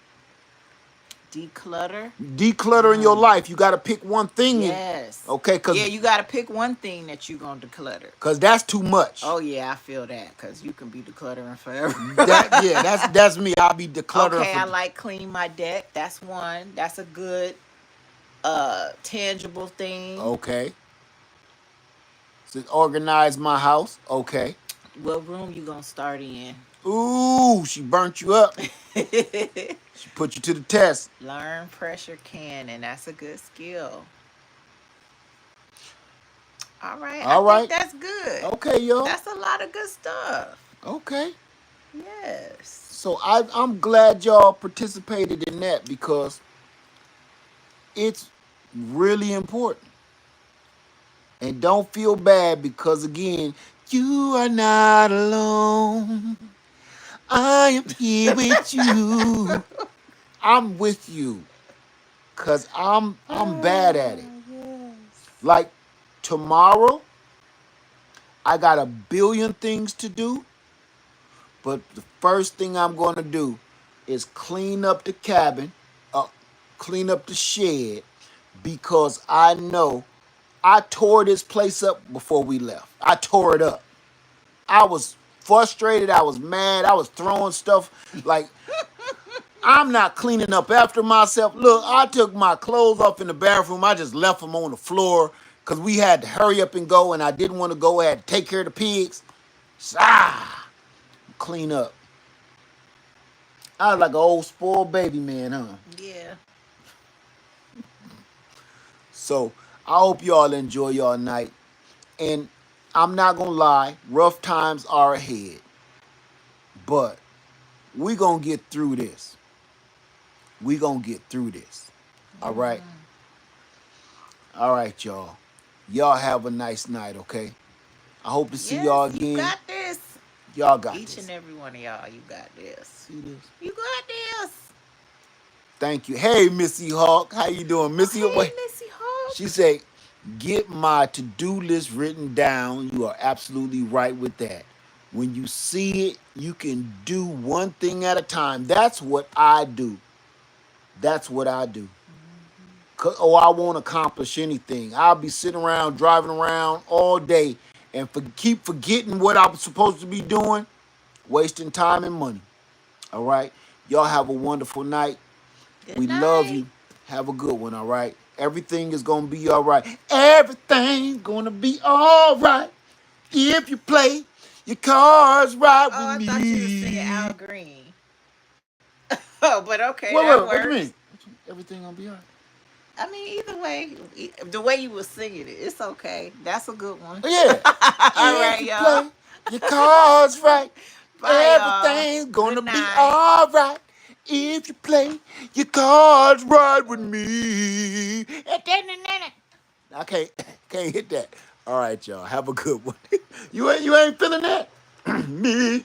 [SPEAKER 2] Declutter.
[SPEAKER 1] Decluttering your life. You got to pick one thing.
[SPEAKER 2] Yes.
[SPEAKER 1] Okay,
[SPEAKER 2] Yeah, you got to pick one thing that you're going to declutter.
[SPEAKER 1] cause that's too much.
[SPEAKER 2] Oh yeah, I feel that because you can be decluttering forever.
[SPEAKER 1] That's me. I'll be decluttering
[SPEAKER 2] Okay,
[SPEAKER 1] for.
[SPEAKER 2] I like clean my deck. That's one. That's a good tangible thing.
[SPEAKER 1] Okay. To organize my house. Okay.
[SPEAKER 2] What room you gonna start in?
[SPEAKER 1] Ooh, she burnt you up. She put you to the test.
[SPEAKER 2] Learn pressure canning. That's a good skill. All right, I
[SPEAKER 1] All
[SPEAKER 2] think
[SPEAKER 1] right.
[SPEAKER 2] that's good.
[SPEAKER 1] Okay, y'all.
[SPEAKER 2] That's a lot of good stuff.
[SPEAKER 1] Okay.
[SPEAKER 2] Yes.
[SPEAKER 1] So I'm glad y'all participated in that because it's really important. And don't feel bad because again, you are not alone. I am here with you. I'm with you cuz I'm bad at it.
[SPEAKER 2] Yes.
[SPEAKER 1] Like tomorrow, I got a billion things to do, but the first thing I'm going to do is clean up the cabin, uh, clean up the shed because I know I tore this place up before we left. I tore it up. I was frustrated. I was mad. I was throwing stuff like I'm not cleaning up after myself. Look, I took my clothes off in the bathroom. I just left them on the floor because we had to hurry up and go, and I didn't want to go. I had to take care of the pigs. Clean up. I was like an old spoiled baby man, huh?
[SPEAKER 2] Yeah.
[SPEAKER 1] So I hope y'all enjoy y'all night. And I'm not gonna lie, rough times are ahead. But we gonna get through this. We gonna get through this. All right? All right, y'all. Y'all have a nice night, okay? I hope to see y'all
[SPEAKER 2] Yes, you
[SPEAKER 1] again.
[SPEAKER 2] got this.
[SPEAKER 1] Y'all got
[SPEAKER 2] Each and
[SPEAKER 1] this.
[SPEAKER 2] every one of y'all, you got this.
[SPEAKER 1] See this?
[SPEAKER 2] You got this.
[SPEAKER 1] Thank you. Hey, Missy Hawk. How you doing?
[SPEAKER 2] Oh,
[SPEAKER 1] Missy,
[SPEAKER 2] hey,
[SPEAKER 1] wait.
[SPEAKER 2] Missy
[SPEAKER 1] She
[SPEAKER 2] Hawk.
[SPEAKER 1] said, get my to-do list written down. You are absolutely right with that. When you see it, you can do one thing at a time. That's what I do. That's what I do. Or I won't accomplish anything. I'll be sitting around, driving around all day and keep forgetting what I'm supposed to be doing, wasting time and money. All right? Y'all have a wonderful night.
[SPEAKER 2] Good
[SPEAKER 1] We love
[SPEAKER 2] night.
[SPEAKER 1] you. Have a good one, all right? Everything is going to be all right. Everything's going to be all right if you play your cards right with
[SPEAKER 2] Oh, I thought you was singing
[SPEAKER 1] me.
[SPEAKER 2] Al Green. Oh, but okay,
[SPEAKER 1] Wait,
[SPEAKER 2] that
[SPEAKER 1] wait, what do you
[SPEAKER 2] works.
[SPEAKER 1] mean? Everything going to be all right.
[SPEAKER 2] I mean, either way, the way you was singing it, it's okay. That's a good one.
[SPEAKER 1] Oh, yeah.
[SPEAKER 2] All
[SPEAKER 1] If
[SPEAKER 2] right,
[SPEAKER 1] you
[SPEAKER 2] y'all.
[SPEAKER 1] play your cards right,
[SPEAKER 2] Bye, y'all.
[SPEAKER 1] everything's going
[SPEAKER 2] Good
[SPEAKER 1] to be
[SPEAKER 2] night.
[SPEAKER 1] all right. If you play your cards right with me. I can't hit that. All right, y'all. Have a good one. You ain't feeling that? Me.